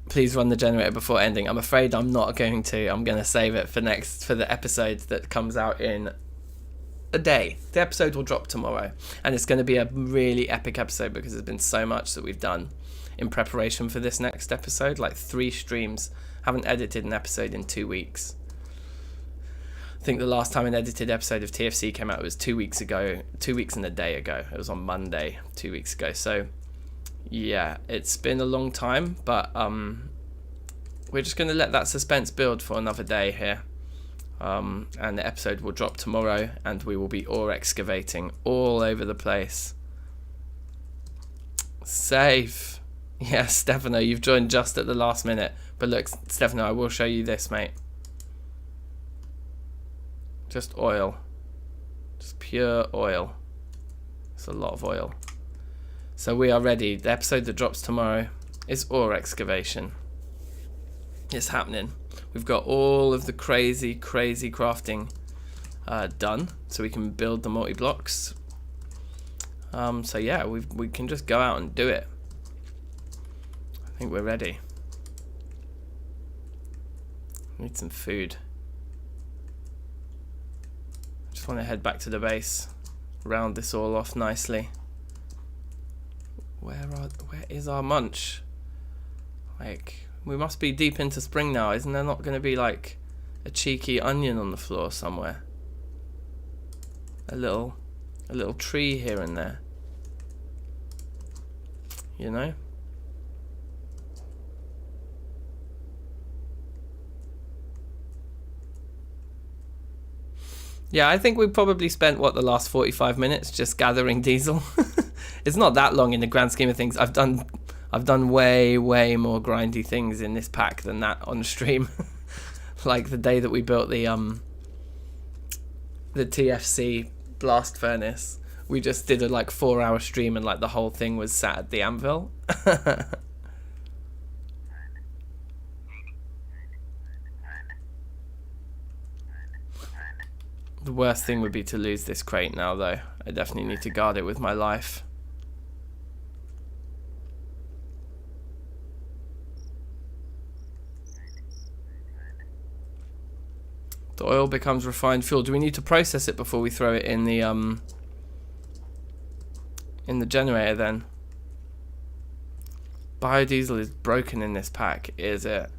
S1: Please run the generator before ending. I'm afraid I'm not going to. I'm going to save it for the episode that comes out in a day. The episode will drop tomorrow, and it's going to be a really epic episode because there's been so much that we've done in preparation for this next episode. Like 3 streams. Haven't edited an episode in 2 weeks. I think the last time an edited episode of TFC came out was 2 weeks ago. 2 weeks and a day ago. It was on Monday 2 weeks ago. So yeah, it's been a long time, but we're just going to let that suspense build for another day here. And the episode will drop tomorrow, and we will be ore excavating all over the place. Save. Yeah, Stefano, you've joined just at the last minute. But look, Stefano, I will show you this, mate. Just oil. Just pure oil. It's a lot of oil. So we are ready. The episode that drops tomorrow is ore excavation. It's happening. We've got all of the crazy crafting done, so we can build the multi-blocks. So yeah, we can just go out and do it. I think we're ready. Need some food. Just want to head back to the base, round this all off nicely. Where is our munch? Like, we must be deep into spring now. Isn't there not going to be like a cheeky onion on the floor somewhere? A little tree here and there. You know? Yeah, I think we probably spent the last 45 minutes just gathering diesel. It's not that long in the grand scheme of things. I've done way more grindy things in this pack than that on stream. Like the day that we built the TFC blast furnace, we just did a 4-hour stream, and the whole thing was sat at the anvil. The worst thing would be to lose this crate now, though. I definitely need to guard it with my life. The oil becomes refined fuel. Do we need to process it before we throw it in the generator then? Biodiesel is broken in this pack, is it?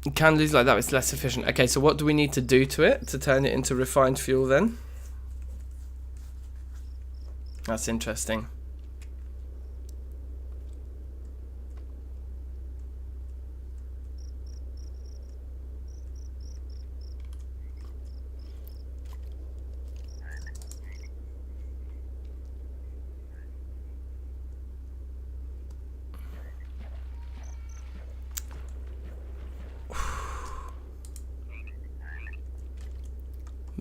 S1: You can lose like that, it's less efficient. Okay, so what do we need to do to it to turn it into refined fuel then? That's interesting.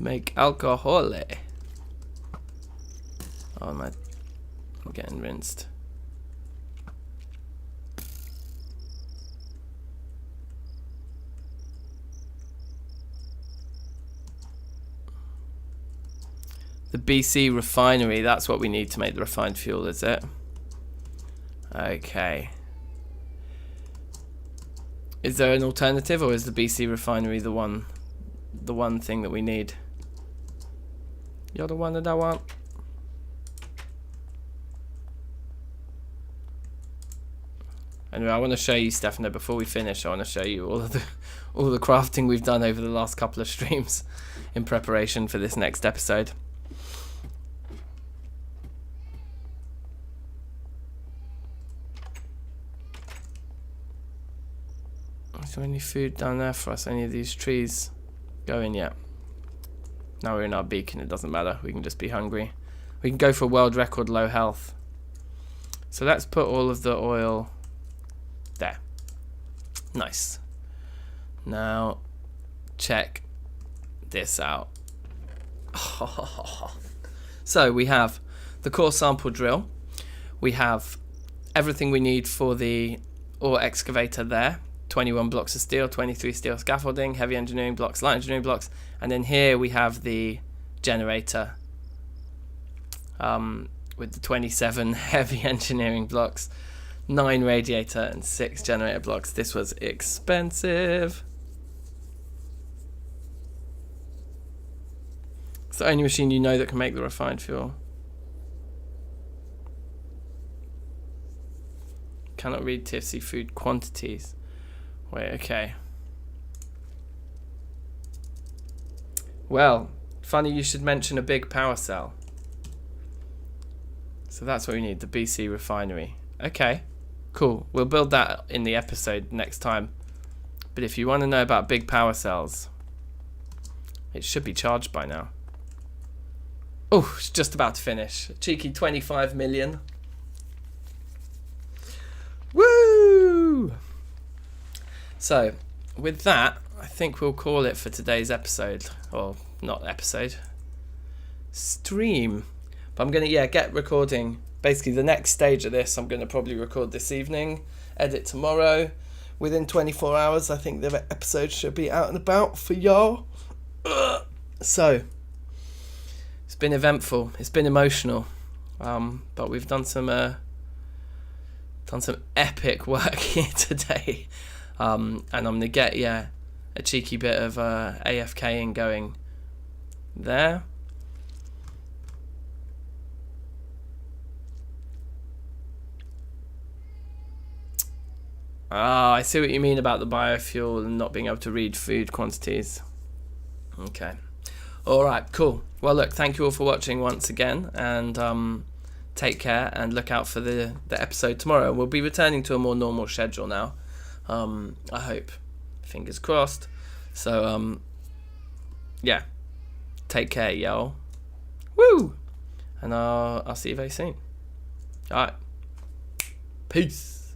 S1: Make alcohol. Oh, I'm getting rinsed. The BC refinery, that's what we need to make the refined fuel, is it? Okay. Is there an alternative, or is the BC refinery the one thing that we need? You're the one that I want. Anyway, I want to show you, Stefano, before we finish. I want to show you all the crafting we've done over the last couple of streams in preparation for this next episode. Is there any food down there for us? Any of these trees going yet? Now we're in our beacon, it doesn't matter. We can just be hungry. We can go for world record low health. So let's put all of the oil there. Nice. Now check this out. So we have the core sample drill. We have everything we need for the ore excavator there. 21 blocks of steel, 23 steel scaffolding, heavy engineering blocks, light engineering blocks, and then here we have the generator with the 27 heavy engineering blocks, 9 radiator and 6 generator blocks. This was expensive. It's the only machine you know that can make the refined fuel. Cannot read TFC food quantities. Wait, okay. Well, funny you should mention a big power cell. So that's what we need, the BC refinery. Okay, cool. We'll build that in the episode next time. But if you want to know about big power cells, it should be charged by now. Oh, it's just about to finish. A cheeky 25 million. Woo! So, with that, I think we'll call it for today's episode. Or, not episode. Stream. But I'm going to, get recording. Basically, the next stage of this, I'm going to probably record this evening. Edit tomorrow. Within 24 hours, I think the episode should be out and about for y'all. So, it's been eventful. It's been emotional. But we've done some epic work here today. And I'm going to get, a cheeky bit of AFKing going there. Ah, I see what you mean about the biofuel and not being able to read food quantities. Okay. Alright, cool. Well, look, thank you all for watching once again, and take care and look out for the episode tomorrow. We'll be returning to a more normal schedule now. I hope. Fingers crossed. So, take care, y'all. Woo! And I'll see you very soon. Alright. Peace.